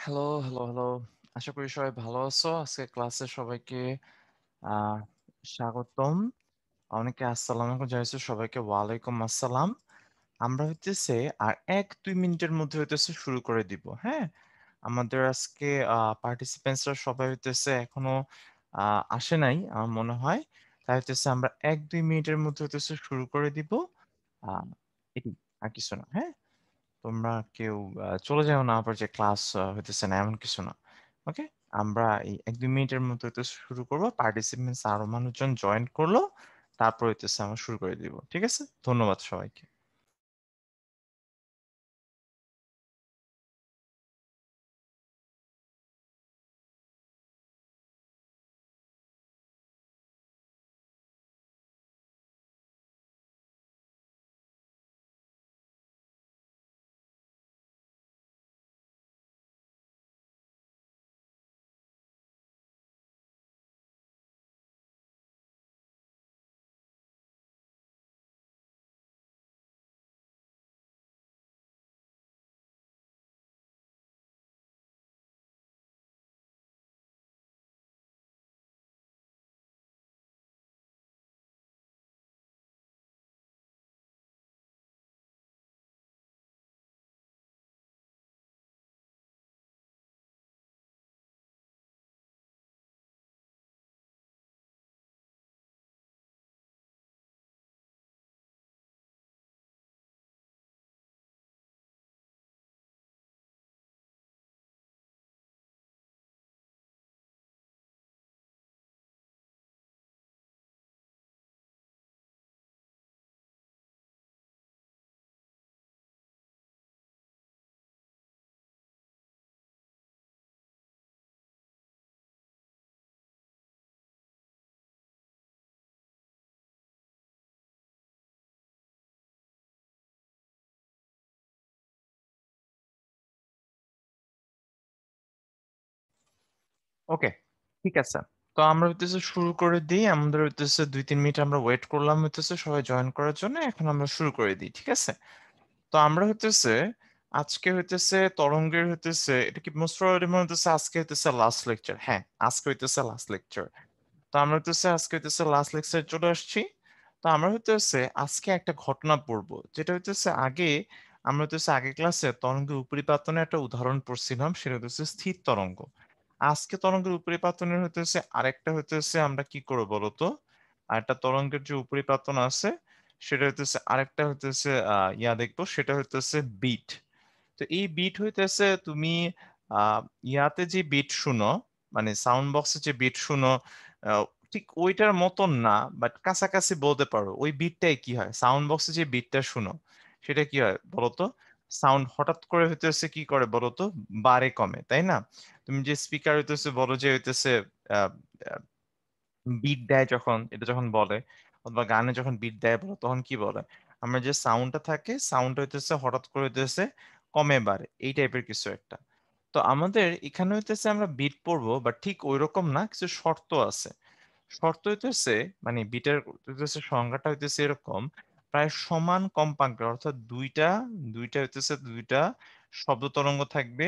Hello, hello, hello. আশা করি সবাই ভালো আছো। আজকে ক্লাসে সবাইকে আ স্বাগতম। অনেকে আসসালামু আলাইকুম জানাইছো, সবাইকে ওয়ালাইকুম আসসালাম। আমরা হইতেছে আর ১-২ মিনিটের মধ্যে হইতেছে শুরু করে দিব। হ্যাঁ? আমাদের আজকে পার্টিসিপেন্টসরা সবাই হইতেছে এখনো আ আসে নাই আমার মনে হয়। তাই হইতেছে আমরা ১-২ মিনিটের মধ্যে হইতেছে শুরু করে দিব। আ এটি আর কিছু না। হ্যাঁ? তোমরা কেউ চলে যাও না আবার যে ক্লাস হইতেছে না এমন কিছু না। ওকে? আমরা এই ১-২ মিনিটের মতো হইতেছে শুরু করব। পার্টিসিপেন্টস আরো মানুষজন জয়েন করলো। তারপর হইতেছে আমরা শুরু করে দিব। ঠিক আছে? ধন্যবাদ সবাইকে। ওকে, ঠিক আছে। তো আমরা হইতেছে শুরু করে দিই। আমাদের হইতেছে ২-৩ মিনিট আমরা ওয়েট করলাম হইতেছে সবাই জয়েন করার জন্য। এখন আমরা শুরু করে দিই। ঠিক আছে? তো আমরা হইতেছে আজকে হইতেছে তরঙ্গের হইতেছে এটা কি মোস্ট প্রবাবলি মনে হইতেছে আজকে হইতেছে লাস্ট লেকচার। হ্যাঁ, আজকে হইতেছে লাস্ট লেকচার। তো আমরা হইতেছে আজকে হইতেছে লাস্ট লেকচারে চলে আসছি। তো আমরা হইতেছে আজকে একটা ঘটনা পড়বো। যেটা হইতেছে আগে আমরা হইতেছে আগের ক্লাসে তরঙ্গের উপরিপাতনের একটা উদাহরণ পড়ছিলাম। সেটা হইতেছে স্থির তরঙ্গ। আজকে তরঙ্গের উপরিপাতনের হইতেছে আরেকটা হইতেছে আমরা কি করব বলতো? আরেকটা তরঙ্গের যে উপরিপাতন আছে সেটা হইতেছে আরেকটা হইতেছে দেখবো সেটা হইতেছে বিট। তো এই বিট হইতেছে তুমি আ ইয়াতে যে বিট শুনো, মানে সাউন্ড বক্সে যে বিট শুনো, আ ঠিক ওইটার মতন না, বাট কাছাকাছি বলতে পারো। ওই বিটটাই কি হয়? সাউন্ড বক্সে যে বিটটা শুনো, সেটা কি হয় বলতো? সাউন্ড হঠাৎ করে হইতেছে কি করে বলতো? বাড়ে কমে, তাই না? তুমি যে স্পিকার হইতেছে বলো যে হইতেছে আ আ বিট দেয় যখন, এটা যখন বলে অথবা গানে যখন বিট দেয় বলে তখন কি বলে? আমরা যে সাউন্ডটা থাকে, সাউন্ডটা হইতেছে হঠাৎ করে হইতেছে কমে বাড়ে। এই টাইপের কিছু একটা। তো আমাদের এখানে হইতেছে আমরা বিট পড়বো বাট ঠিক ঐরকম না, কিছু শর্ত আছে। শর্ত হইতেছে মানে বিটের হইতেছে সংজ্ঞাটা হইতেছে এরকম, প্রায় সমান কম্পাঙ্কের অর্থাৎ ২টা হইতেছে ২টা শব্দ তরঙ্গ থাকবে।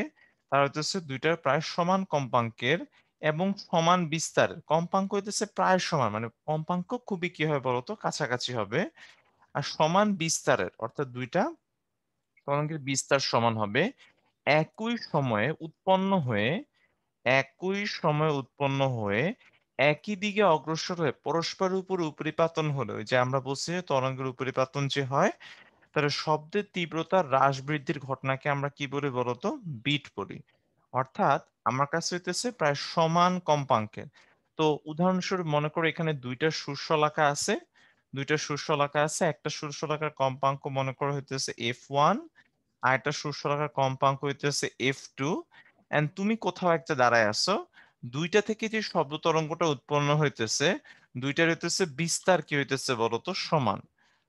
তার হইতেছে ২টার প্রায় সমান কম্পাঙ্কের এবং সমান বিস্তারের। কম্পাঙ্ক হইতেছে প্রায় সমান মানে কম্পাঙ্ক খুবই কি হবে বলতো? কাছাকাছি হবে। আর সমান বিস্তারের অর্থাৎ ২টা তরঙ্গের বিস্তার সমান হবে। একই সময়ে উৎপন্ন হয়ে একই সময়ে উৎপন্ন হয়ে একই দিকে অগ্রসর হয়ে পরস্পরের উপর উপরিপাতন হলে ওই যে আমরা বলছি যে তরঙ্গের উপরিপাতন যে হয়, তাহলে শব্দের তীব্রতা হ্রাস বৃদ্ধির ঘটনাকে আমরা কি বলি বলতো? বিট বলি। অর্থাৎ আমার কাছে হইতেছে প্রায় সমান কম্পাঙ্কের। তো উদাহরণস্বরূপ মনে করো এখানে ২ টা সুরশলাকা আছে। ২ টা সুরশলাকা আছে। একটা সুরশলাকার কম্পাঙ্ক মনে করো হইতেছে F1, আরেকটা সুরশলাকার কম্পাঙ্ক হইতেছে F2 অ্যান্ড তুমি কোথাও একটা দাঁড়ায় আছো। ২ টা থেকে যে শব্দ তরঙ্গটা উৎপন্ন হইতেছে, ২ টার হইতেছে বিস্তার কি হইতেছে বলতো? সমান।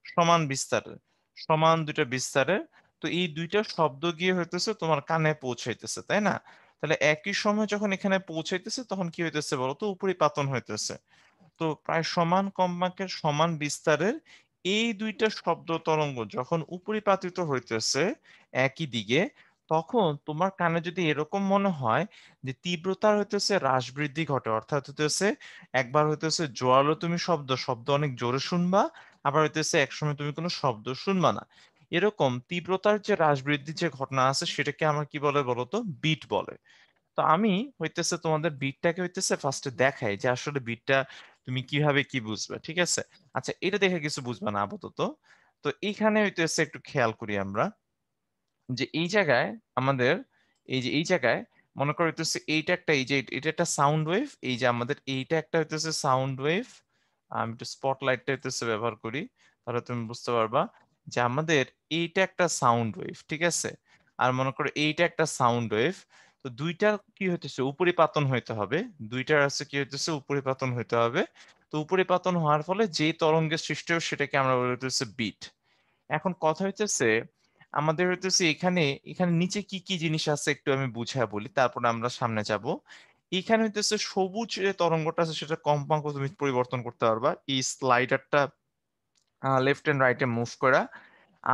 সমান বিস্তারের। সমান ২ টা বিস্তারের। তো এই ২ টা শব্দ গিয়ে হইতেছে তোমার কানে পৌঁছাইতেছে, তাই না? তাহলে একই সময় যখন এখানে পৌঁছাইতেছে তখন কি হইতেছে বলতো? উপরিপাতন হইতেছে। তো প্রায় সমান কম্পাঙ্কের সমান বিস্তারের এই ২ টা শব্দ তরঙ্গ যখন উপরিপাতিত হইতেছে একই দিকে, তখন তোমার কানে যদি এরকম মনে হয় যে তীব্রতার হইতেছে হ্রাস বৃদ্ধি ঘটে, অর্থাৎ হইতেছে একবার হইতেছে জোরালো তুমি শব্দ শব্দ অনেক জোরে শুনবা, আবার হইতেছে একসময় তুমি কোনো শব্দ শুনবা না, এরকম তীব্রতার যে হ্রাস বৃদ্ধির যে ঘটনা আছে সেটাকে আমরা কি বলে বলতো, বিট বলে। তো আমি হইতেছে তোমাদের বিটটাকে হইতেছে ফার্স্টে দেখাই যে আসলে বিটটা তুমি কিভাবে কি বুঝবে, ঠিক আছে? আচ্ছা, এটা দেখে কিছু বুঝবা না আপাতত। তো এইখানে হইতেছে একটু খেয়াল করি আমরা যে এই জায়গায় আমাদের এই যে এই জায়গায় মনে করো হইতেছে এইটা একটা, এই যে এটা একটা সাউন্ড ওয়েভ, এই যে আমাদের এইটা একটা হইতেছে সাউন্ড ওয়েভ। আমি একটু স্পটলাইটটা হইতেছে ব্যবহার করি, তাহলে তুমি বুঝতে পারবা যে আমাদের এইটা একটা সাউন্ড ওয়েভ, ঠিক আছে? আর মনে করো এইটা একটা সাউন্ড ওয়েভ। তো দুইটা কি হইতেছে উপরিপাতন হইতে হবে, দুইটার আছে কি হইতেছে উপরিপাতন হইতে হবে। তো উপরিপাতন হওয়ার ফলে যে তরঙ্গের সৃষ্টি হয় সেটাকে আমরা বলতেছি বিট। এখন কথা হইতেছে আমাদের হইতেছে এখানে এখানে নিচে কি কি জিনিস আছে একটু আমি বুঝায় বলি, তারপরে আমরা সামনে যাব। এখানে হইতেছে সবুজ যে তরঙ্গটা আছে সেটা কম্পাঙ্ক তুমি পরিবর্তন করতে পারবা এই স্লাইডারটা লেফট এন্ড রাইটে মুভ করা।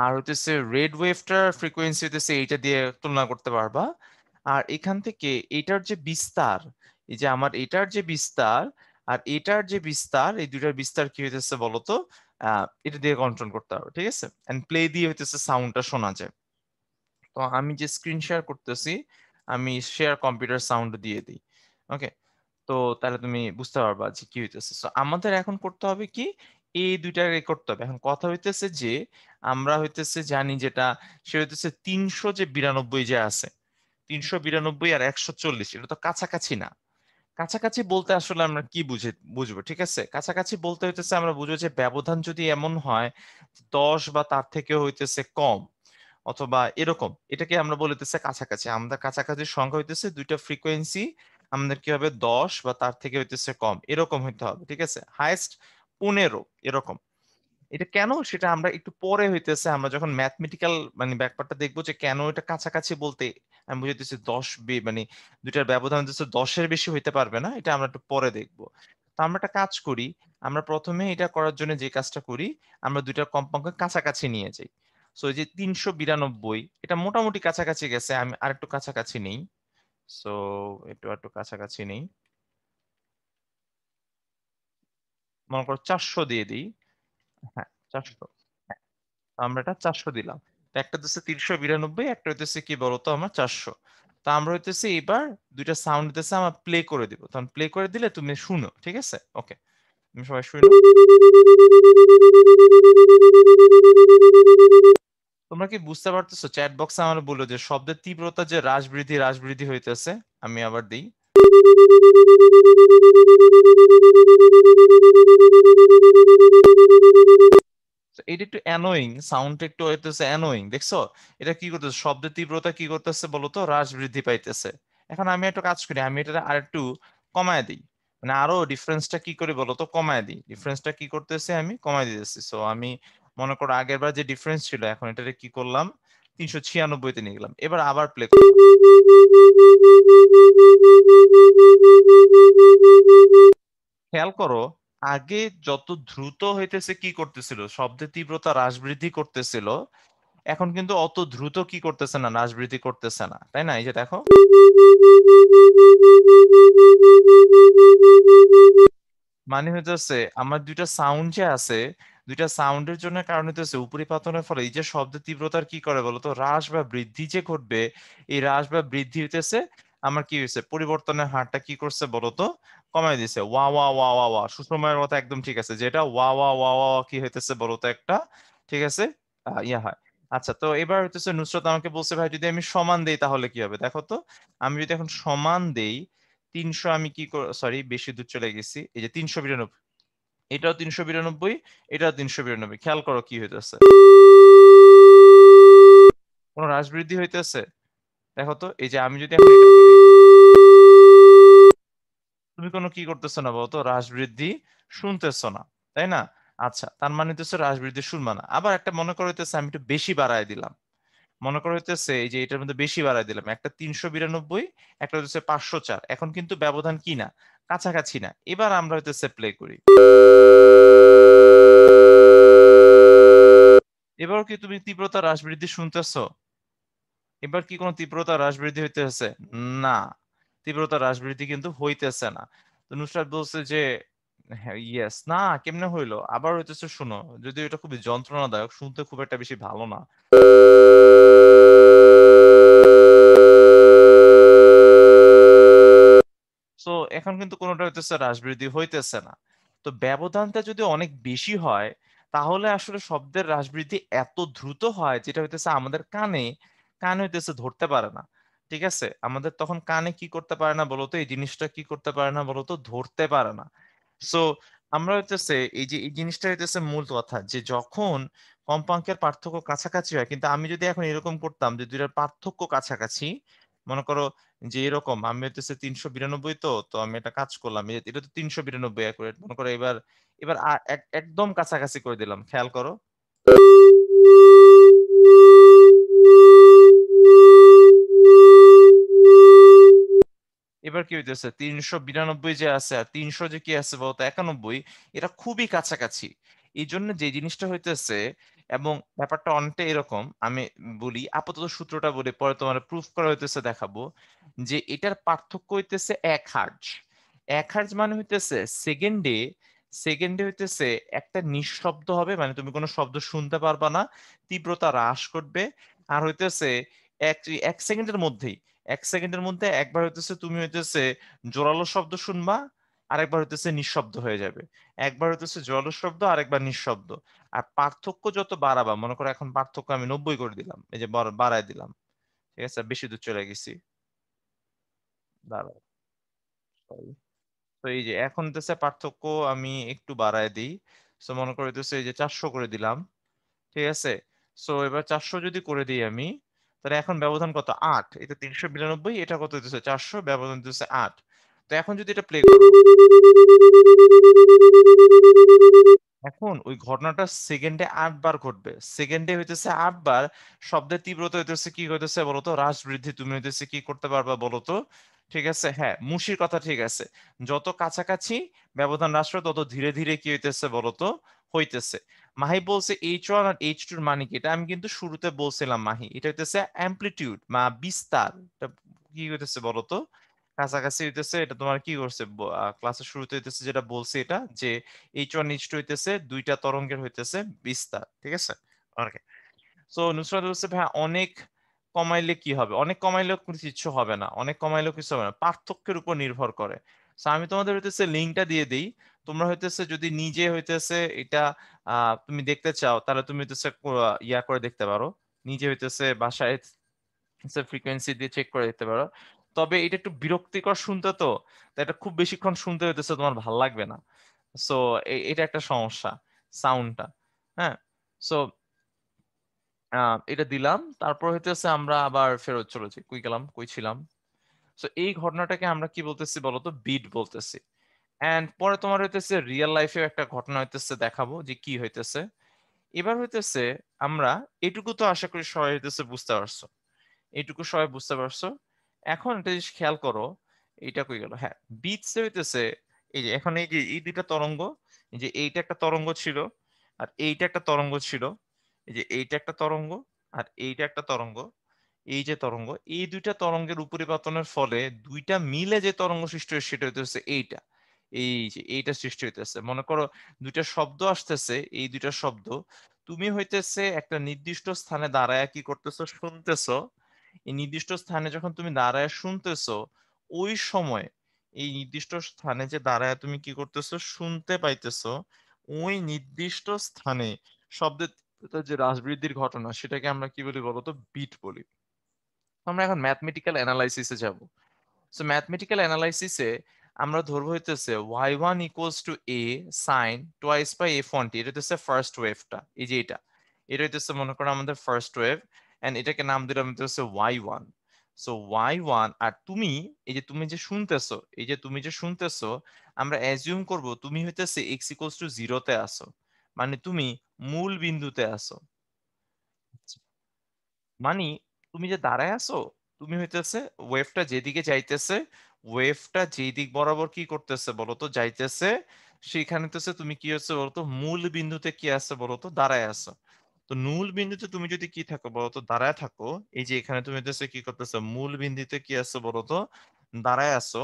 আর হইতেছে রেড ওয়েভটার ফ্রিকোয়েন্সি হইতেছে এইটা দিয়ে তুলনা করতে পারবা। আর এখান থেকে এটার যে বিস্তার, এই যে আমার এটার যে বিস্তার আর এটার যে বিস্তার, এই দুইটার বিস্তার কি হইতেছে বলতো, এটা দিয়ে কন্ট্রোল করতে হবে, ঠিক আছে? এন্ড প্লে দিয়ে হইতেছে সাউন্ডটা শোনা যায়। তো আমি যে স্ক্রিন শেয়ার করতেছি, আমি শেয়ার কম্পিউটার সাউন্ড দিয়ে দিই। ওকে, তো তাহলে তুমি বুঝতে পারবা যে কি হইতেছে। সো আমাদের এখন করতে হবে কি, এই দুইটা করতে হবে। এখন কথা হইতেছে যে আমরা হইতেছে জানি যেটা, সে হইতেছে 392 যে আছে, 392 আর 140, এটা তো কাছাকাছি না। কাছাকাছি বলতে আসলে আমরা কি বুঝবো, ঠিক আছে? কাছাকাছি বলতে হইতেছে আমরা বুঝবো যে ব্যবধান যদি এমন হয় 10 বা তার থেকে হইতেছে কম, অথবা এরকম, এটাকে আমরা বলতেছে কাছাকাছি। আমাদের কাছাকাছি সংখ্যা হইতেছে দুইটা ফ্রিকোয়েন্সি, আমাদের কি হবে 10 বা তার থেকে হইতেছে কম, এরকম হইতে হবে, ঠিক আছে? হাইয়েস্ট 15 এরকম। এটা কেন সেটা আমরা একটু পরে হইতেছে, আমরা যখন ম্যাথমেটিক্যাল মানে ব্যাপারটা দেখবো যে কেন এটা কাছাকাছি বলতে আমি বুঝাইতেছি 10 মানে দুইটার ব্যবধান হচ্ছে 10-এর বেশি হইতে পারবে না, এটা আমরা একটু পরে দেখবো। তো আমরা একটা কাজ করি, আমরা প্রথমে এটা করার জন্য যে কাজটা করি, আমরা দুইটার কম্পাঙ্ক কাছাকাছি নিয়ে যাই। সো এই যে 392 এটা মোটামুটি কাছাকাছি গেছে, আমি আরেকটু কাছাকাছি নেই। সো একটু একটু কাছাকাছি নেই, মনে করো 400 দিয়ে দিই। হ্যাঁ, 400। আমরা এটা 400 দিলাম। তো একটা হচ্ছে 392, একটা হইতেছে কি বলতো আমার 400। তো আমরা হইতেছে এবার দুইটা সাউন্ড হইতেছে আমরা প্লে করে দিব, তখন প্লে করে দিলে তুমি শুনো, ঠিক আছে? ওকে, তুমি সবাই শুনো। তোমরা কি বুঝতে পারতেছো? চ্যাট বক্সে আমার বললো যে শব্দের তীব্রতা যে হ্রাস বৃদ্ধি হইতেছে। আমি আবার দিই। তো এটা একটু অ্যানোয়িং, সাউন্ডটা একটু হইতেছে অ্যানোয়িং, দেখছো? এটা কি করতেছে, শব্দের তীব্রতা কি করতেছে বলতো, হ্রাস বৃদ্ধি পাইতেছে। এখন আমি একটা কাজ করি, আমি এটা আর একটু কমায় দিই, মানে আরো ডিফারেন্সটা কি করি বলতো, কমায় দিই। ডিফারেন্সটা কি করতেছে, আমি কমায় দিতেছি। সো আমি মনে করো আগের বার যে ডিফারেন্স ছিল, এখন এটাকে কি করলাম, 396-তে নিয়ে গেলাম। এবার আবার প্লে করলাম। খেয়াল করো, আগে যত দ্রুত হইতেছে কি করতেছিল, শব্দের তীব্রতা হ্রাস বৃদ্ধি করতেছিল, এখন কিন্তু অত দ্রুত কি করতেছে না, হ্রাস বৃদ্ধি করতেছে না, তাই না? এই যে দেখো, মানে হইতেছে আমার দুইটা সাউন্ড যে আছে, দুইটা সাউন্ডের জন্য কারণ হইতেছে উপরিপাতনের ফলে এই যে শব্দের তীব্রতার কি করে বলতো, হ্রাস বা বৃদ্ধি যে ঘটবে, এই হ্রাস বা বৃদ্ধি হইতেছে আমার কি হয়েছে, পরিবর্তনের হারটা কি করছে বলতো, কমাই দিছে। ওয়া ওয়া ওয়া ওয়া ওয়া, সুষময়ের কথা একদম ঠিক আছে, যেটা ওয়া ওয়া ওয়া ওয়া ওয়া কি হইতেছে বলতো একটা, ঠিক আছে, ইয়া হয়। আচ্ছা, তো এবার হইতেছে নুসরত আমাকে বলছে ভাই যদি আমি সমান দেই তাহলে কি হবে, দেখো তো। আমি যদি এখন সমান দেই 300, আমি কি সরি বেশি দূর চলে গেছি, এই যে 392, এটাও 392, এটাও 392, খেয়াল করো কি হইতেছে, কোন হ্রাস বৃদ্ধি হইতেছে? দেখো তো, এই যে আমি যদি এখন এটা করি, তুমি কোনো কি করতেছো না বলতো, হ্রাস বৃদ্ধি শুনতেছো না, তাই না? আচ্ছা, তার মানে হচ্ছে হ্রাস বৃদ্ধি শুনবা না। আবার একটা মনে করো হইতেছে আমি একটু বেশি বাড়ায় দিলাম, মনে করো হইতেছে এই যে এটার মধ্যে বেশি বাড়ায় দিলাম, একটা 392, একটা হচ্ছে 504, এখন কিন্তু ব্যবধান কি না, কাছাকাছি না। এবার আমরা হইতেছে প্লে করি, এবারও কি তুমি তীব্রতা হ্রাস বৃদ্ধি শুনতেছো? এবার কি কোনো তীব্রতা হ্রাস বৃদ্ধি হইতেছে? না, তীব্রতা হ্রাস বৃদ্ধি কিন্তু হইতেছে না। তো নুসরাত বলছে যে হ্যাঁ ইয়েস, না কেমনে হইলো? আবার হইতেছে শুনো, যদিও এটা খুবই যন্ত্রণাদায়ক, শুনতে খুব একটা বেশি ভালো না। সো এখন কিন্তু কোনোটা হইতেছে হ্রাস বৃদ্ধি হইতেছে না। তো ব্যবধানটা যদি অনেক বেশি হয় তাহলে আসলে শব্দের হ্রাস বৃদ্ধি এত দ্রুত হয় যেটা হইতেছে আমাদের কান হইতেছে ধরতে পারে না। ঠিক আছে? আমাদের তখন কানে কি করতে পারে না বলতো? এই জিনিসটা কি করতে পারে না বলতো? ধরতে পারে না। সো আমরা হইতেছে এই যে এই জিনিসটা হইতেছে মূল কথা যে যখন কম্পাঙ্কের পার্থক্য কাছাকাছি হয়, কিন্তু আমি যদি এখন এরকম করতাম যে দুইটার পার্থক্য কাছাকাছি, মনে করো যে এরকম আমি হইতেছে ৩৯২ তো আমি একটা কাজ করলাম, এটা তো ৩৯২ অ্যাকুরেট মনে করো। এবার এবার একদম কাছাকাছি করে দিলাম, খেয়াল করো। এবার কি হইতেছে ৩৯২ যে আছে আর ৩০০ যে কি আছে বলতো ৯১, এটা খুবই কাছাকাছি। এই জন্য যে জিনিসটা হইতেছে এবং ব্যাপারটা অনেকটা এরকম, আমি বলি আপাতত সূত্রটা বলে পরে তোমার প্রুফ করা হইতেছে দেখাবো, যে এটার পার্থক্য হইতেছে ১ হার্জ। ১ হার্জ মানে হইতেছে সেকেন্ডে হইতেছে একটা নিঃশব্দ হবে, মানে তুমি কোনো শব্দ শুনতে পারবা না, তীব্রতা হ্রাস করবে। আর হইতেছে এক এক সেকেন্ডের মধ্যেই ১ সেকেন্ডের মধ্যে একবার হইতেছে তুমি হইতেছে জোরালো শব্দ শুনবা, আরেকবার হইতেছে নিঃশব্দ হয়ে যাবে। একবার হইতেছে জোরালো শব্দ, আরেকবার নিঃশব্দ। আর পার্থক্য যত বাড়াবা, মনে করো এখন পার্থক্য আমি ৯০ করে দিলাম, এই যে বাড়ায় দিলাম। ঠিক আছে, বেশি দূর চলে গেছি। দাঁড়াও, sorry। তো এই যে এখন হইতেছে পার্থক্য আমি একটু বাড়ায় দিই। সো মনে করো হইতেছে এই যে ৪০০ করে দিলাম। ঠিক আছে? সো এবার ৪০০ যদি করে দিই আমি, তাহলে এখন ব্যবধান কত? ৮। এটা ৩৯২, এটা কত হইতেছে? ৪০০, ব্যবধান হইতেছে ৮। তো এখন যদি এটা প্লে করো, এখন ওই ঘটনাটা সেকেন্ডে ৮ বার ঘটবে। সেকেন্ডে হইতেছে ৮ বার শব্দের তীব্রতা হইতেছে কি হইতেছে বলতো? হ্রাস বৃদ্ধি তুমি হইতেছে কি করতে পারবা বলতো? ঠিক আছে? হ্যাঁ, মুশির কথা ঠিক আছে। যত কাছাকাছি ব্যবধান হ্রাস পায় তত ধীরে ধীরে কি হইতেছে বলতো? হইতেছে। মাহি বলছে H1 আর H2 এর মানে কি? এটা আমি কিন্তু শুরুতে বলছিলাম মাহি। এটা হইতেছে অ্যামপ্লিটিউড বা বিস্তার। এটা কি হইতেছে বলতো? কাছাকাছি হইতেছে, এটা তোমার কি করছে ক্লাসের শুরুতে হইতেছে যেটা বলছি, এটা যে H1 H2 হইতেছে দুইটা তরঙ্গের হইতেছে বিস্তার। ঠিক আছে? ওকে। সো নুসরাত বলছে ভাই অনেক কমাইলে কি হবে? অনেক কমাইলেও কিছু হবে না, অনেক কমাইলেও কিছু হবে না, পার্থক্যের উপর নির্ভর করে। সো আমি তোমাদের হইতেছে লিঙ্কটা দিয়ে দিই। তোমরা হইতেছে যদি নিজে হইতেছে এটা তুমি দেখতে চাও তাহলে তুমি হইতেছে ইয়া করে দেখতে পারো, নিজে হইতেছে বাসায় ফ্রিকোয়েন্সি দিয়ে চেক করে দেখতে পারো। তবে এটা একটু বিরক্তিকর শুনতে, তো তো এটা খুব বেশিক্ষণ শুনতে হইতেছে তোমার ভাল লাগবে না। সো এটা একটা সমস্যা, সাউন্ডটা। হ্যাঁ। সো এটা দিলাম, তারপর হইতেছে আমরা আবার ফেরত চলেছি, কই গেলাম, কই ছিলাম। সো এই ঘটনাটাকে আমরা কি বলতেছি বলতো? বিট বলতেছি। এন্ড পরে তোমার হইতেছে রিয়েল লাইফেও একটা ঘটনা হইতেছে দেখাবো যে কি হইতেছে। এবার হইতেছে আমরা এটুকু তো আশা করি সবাই হইতেছে বুঝতে পারছো, এইটুকু সবাই বুঝতে পারছো। এখন একটা জিনিস খেয়াল করো, এইটা কই গেল? হ্যাঁ, বিটস হইতেছে এই যে এখন এই যে এই দুইটা তরঙ্গ, এই যে এইটা একটা তরঙ্গ ছিল আর এইটা একটা তরঙ্গ ছিল, এই যে এইটা একটা তরঙ্গ আর এইটা একটা তরঙ্গ, এই যে তরঙ্গ, এই দুইটা তরঙ্গের উপরিপাতনের ফলে দুইটা মিলে যে তরঙ্গ সৃষ্টি হয় সেটা হইতেছে এইটা। এই যে এইটা সৃষ্টি হইতেছে, মনে করো দুইটা শব্দ আসতেছে, এই দুইটা শব্দ তুমি হইতেছে একটা নির্দিষ্ট স্থানে দাঁড়ায় কি করতেছো? শুনতেছো। এই নির্দিষ্ট স্থানে যখন তুমি দাঁড়ায় শুনতেছো, ওই সময় এই নির্দিষ্ট স্থানে যে দাঁড়ায় তুমি কি করতেছো? শুনতে পাইতেছো। ওই নির্দিষ্ট স্থানে শব্দের যে হ্রাস-বৃদ্ধির ঘটনা সেটাকে আমরা কি বলি বলতো? বিট বলি। আমরা এখন ম্যাথমেটিক্যাল অ্যানালাইসিসে যাব। সো ম্যাথমেটিক্যাল অ্যানালাইসিসে আমরা ধরবো হইতেছে y1 equals to a sin twice by f1t, এটা হইতেছে ফার্স্ট ওয়েভটা, এই যে এটা হইতেছে মনে করো আমাদের ফার্স্ট ওয়েভ, এন্ড এটাকে নাম দিলাম হইতেছে y1। সো y1 আর তুমি এই যে তুমি যে শুনতেছো, এই যে তুমি যে শুনতেছো, আমরা অ্যাজিউম করব তুমি হইতেছে x ইকুয়ালস টু 0 তে আসো, মানে তুমি মূল বিন্দুতে আসো। মানে তুমি যে দাঁড়ায় আছো, তুমি হইতেছে ওয়েভটা যেদিকে যাইতেছে, ওয়েভটা যেই দিক বরাবর কি করতেছে বলতো? যাইতেছে। সেইখানে হইতেছে তুমি কি হচ্ছে বলতো? মূল বিন্দুতে কি আছে বলতো? দাঁড়ায় আছো। তো মূল বিন্দুতে তুমি যদি কি থাকো বলতো, দাঁড়ায় থাকো, এই যে এখানে তুমি হইতেছে কি করতেছো, মূল বিন্দুতে কি আছো বলতো, দাঁড়ায় আছো,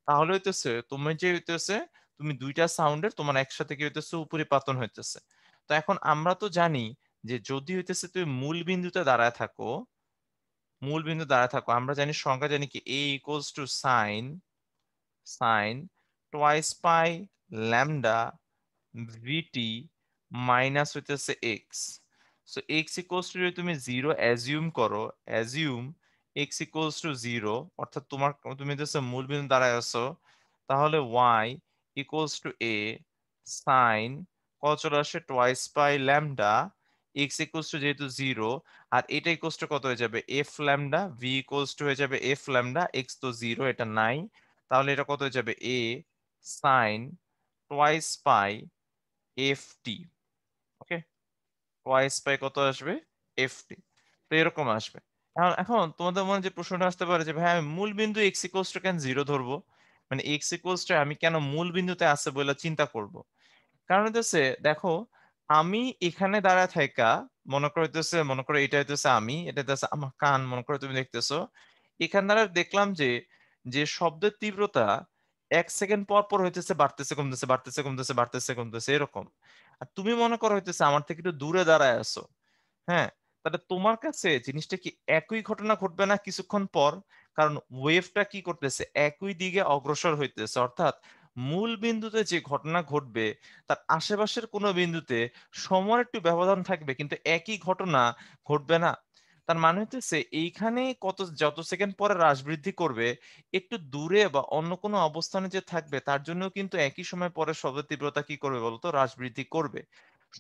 তাহলে হইতেছে তুমি যে হইতেছে তুমি দুইটা সাউন্ডের তোমার একসাথে কি হইতেছে উপরিপাতন হইতেছে। তো এখন আমরা তো জানি যে যদি হইতেছে তুমি মূল বিন্দু দাঁড়ায় থাকো, আমরা জানি সংখ্যা জানি কি a equals to sine twice pi lambda VT minus হইতেছে x. So x equals to যদি তুমি জিরো অ্যাজিউম করো, assume x equals to zero, অর্থাৎ তুমি হইতেছে মূল বিন্দু দাঁড়ায় আছো, তাহলে y equals to A sine কত চলে আসে twice pi lambda, x equals to যেহেতু জিরো, আর এটা ইকুয়ালস টু কত হয়ে যাবে F lambda, V equals to হয়ে যাবে এফ ল্যামডা, এক্স তো জিরো এটা নাই, তাহলে এটা কত হয়ে যাবে A sine twice pi F T. Okay, twice pi কত আসবে এফ টি। তো এরকম আসবে। এখন এখন তোমাদের মনে যে প্রশ্নটা আসতে পারে যে ভাই আমি মূল বিন্দু এক্স ইকুয়ালস টু কেন জিরো ধরবো, মানে এক্স ইকুয়ালস টু আমি কেন মূল বিন্দুতে আছে বলে চিন্তা করব। কারণ হইতেছে দেখো, আমি এখানে দাঁড়ায় থাকা, মনে করো এটা হইতেছে আমি, এটা হইতেছে আমার কান, মনে করো তুমি দেখতেছো, এখান দ্বারা দেখলাম যে যে শব্দের তীব্রতা 1 সেকেন্ড পর পর হইতেছে বাড়তেছে কমতেছে বাড়তেছে কমতেছে বাড়তেছে কমতেছে এরকম। আর তুমি মনে করো হইতেছে আমার থেকে একটু দূরে দাঁড়ায় আছো, হ্যাঁ, তাহলে তোমার কাছে জিনিসটা কি একই ঘটনা ঘটবে না কিছুক্ষণ পর? কারণ ওয়েভটা কি করতেছে, একই দিকে অগ্রসর হইতেছে, অর্থাৎ মূল বিন্দুতে যে ঘটনা ঘটবে তার আশেপাশের কোনো বিন্দুতে সময়ের একটু ব্যবধান থাকবে কিন্তু একই ঘটনা ঘটবে না। তার মানে হচ্ছে এইখানে যত সেকেন্ড পরে হ্রাস বৃদ্ধি করবে, একটু দূরে বা অন্য কোনো অবস্থানে যে থাকবে তার জন্য কিন্তু একই সময় পরে শব্দের তীব্রতা কি করবে বলতো, হ্রাস বৃদ্ধি করবে।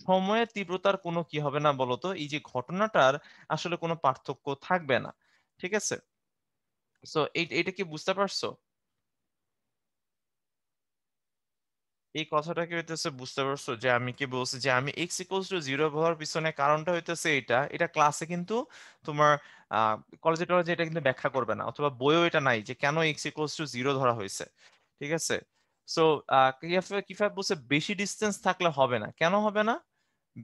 সময়ের তীব্রতার কোনো কি হবে না বলতো, এই যে ঘটনাটার আসলে কোনো পার্থক্য থাকবে না। ঠিক আছে, সো এইটা কি বুঝতে পারছো? এই কথাটা কি হইতেছে বুঝতে পারছো যে আমি কি বলছি, যে আমি এক্স ইকুয়ালস টু জিরো হওয়ার পিছনে কারণটা হইতেছে এটা, এটা ক্লাসে কিন্তু তোমার কলেজে টলেজে এটা কিন্তু ব্যাখ্যা করবে না, অথবা বইও এটা নাই যে কেন এক্স ইকুয়ালস টু জিরো ধরা হয়েছে। ঠিক আছে, সো কিভাবে কিভাবে বলছে বেশি ডিস্টেন্স থাকলে হবে না, কেন হবে না?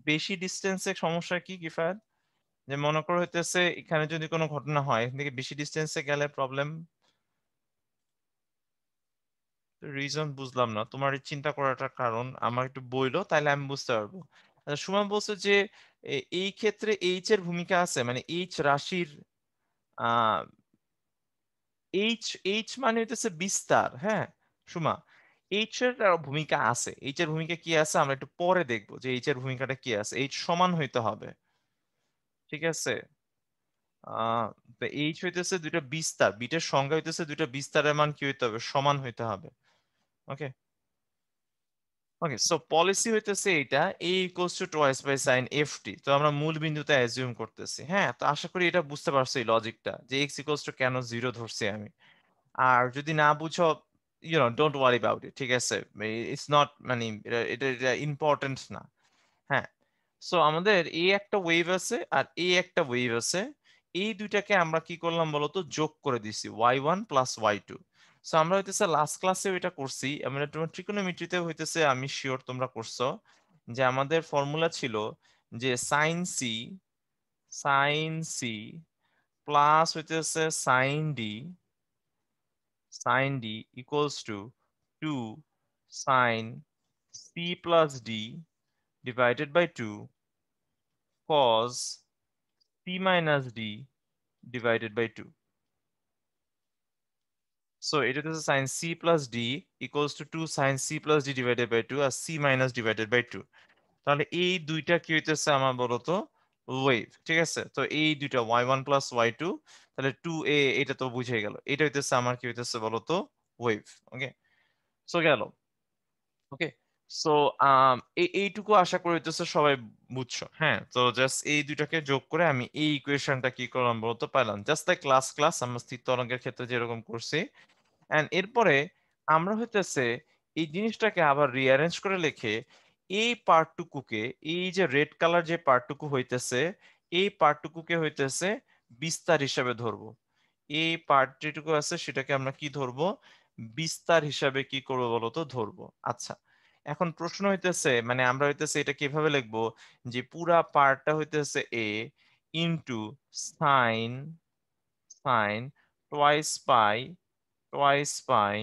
বেশি ডিস্টেন্সের সমস্যা কি কিফায়াত? যে মনে করো হইতেছে এখানে যদি কোনো ঘটনা হয়, এখান থেকে বেশি ডিস্টেন্সে গেলে প্রবলেম। রিজন বুঝলাম না তোমার এই চিন্তা করাটার কারণ, আমার একটু বইলো তাইলে আমি বুঝতে পারবো। আচ্ছা, সুমন বলছে যে এই ক্ষেত্রে এইচ এর ভূমিকা আছে, মানে এইচ রাশির আহ এইচ এইচ মানে হইতেছে বিস্তার, হ্যাঁ সুমা, এইচ এর ভূমিকা আছে, এইচ এর ভূমিকা কি আছে আমরা একটু পরে দেখবো যে এইচ এর ভূমিকাটা কি আছে, এইচ সমান হইতে হবে। ঠিক আছে, আহ তো এইচ হইতেছে দুইটা বিস্তার, বিটের সংখ্যা হইতেছে দুইটা বিস্তারের মান কি হইতে হবে, সমান হইতে হবে। ওকে, ওকে, সো পলিসি হইতেছে এটা a equals to twice by sine F T, তো আমরা মূল বিন্দুতে অ্যাজিউম করতেছি। হ্যাঁ, তো আশা করি এটা বুঝতে পারছো এই লজিকটা, যে এক্স ইকুয়ালস টু কেন জিরো ধরছি আমি। আর যদি না বুঝো, ডোন্ট ওয়ারি অ্যাবাউট ইট, ঠিক আছে, ইটস নট, মানে এটা এটা ইম্পর্টেন্ট না। হ্যাঁ, সো আমাদের এই একটা ওয়েভ আছে আর এই একটা ওয়েভ আছে, এই দুইটাকে আমরা কি করলাম বলতো, যোগ করে দিছি y1 প্লাস y2। সো আমরা হইতেছে লাস্ট ক্লাসে এটা করছি, আমরা তোমার ট্রিকোনোমেট্রিতে হইতেছে আমি শিওর তোমরা করছো, যে আমাদের ফর্মুলা ছিল যে সাইন সি প্লাস হইতেছে sine D equals to 2 sine C plus D divided by 2 cos c minus d divided by 2. So এটা হচ্ছে sin c plus d equals to 2 sin c plus d divided by 2 R c minus divided by 2। তাহলে এই দুইটা কি হইতেছে আমার বলতো, wave. ঠিক আছে, তো এই দুইটা y1 plus y2, তাহলে 2a, এটা তো বুঝে গেল, এটা হইতেছে আমার কি হইতেছে বলতো, ওয়েভ। ওকে, সো গেল। ওকে, সো এইটুকু আশা করি হইতেছে সবাই বুঝছো। হ্যাঁ, তো জাস্ট এই দুইটাকে যোগ করে আমি এই ইকুয়েশনটা কি করলাম বলতে পারলাম, জাস্ট লাইক ক্লাস আমরা স্থির তরঙ্গের ক্ষেত্রে যেরকম করছি। এন্ড এরপরে আমরা হইতেছে এই জিনিসটাকে আবার রিঅ্যারেঞ্জ করে লিখে এই পার্টটুকুকে, এই যে রেড কালার যে পার্টটুকু হইতেছে, এই পার্টটুকুকে হইতেছে বিস্তার হিসাবে ধরবো। এই পার্ট যেটুকু আছে সেটাকে আমরা কি ধরবো, বিস্তার হিসাবে কি করবো বলতো ধরবো। আচ্ছা, এখন প্রশ্ন হইতেছে মানে আমরা হইতেছে এটা কিভাবে লিখবো যে পুরা পার্টটা হইতেছে a into sign sign twice pi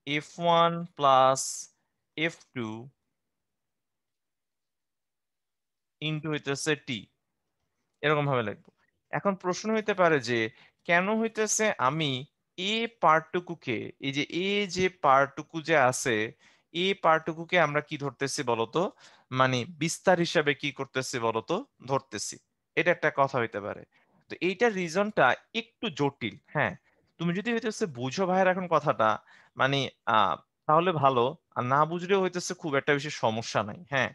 f1 plus f2 into হইতেছে t, এরকম ভাবে লিখবো। এখন প্রশ্ন হইতে পারে যে কেন হইতেছে আমি এ পার্টটুকুকে এই যে এ যে পার্টটুকু যে আছে এ পার্টটুকুকে আমরা কি ধরতেছি বলতো, মানে বিস্তার হিসাবে কি করতেছি বলতো, ধরতেছি। এটা একটা কথা হইতে পারে। তো এইটার রিজনটা একটু জটিল, হ্যাঁ। তুমি যদি হইতেছে বুঝো ভাইয়ের এখন কথাটা, মানে তাহলে ভালো, আর না বুঝলেও হইতেছে খুব একটা বেশি সমস্যা নাই, হ্যাঁ।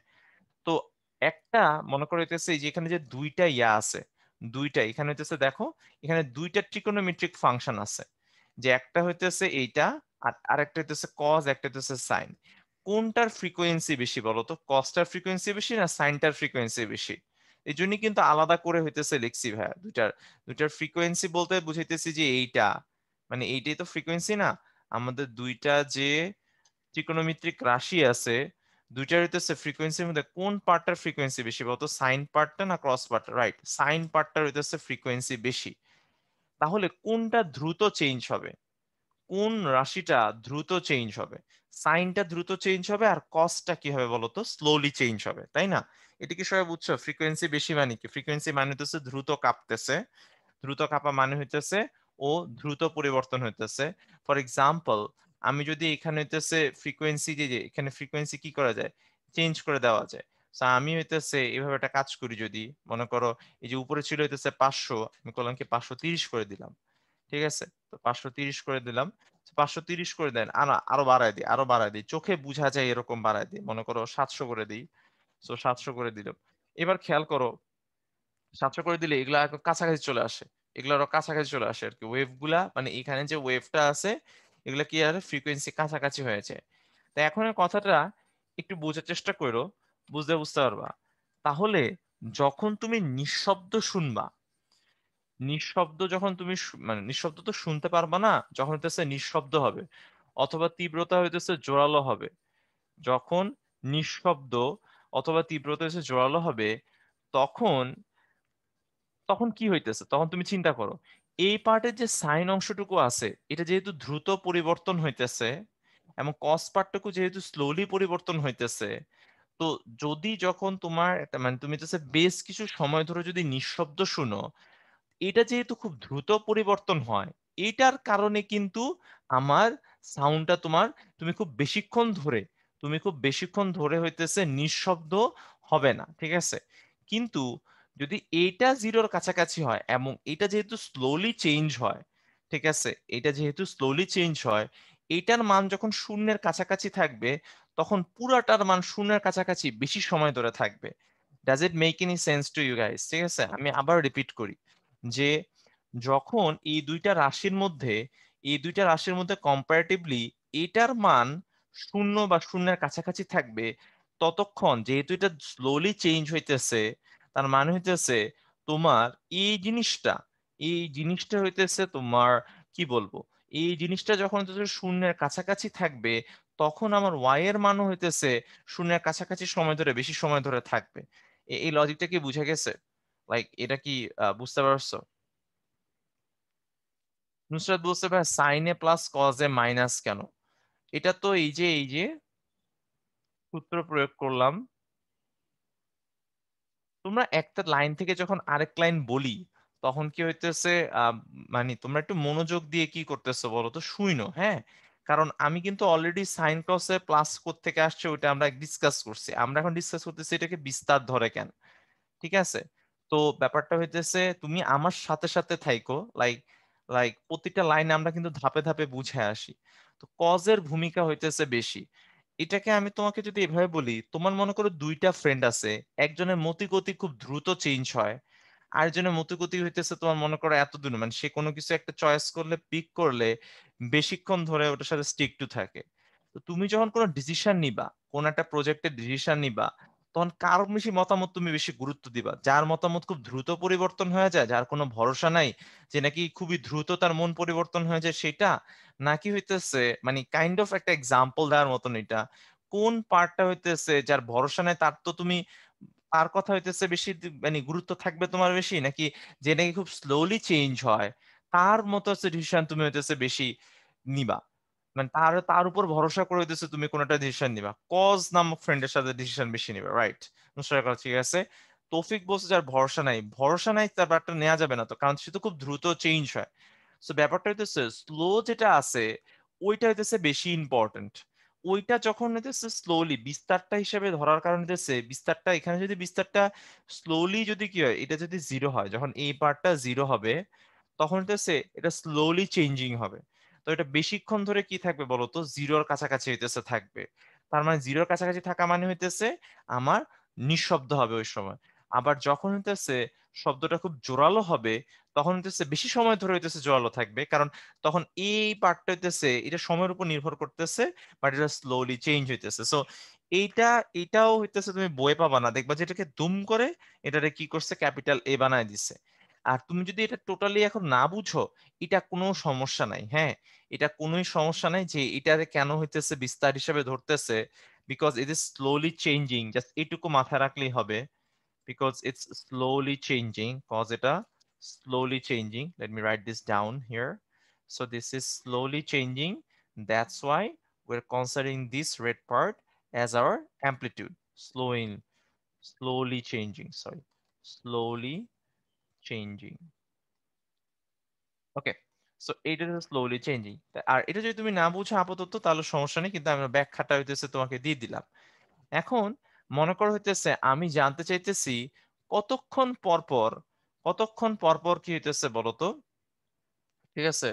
তো একটা মনে করো হইতেছে এই যে এখানে যে দুইটা ইয়া আছে, দুইটা এখানে হইতেছে দেখো, এখানে দুইটা ট্রিকোনোমেট্রিক ফাংশন আছে, যে একটা হইতেছে এইটা আর আরেকটা হইতেছে কজ, একটা হইতেছে সাইন। কোনটার ফ্রিকোয়েন্সি বেশি বলো তো, কজটার ফ্রিকোয়েন্সি বেশি না সাইনটার ফ্রিকোয়েন্সি বেশি? এই জন্যই কিন্তু আলাদা করে হইতেছে লিখছি ভাইয়া, দুইটার দুইটার ফ্রিকোয়েন্সি বলতে বুঝাইতেছি যে এইটা, মানে এইটাই তো ফ্রিকোয়েন্সি না, আমাদের দুইটা যে ত্রিকোণমিতিক রাশি আছে দুইটার হইতেছে ফ্রিকোয়েন্সির মধ্যে কোন পার্টটার ফ্রিকোয়েন্সি বেশি বলতো, সাইন পার্টটা না ক্রস পার্টটা? রাইট, সাইন পার্টটার হইতেছে ফ্রিকোয়েন্সি বেশি। তাহলে কোনটা দ্রুত চেঞ্জ হবে, কোন রাশিটা দ্রুত চেঞ্জ হবে? সাইনটা দ্রুত চেঞ্জ হবে আর কসটা কি হবে বলতো, স্লোলি চেঞ্জ হবে, তাই না? এটা কি সবাই বুঝছো? ফ্রিকোয়েন্সি বেশি মানে কি, ফ্রিকোয়েন্সি মানে হইতেছে দ্রুত কাঁপতেছে, দ্রুত কাঁপা মানে হইতেছে ও দ্রুত পরিবর্তন হইতেছে। ফর এক্সাম্পল, আমি যদি এখানে হইতেছে ফ্রিকোয়েন্সি যে যে এখানে ফ্রিকোয়েন্সি কি করা যায়, চেঞ্জ করে দেওয়া যায়। তো আমি হইতেছে এভাবে একটা কাজ করি, যদি মনে করো এই যে উপরে ছিল হইতেছে 500, আমি করলাম কি 530 করে দিলাম, ঠিক আছে? তো 530 করে দিলাম, 530 করে দেন, আরো আরো বাড়ায় দিই, আরো বাড়ায় দিই, চোখে বোঝা যায় এরকম বাড়ায় দিই, মনে করো 700 করে দিই। তো 700 করে দিলাম। এবার খেয়াল করো 700 করে দিলে এগুলা একদম কাছাকাছি চলে আসে, এগুলো আরো কাছাকাছি চলে আসে আর কি, ওয়েভ গুলা মানে এখানে যে ওয়েভটা আছে এগুলা কি আর ফ্রিকোয়েন্সি কাছাকাছি হয়েছে। তো এখন এই কথাটা একটু বোঝার চেষ্টা করো, বুঝতে বুঝতে পারবা। তাহলে যখন তুমি নিঃশব্দ শুনবা, নিঃশব্দ যখন তুমি মানে নিঃশব্দ তো শুনতে পারবা না, যখন হইতেছে নিঃশব্দ হবে অথবা তীব্রতা হইতেছে জোরালো হবে, যখন নিঃশব্দ অথবা তীব্রতা হইতেছে জোরালো হবে, তখন তখন কি হইতেছে, তখন তুমি চিন্তা করো এই পার্টের যে সাইন অংশটুকু আছে এটা যেহেতু দ্রুত পরিবর্তন হইতেছে এবং কস পার্টটুকু যেহেতু স্লোলি পরিবর্তন হইতেছে, তো যদি যখন তোমার মানে তুমি হচ্ছে বেশ কিছু সময় ধরে যদি নিঃশব্দ শুনো, এটা যেহেতু খুব দ্রুত পরিবর্তন হয়, এটার কারণে কিন্তু আমার সাউন্ডটা তোমার, তুমি খুব বেশিক্ষণ ধরে, তুমি খুব বেশিক্ষণ ধরে হইতেছে নিঃশব্দ হবে না, ঠিক আছে? কিন্তু যদি এটা জিরোর কাছাকাছি হয় এবং এটা যেহেতু স্লোলি চেঞ্জ হয়, ঠিক আছে, এটা যেহেতু স্লোলি চেঞ্জ হয়, এটার মান যখন শূন্যের কাছাকাছি থাকবে তখন পুরাটার মান শূন্যের কাছাকাছি বেশি সময় ধরে থাকবে। Does it make any sense to you guys? ঠিক আছে, আমি আবার রিপিট করি যে যখন এই দুইটা রাশির মধ্যে কম্পারেটিভলি এটার মান শূন্য বা শূন্যের কাছাকাছি থাকবে, ততক্ষণ যেহেতু এটা স্লোলি চেঞ্জ হইতেছে, তার মানে হইতেছে তোমার এই জিনিসটা এই জিনিসটা হইতেছে তোমার কি বলবো, এই জিনিসটা যখন হইতেছে শূন্যের কাছাকাছি থাকবে, তখন আমার ওয়াই এর মানও হইতেছে শূন্যের কাছাকাছি সময় ধরে বেশি সময় ধরে থাকবে। এই লজিকটা কি বুঝা গেছে? লাইক এটা কি বুঝতে পারছো? নুসরাত বলছে ভাই সাইনে প্লাস কজে মাইনাস কেন? এটা তো এই যে সূত্র প্রয়োগ করলাম, তোমরা একটা লাইন থেকে যখন আরেক লাইন বলি তখন কি হইতেছে, আহ, মানে তোমরা একটু মনোযোগ দিয়ে কি করতেছো বলো তো, শুইনো, হ্যাঁ। কারণ আমি কিন্তু অলরেডি সাইন ক্রসে প্লাস থেকে আসছে ওইটা আমরা ডিসকাস করছি, আমরা এখন ডিসকাস করতেছি এটাকে বিস্তার ধরে কেন, ঠিক আছে? তো ব্যাপারটা হইতেছে তুমি আমার সাথে সাথে থাইকো, লাইক লাইক প্রতিটা লাইনে আমরা কিন্তু ধাপে ধাপে বুঝে আসি। তো কজের ভূমিকা হইতেছে বেশি। এটাকে আমি তোমাকে যদি এভাবে বলি, তোমার মনে করো দুইটা ফ্রেন্ড আছে, একজনের মতিগতি খুব দ্রুত চেঞ্জ হয়, আরেকজনের মতিগতি হইতেছে তোমার মনে করো এত দূর, মানে সে কোনো কিছু একটা চয়েস করলে পিক করলে বেশিক্ষণ ধরে ওটার সাথে স্টিক টু থাকে। তো তুমি যখন কোনো ডিসিশন নিবা, কোন একটা প্রজেক্টের ডিসিশন নিবা, তখন কার বেশি মতামত তুমি বেশি গুরুত্ব দিবা, যার মতামত খুব দ্রুত পরিবর্তন হয়ে যায়, যার কোনো ভরসা নাই, যে নাকি খুবই দ্রুত তার মন পরিবর্তন হয়ে যায় সেটা, নাকি হইতেছে মানে কাইন্ড অফ একটা এক্সাম্পল দেওয়ার মতন এটা, কোন পার্টটা হইতেছে যার ভরসা নাই তার তো তুমি তার কথা হইতেছে বেশি মানে গুরুত্ব থাকবে তোমার বেশি, নাকি যে নাকি খুব স্লোলি চেঞ্জ হয় তার মতো হচ্ছে ডিসিশন তুমি হইতেছে বেশি নিবা? মানে তার তার উপর ভরসা করে হইতেছে তুমি কোনটা ডিসিশন নিবা? কজ নামক ফ্রেন্ডের সাথে ডিসিশন বেশি নিবা, রাইট? ঠিক আছে। তৌফিক বলছে যার ভরসা নাই, ভরসা নাই তার ব্যাপারটা নেওয়া যাবে না তো, কারণ সে তো খুব দ্রুত চেঞ্জ হয়। সো ব্যাপারটা হইতেছে স্লো যেটা আছে ওইটা হইতেছে বেশি ইম্পর্টেন্ট। ওইটা যখন হইতেছে স্লোলি বিস্তারটা হিসেবে ধরার কারণে হইতেছে বিস্তারটা এখানে যদি বিস্তারটা স্লোলি যদি কি হয়, এটা যদি জিরো হয়, যখন এই পার্টটা জিরো হবে তখন হইতেছে এটা স্লোলি চেঞ্জিং হবে। তো এটা বেশিক্ষণ ধরে কি থাকবে বলতো, জিরোর কাছাকাছি হইতেছে থাকবে। তার মানে জিরোর কাছাকাছি থাকা মানে হইতেছে আমার নিঃশব্দ হবে ওই সময়। আবার যখন হইতেছে শব্দটা খুব জোরালো হবে তখন হইতেছে বেশি সময় ধরে হইতেছে জোরালো থাকবে, কারণ তখন এই পার্টটা হইতেছে এটা সময়ের উপর নির্ভর করতেছে, বাট এটা স্লোলি চেঞ্জ হইতেছে। সো এইটা এটাও হইতেছে তুমি বই পাবা না, দেখবা যে এটাকে দুম করে এটারে কি করছে, ক্যাপিটাল এ বানায় দিছে। আর তুমি যদি এটা টোটালি এখন না বুঝো, এটা কোনো সমস্যা নাই, হ্যাঁ, এটা কোনোই সমস্যা নাই যে এটারে কেন হইতেছে বিস্তার হিসেবে ধরতেছে, because it is slowly changing, just এইটুকু মাথায় রাখলেই হবে। because it's slowly changing, cause এটা slowly changing. Let me write this down here. So this is slowly changing, that's why we're considering this red part as our amplitude. Slowly changing, sorry, slowly changing. Okay, so এইটা হচ্ছে slowly changing. আর এটা যদি তুমি না বুঝো আপাতত তাহলে সমস্যা নেই, কিন্তু আমি ব্যাখ্যাটা হইতেছে তোমাকে দিয়ে দিলাম। এখন মনে করো হইতেছে আমি জানতে চাইতেছি কতক্ষণ পর পর কতক্ষণ পর পর কি হইতেছে বলতো, ঠিক আছে?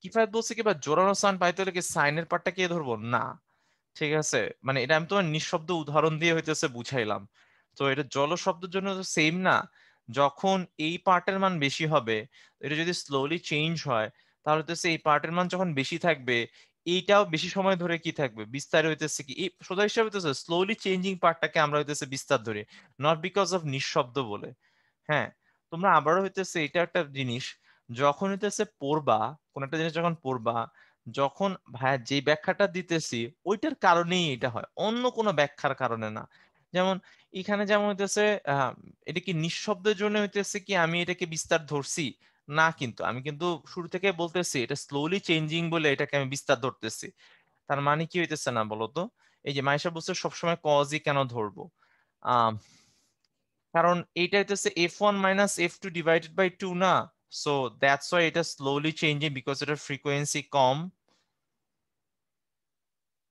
কিফায়েত বলছে কি বা জোরালো সাউন্ড পাইতে হলে কি সাইনের পার্টটা কে ধরবো না, ঠিক আছে? মানে এটা আমি তোমার নিঃশব্দ উদাহরণ দিয়ে হইতেছে বুঝাইলাম। তো এটা জল শব্দের জন্য তো সেম না, যখন এই পার্টের মান বেশি হবে, এটা যদি স্লোলি চেঞ্জ হয় তাহলে হইতেছে এই পার্টের মান যখন বেশি থাকবে এইটাও বেশি সময় ধরে কি থাকবে, বিস্তার হইতেছে কি এই সোজা হিসাবে হইতেছে স্লোলি চেঞ্জিং পার্টটাকে আমরা হইতেছে বিস্তার ধরি, নট বিকজ অফ নিঃশব্দ বলে। হ্যাঁ, তোমরা আবারও হইতেছে এটা একটা জিনিস, যখন হইতেছে পড়বা, কোন একটা জিনিস যখন পড়বা, যখন ভাইয়া যে ব্যাখ্যাটা দিতেছি ওইটার কারণেই এটা হয়, অন্য কোনো ব্যাখ্যার কারণে না। যেমন এখানে যেমন হইতেছে আহ এটা কি নিঃশব্দের জন্য হইতেছে কি আমি এটাকে বিস্তার ধরছি না, কিন্তু আমি কিন্তু শুরু থেকে বলতেছি এটা স্লোলি চেঞ্জিং বলে এটাকে আমি বিস্তার ধরতেছি। তার মানে কি হইতেছে না বলতো, এই যে মাইশা বলছে সবসময় কজই কেন ধরবো, আহ কারণ এইটা হইতেছে f1 minus f2 divided by 2 না। সো দ্যাটস ওয়াই এটা স্লোলি চেঞ্জিং বিকজ এটার ফ্রিকোয়েন্সি কম।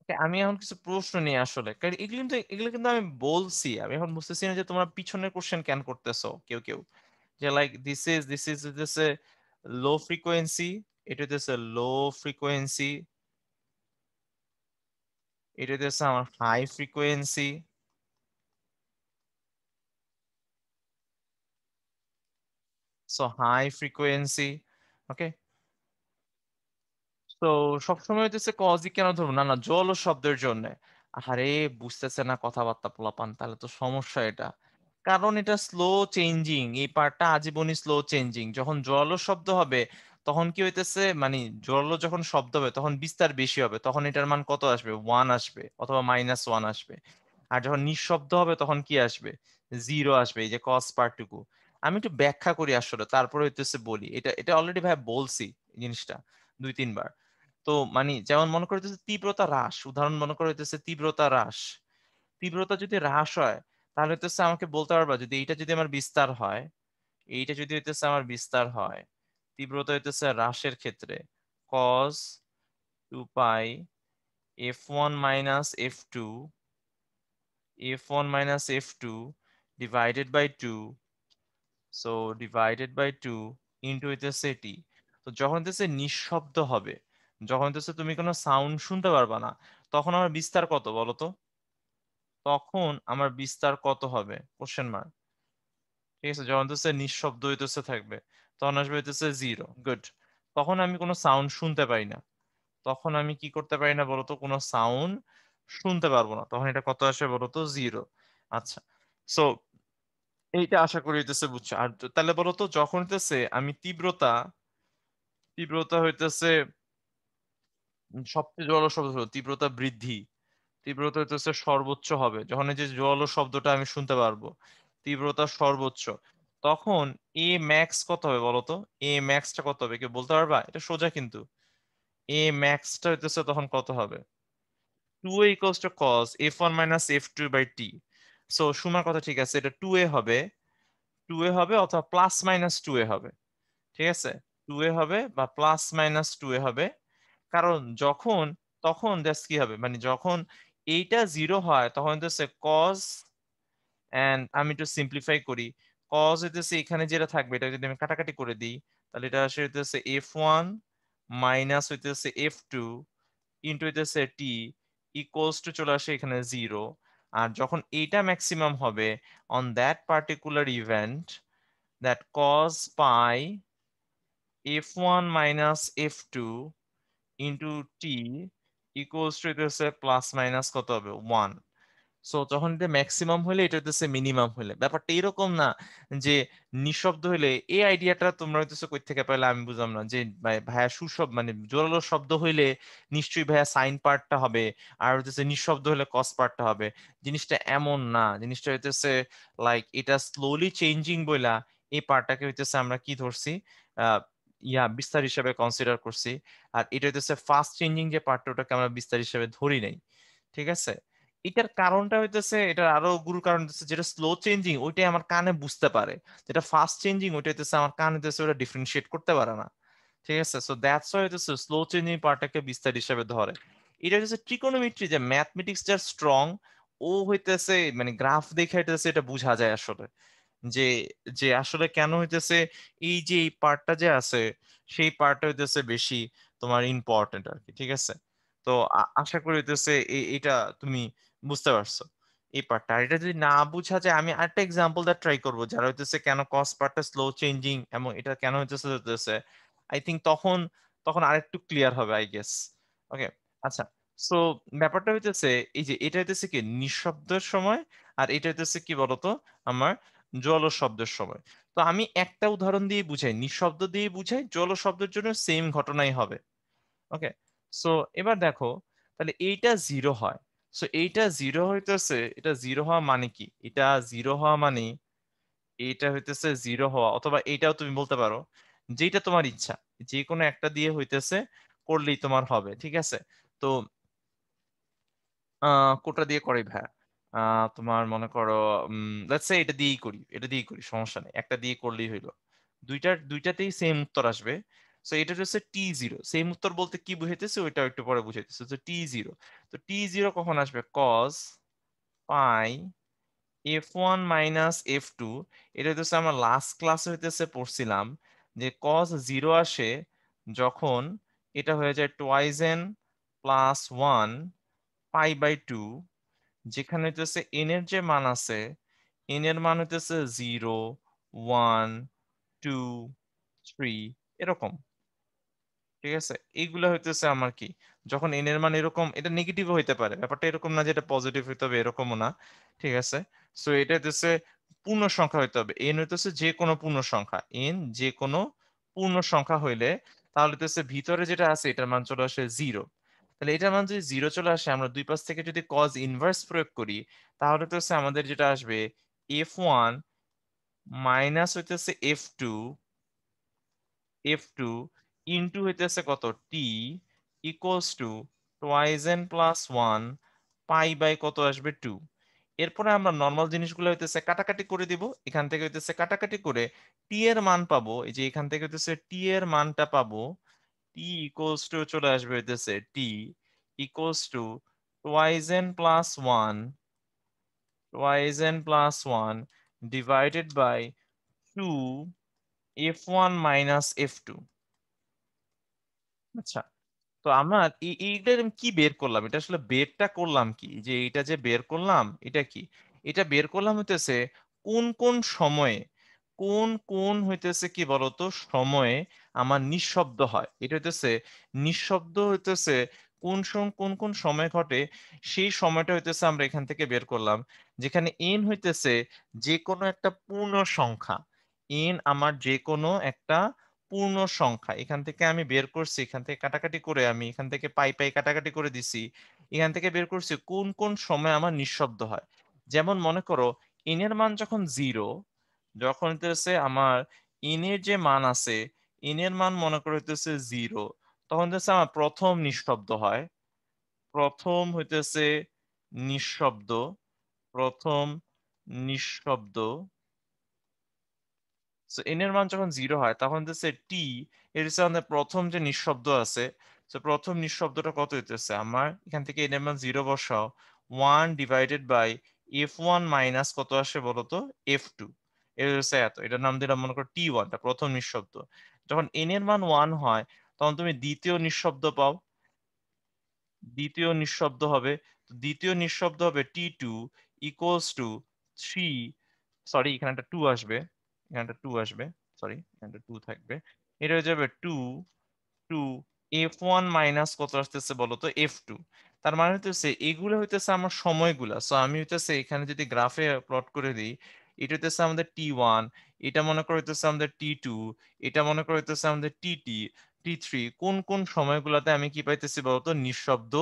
Okay, আমি এখন কিছু প্রশ্ন নিয়ে আসলে, কারণ এগুলো কিন্তু আমি বলছি, আমি এখন বুঝতেছি না যে তোমরা পিছনের কোশ্চেন কেন করতেছো কেউ কেউ, যে লাইক দিস ইজ হইতেছে লো ফ্রিকোয়েন্সি, এটা হইতেছে লো ফ্রিকোয়েন্সি, এটা হইতেছে আমার high frequency. So high frequency, okay. তো সবসময় হইতেছে কজি কেন ধরবো না, না জল ও শব্দের জন্য। আরে বুঝতেছে না কথাবার্তা পোলাপান, তাহলে তো সমস্যা এটা। কারণ এটা স্লো চেঞ্জিং, এই পার্টটা আজীবনই স্লো চেঞ্জিং। যখন জল শব্দ হবে তখন কি হইতেছে, মানে জল যখন শব্দ হবে তখন বিস্তার বেশি হবে, তখন এটার মান কত আসবে, 1 আসবে অথবা -1 আসবে। আর যখন নিঃশব্দ হবে তখন কি আসবে, 0 আসবে, এই যে কস পার্টটুকু। আমি একটু ব্যাখ্যা করি আসলে, তারপরে হইতেছে বলি, এটা এটা অলরেডি ভাই বলছি এই জিনিসটা 2-3 বার। তো মানে যেমন মনে করতেছে তীব্রতা হ্রাস, উদাহরণ মনে করে হইতেছে তীব্রতা হ্রাস, তীব্রতা যদি হ্রাস হয় তাহলে হইতেছে আমাকে বলতে পারবা যদি এইটা যদি আমার বিস্তার হয়, এইটা যদি হইতেছে আমার বিস্তার হয়, তীব্রতা হইতেছে হ্রাসের ক্ষেত্রে cos 2 pi f1 minus f2, f1 minus f2 divided by 2, so divided by 2 into হইতেছে টি। তো যখন হইতেছে নিঃশব্দ হবে, যখন হইতেছে তুমি কোনো সাউন্ড শুনতে পারবা না, তখন আমার বিস্তার কত বলো তো, তখন আমার বিস্তার কত হবে, কোশ্চেন মার্ক। ঠিক আছে, যখন হইতেছে নিঃশব্দ হইতেছে থাকবে তখন আসবে হইতেছে 0, গুড। তখন আমি কোনো সাউন্ড শুনতে পাই না, তখন আমি কি করতে পারি না বলতো, কোনো সাউন্ড শুনতে পারবো না, তখন এটা কত আসে বলতো, 0। আচ্ছা, সো এইটা আশা করি হইতেছে বুঝছো। আর তাহলে বলতো যখন হইতেছে আমি তীব্রতা তীব্রতা হইতেছে সবচেয়ে জল শব্দ হলো তীব্রতা বৃদ্ধি, তীব্রতা হইতেছে সর্বোচ্চ হবে যখন এই যে জোরালো শব্দটা আমি শুনতে পারবো, তীব্রতা সর্বোচ্চ, তখন এ ম্যাক্স কত হবে বলতো? এ ম্যাক্সটা কত হবে কেউ বলতে পারবা? এটা সোজা কিন্তু। এ ম্যাক্সটা হইতেছে তখন কত হবে? 2a equals to cos f1 minus f2 by t। So সুমার কথা ঠিক আছে, এটা 2a হবে, 2a হবে অথবা প্লাস মাইনাস 2a হবে। ঠিক আছে, 2a হবে বা প্লাস মাইনাস 2a হবে। কারণ যখন, তখন জাস্ট কি হবে, মানে যখন এইটা জিরো হয় তখন হচ্ছে cos, এন্ড আমি একটু সিম্পলিফাই করি, cos হইতেছে এখানে যেটা থাকবে এটা যদি আমি কাটাকাটি করে দিই, তাহলে এটা আসলে হইতেছে f1 মাইনাস হইতেছে f2 ইন্টু হইতেছে t ইকুয়ালস টু চলে আসে এখানে জিরো। আর যখন এইটা ম্যাক্সিমাম হবে on that particular event, that cos pi f1 minus f2 into t equals to হইতেছে প্লাস মাইনাস কত হবে 1। সো যখন এটা ম্যাক্সিমাম হলে এটা হইতেছে মিনিমাম হলে, ব্যাপারটা এরকম না যে নিঃশব্দ হইলে। এই আইডিয়াটা তোমরা হইতেছে কই থেকে পেলে আমি বুঝলাম না, যে ভাইয়া সুশব্দ মানে জোরালো শব্দ হইলে নিশ্চয়ই ভাইয়া সাইন পার্টটা হবে, আর হইতেছে নিঃশব্দ হলে কস পার্টটা হবে। জিনিসটা এমন না, জিনিসটা হইতেছে লাইক এটা স্লোলি চেঞ্জিং বইলা এই পার্টটাকে হইতেছে আমরা কি ধরছি, আহ বিস্তার হিসেবে কনসিডার করছি। আর এটা হইতেছে ফাস্ট চেঞ্জিং যে পার্টটা, ওটাকে আমরা বিস্তার হিসেবে ধরি নাই। ঠিক আছে, এটার কারণটা হইতেছে, এটার আরো গুরু কারণ হচ্ছে যেটা স্লো চেঞ্জিং ওইটাই আমার কানে বুঝতে পারে, যেটা ফাস্ট চেঞ্জিং ওইটা হইতেছে আমার কানে হইতেছে ওটা ডিফারেন্সিয়েট করতে পারে না। ঠিক আছে, সো দ্যাটস ওয়াই হইতেছে স্লো চেঞ্জিং পার্টটাকে বিস্তার হিসেবে ধরে। এটা হচ্ছে ট্রিকোনোমেট্রি, যে ম্যাথমেটিক্স যার স্ট্রং ও হইতেছে মানে গ্রাফ দেখে হইতেছে এটা বোঝা যায় আসলে, যে যে আসলে কেন হইতেছে এই যে এই পার্টটা যে আছে সেই পার্টটা হইতেছে বেশি তোমার ইম্পর্টেন্ট আর কি। ঠিক আছে, তো আশা করি হইতেছে এটা তুমি বুঝতে পারছো এই পার্টটা। আর এটা যদি না বুঝা যায়, আমি আরেকটা এক্সাম্পল দা ট্রাই করবো যারা হইতেছে কেন কস পার্টটা স্লো চেঞ্জিং এবং এটা কেন হইতেছে আই থিঙ্ক তখন তখন আরেকটু ক্লিয়ার হবে আই গেস। ওকে, আচ্ছা। সো ব্যাপারটা হইতেছে এই যে এটা হইতেছে কি নিঃশব্দের সময়, আর এটা হইতেছে কি বলতো আমার জল শব্দের সময়। তো আমি একটা উদাহরণ দিয়ে বুঝাই, নিঃশব্দ দিয়ে বুঝাই, জল শব্দের জন্য সেম ঘটনাই হবে। ওকে, সো এবার দেখো, তাহলে এইটা জিরো হয়। সো এইটা জিরো হইতেছে, এটা জিরো হওয়া মানে কি, এটা জিরো হওয়া মানে এইটা হইতেছে জিরো হওয়া, অথবা এইটাও তুমি বলতে পারো, যেটা তোমার ইচ্ছা, যে কোনো একটা দিয়ে হইতেছে করলেই তোমার হবে। ঠিক আছে, তো কোটা দিয়ে করাই ভাইয়া। তোমার মনে করো লেটস সে এটা দিয়েই করি, এটা দিয়েই করি, সমস্যা নেই, একটা দিয়ে করলেই হইলো। দুইটাতেই সেম উত্তর আসবে। সো এটা হচ্ছে টি জিরো, সেম উত্তর বলতে কি বুঝাইতেছে ওইটা একটু পরে বুঝাইতেছে। তো টি জিরো, তো টি জিরো কখন আসবে? কজ পাই f1 মাইনাস f2। এটা হইতেছে আমরা লাস্ট ক্লাসে হইতেছে পড়ছিলাম যে কজ জিরো আসে যখন এটা হয়ে যায় twice N plus one pi by two, যেখানে হইতেছে এন এর যে মান আছে, এন এর মান হইতেছে 0, 1, 2, 3 এরকম। ঠিক আছে, এইগুলা হইতেছে আমার কি, যখন এন এর মান এরকম, এটা নেগেটিভ হইতে পারে, ব্যাপারটা এরকম না যে এটা পজিটিভ হইতে হবে, এরকমও না। ঠিক আছে, সো এটা হইতেছে পূর্ণ সংখ্যা হইতে হবে, এন হইতেছে যে কোনো পূর্ণ সংখ্যা, এন যে কোনো পূর্ণ সংখ্যা হইলে তাহলে হইতেছে ভিতরে যেটা আছে এটার মান চলে আসে জিরো। তাহলে এটার মান যদি জিরো চলে আসে, আমরা দুই পাশ থেকে যদি কজ ইনভার্স প্রয়োগ করি, তাহলে হচ্ছে আমাদের যেটা আসবে f1 মাইনাস হইতেছে f2 ইনটু হইতেছে কত T equals to twice N plus one pi by কত আসবে 2। এরপরে আমরা নর্মাল জিনিসগুলো হইতেছে কাটাকাটি করে দিব, এখান থেকে হইতেছে কাটাকাটি করে টি এর মান পাবো, এই যে এখান থেকে হইতেছে টি এর মানটা পাবো, টি ইকুয়ালস টু চলে আসবে হইতেছে T equals to twice N plus one, twice N plus one divided by 2 f1 minus f2। আচ্ছা, তো আমার এইটা আমি কি বের করলাম, এটা আসলে বেরটা করলাম কি, যে এটা যে বের করলাম এটা কি, এটা বের করলাম হইতেছে কোন কোন সময়ে, কোন কোন হইতেছে কি বলতো সময়ে আমার নিঃশব্দ হয়, এটা হইতেছে নিঃশব্দ হইতেছে কোন কোন সময় ঘটে, সেই সময়টা হইতেছে আমরা এখান থেকে বের করলাম। যেখানে এন হইতেছে যে কোনো একটা পূর্ণ সংখ্যা, এন আমার যে কোনো একটা পূর্ণ সংখ্যা এখান থেকে আমি বের করছি, এখান থেকে কাটাকাটি করে আমি এখান থেকে পাই পাই কাটাকাটি করে দিছি, এখান থেকে বের করছি কোন কোন সময় আমার নিঃশব্দ হয়। যেমন মনে করো n এর মান যখন 0, যখন হইতেছে আমার n এর যে মান আছে, n এর মান মনে করো হইতেছে 0, তখন হইতেছে আমার প্রথম নিঃশব্দ হয়। প্রথম হইতেছে নিঃশব্দ, প্রথম নিঃশব্দ। সো n এর মান যখন 0 হয় তখন হইতেছে t, এর হচ্ছে আমাদের প্রথম যে নিঃশব্দ আছে। সো প্রথম নিঃশব্দটা কত হইতেছে আমার, এখান থেকে n এর মান 0 বসাও, 1 ডিভাইডেড বাই f1 মাইনাস কত আসে বলো তো, f2। এর হচ্ছে এত, এটার নাম দিলাম মনে করো t1, টা প্রথম নিঃশব্দ। যখন n এর মান 1 হয় তখন তুমি দ্বিতীয় নিঃশব্দ পাও, দ্বিতীয় নিঃশব্দ হবে। তো দ্বিতীয় নিঃশব্দ হবে t2 ইকুয়ালস টু 3, সরি এখানে একটা 2 আসবে, এখানে একটা 2 আসবে, সরি এখানে একটা 2 থাকবে। এটা হয়ে যাবে 2 2 f1 মাইনাস কত আসতেছে বলো তো, f2। তার মানে হইতেছে এগুলো হইতেছে আমার সময়গুলা। সো আমি হইতেছে এখানে যদি গ্রাফে প্লট করে দিই, এটা হইতেছে আমাদের t1, এটা মনে করো হইতেছে আমাদের t2, এটা মনে করো হইতেছে আমাদের t3, কোন কোন সময়গুলাতে আমি কি পাইতেছি বলতো, নিঃশব্দ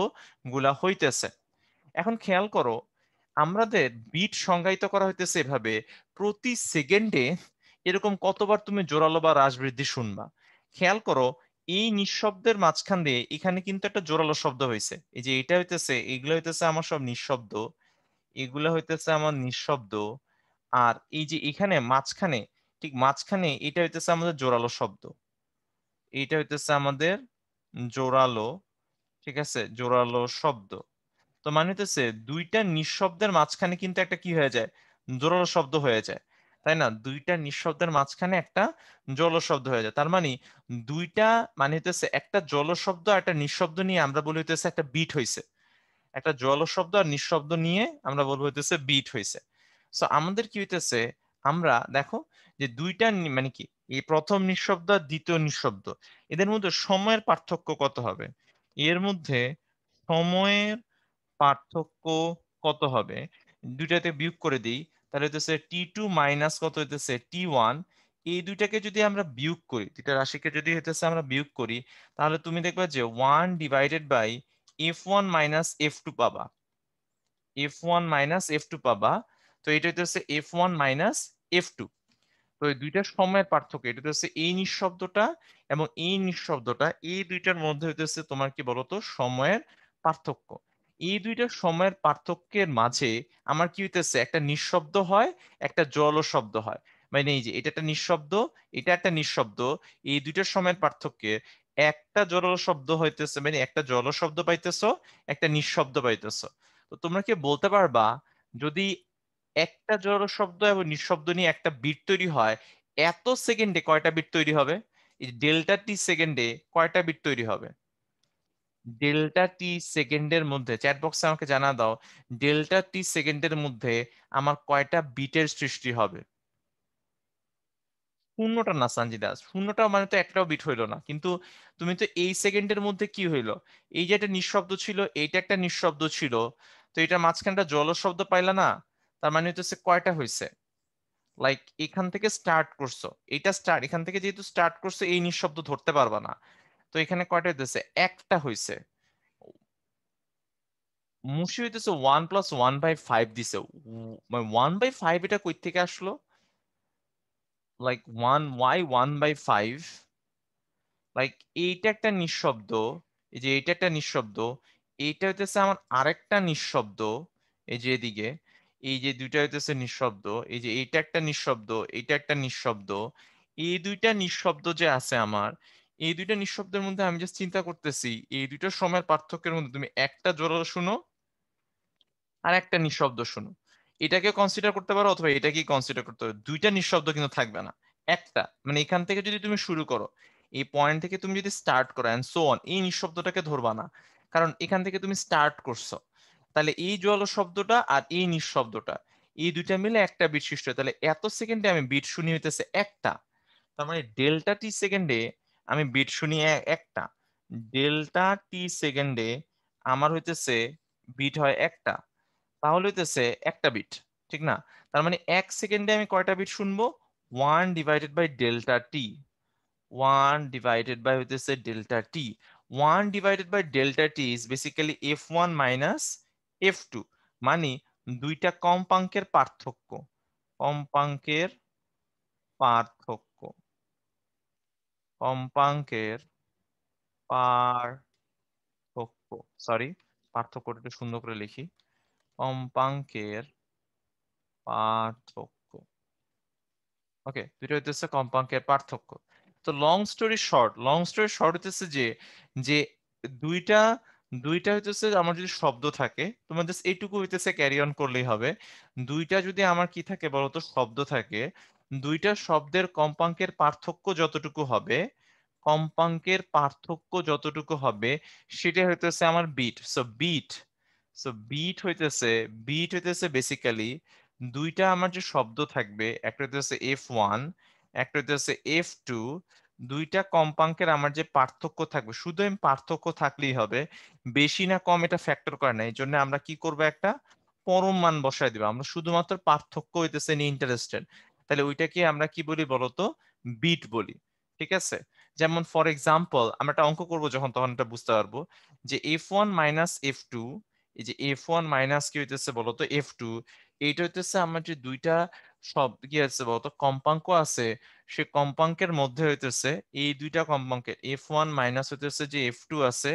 গুলা হইতেছে। এখন খেয়াল করো আমাদের বিট সংজ্ঞায়িত করা হইতেছে এভাবে, প্রতি সেকেন্ডে এরকম কতবার তুমি জোরালো বা হ্রাস বৃদ্ধি শুনবা। খেয়াল করো এই নিঃশব্দের মাঝখান দিয়ে এখানে কিন্তু একটা জোরালো শব্দ হয়েছে, এই যে এটা হইতেছে, এগুলো হইতেছে আমার সব নিঃশব্দ, এগুলো হইতেছে আমার নিঃশব্দ। আর এই যে এখানে মাঝখানে, ঠিক মাঝখানে এটা হইতেছে আমাদের জোরালো শব্দ, এইটা হইতেছে আমাদের জোরালো, ঠিক আছে, জোরালো শব্দ। তো মানে হইতেছে দুইটা নিঃশব্দের মাঝখানে কিন্তু একটা কি হয়ে যায়, জোরালো শব্দ হয়ে যায়, তাই না? দুইটা নিঃশব্দের মাঝখানে একটা জোরালো শব্দ হয়ে যায়। তার মানে দুইটা, মানে হইতেছে একটা জল শব্দ আর একটা নিঃশব্দ নিয়ে আমরা বলি হইতেছে একটা বিট হইছে। একটা জল শব্দ আর নিঃশব্দ নিয়ে আমরা বলবো হইতেছে বিট হইছে। সো আমাদের কি হইতেছে, আমরা দেখো যে দুইটা মানে কি, এই প্রথম নিঃশব্দ আর দ্বিতীয় নিঃশব্দ, এদের মধ্যে সময়ের পার্থক্য কত হবে, এর মধ্যে সময়ের পার্থক্য কত হবে, দুইটাতে বিয়োগ করে দিই, তাহলে হইতেছে t2 মাইনাস কত হইতেছে t1। এই দুইটাকে যদি আমরা বিয়োগ করি, দুইটা রাশিকে যদি হইতেছে আমরা বিয়োগ করি, তাহলে তুমি দেখবে যে 1 divided by f1 minus f2 পাবা, f1 মাইনাস f2 পাবা। তো এটা হইতেছে f1 মাইনাস f2। তো এই দুইটার সময়ের পার্থক্য, এটা হচ্ছে এই নিঃশব্দটা এবং এই নিঃশব্দটা, এই দুইটার মধ্যে হইতেছে তোমার কি বলতো সময়ের পার্থক্য। এই দুইটার সময়ের পার্থক্যের মাঝে আমার কি হইতেছে, একটা নিঃশব্দ হয়, একটা জল শব্দ হয়। মানে এই যে এটা একটা নিঃশব্দ, এটা একটা নিঃশব্দ, এই দুইটার সময়ের পার্থক্যে একটা জল শব্দ হইতেছে, মানে একটা জল শব্দ পাইতেছো, একটা নিঃশব্দ পাইতেছো। তো তোমরা কি বলতে পারবা, যদি একটা জড় শব্দ এবং নিঃশব্দ নিয়ে একটা বিট তৈরি হয়, এত সেকেন্ডে কয়টা বিট তৈরি হবে, এই ডেল্টা টি সেকেন্ডে কয়টা বিট তৈরি হবে? ডেল্টা টি সেকেন্ডের মধ্যে চ্যাট বক্সে আমাকে জানা দাও, ডেল্টা টি সেকেন্ডের মধ্যে আমার কয়টা বিটের সৃষ্টি হবে? শূন্যটা না সঞ্জিদা, শূন্যটা মানে তো একটাও বিট হইলো না কিন্তু। তুমি তো এই সেকেন্ডের মধ্যে কি হইলো, এই যে একটা নিঃশব্দ ছিল, এইটা একটা নিঃশব্দ ছিল, তো এটা মাঝখানটা জল শব্দ পাইলা না? তার মানে হচ্ছে কয়টা হয়েছে, লাইক এখান থেকে স্টার্ট করছো, এটা স্টার্ট, এখান থেকে যেহেতু স্টার্ট করছো এই নিঃশব্দ ধরতে পারবা না। তো এখানে কয়টা হইতেছে, একটা হইছে। মুশি হইতেছে 1+1/5 দিছে, মানে 1/5 এটা কই থেকে আসলো, লাইক ওয়াই 1/5, লাইক এইটা একটা নিঃশব্দ, এই যে এইটা একটা নিঃশব্দ, এইটা হইতেছে আমার আরেকটা নিঃশব্দ, এই যে এদিকে এই যে দুইটা হইতেছে নিঃশব্দ, এই যে এইটা একটা নিঃশব্দ, এইটা একটা নিঃশব্দ। এই দুইটা নিঃশব্দ যে আছে আমার, এই দুইটা নিঃশব্দের মধ্যে আমি জাস্ট চিন্তা করতেছি, এই দুইটার সময়ের পার্থক্যের মধ্যে তুমি একটা জোরালো শুনো আর একটা নিঃশব্দ শুনো, এটাকে কনসিডার করতে পারো অথবা এটাকেই কনসিডার করতে পারো, দুইটা নিঃশব্দ কিন্তু থাকবে না, একটা, মানে এখান থেকে যদি তুমি শুরু করো, এই পয়েন্ট থেকে তুমি যদি স্টার্ট করো এন্ড সো অন, এই নিঃশব্দটাকে ধরবা না, কারণ এখান থেকে তুমি স্টার্ট করছো। তাহলে এই জল শব্দটা আর এই নিঃশব্দটা, এই দুইটা মিলে একটা বিট সৃষ্টি হয়, তাহলে এত সেকেন্ডে আমি বিট শুনি হইতেছে একটা। তার মানে ডেল্টা টি সেকেন্ডে আমি বিট শুনি একটা, ডেল্টা টি সেকেন্ডে আমার হইতেছে বিট হয় একটা, তাহলে হইতেছে একটা বিট, ঠিক না? তার মানে 1 সেকেন্ডে আমি কয়টা বিট শুনবো, 1 divided by delta T, 1 divided by হইতেছে delta T. 1 divided by delta t is basically f1 minus f2, মানে দুইটা কম্পাঙ্কের পার্থক্য, কম্পাঙ্কের পার্থক্য, কম্পাঙ্কের পার্থক্য, সরি পার্থক্যটা একটু সুন্দর করে লিখি, কম্পাঙ্কের পার্থক্য। ওকে, দুইটা হইতেছে কম্পাঙ্কের পার্থক্য। তো লং স্টোরি শর্ট হইতেছে যে যে দুইটা দুইটা হইতেছে আমার যদি শব্দ থাকে, তোমার জাস্ট এইটুকু হইতেছে ক্যারি অন করলেই হবে। দুইটা যদি আমার কি থাকে বলতো, শব্দ থাকে, দুইটা শব্দের কম্পাঙ্কের পার্থক্য যতটুকু হবে, কম্পাঙ্কের পার্থক্য যতটুকু হবে, সেটা হইতেছে আমার বিট। সো বিট হইতেছে বেসিক্যালি দুইটা আমার যে শব্দ থাকবে, একটা হইতেছে f1, একটা হইতেছে f2, দুইটা কম্পাঙ্কের আমার যে পার্থক্য থাকবে, শুধু আমি পার্থক্য থাকলেই হবে, বেশি না কম এটা ফ্যাক্টর করে না। এই জন্য আমরা কি করব, একটা পরম মান বসায় দিব, আমরা শুধুমাত্র পার্থক্য হইতেছে নিয়ে ইন্টারেস্টেড। তাহলে ওইটাকে আমরা কি বলি বলতো, বিট বলি। ঠিক আছে, যেমন ফর এক্সাম্পল আমরা একটা অঙ্ক করব যখন, তখন এটা বুঝতে পারবো যে f1 মাইনাস f2, এই যে f1 মাইনাস কি হইতেছে বলতো f2, এইটা হইতেছে আমার যে দুইটা সব কি আছে বলতো কম্পাঙ্ক আছে, সে কম্পাঙ্কের মধ্যে হইতেছে এই দুইটা কম্পাঙ্কের f1 মাইনাস হইতেছে যে f2 আছে,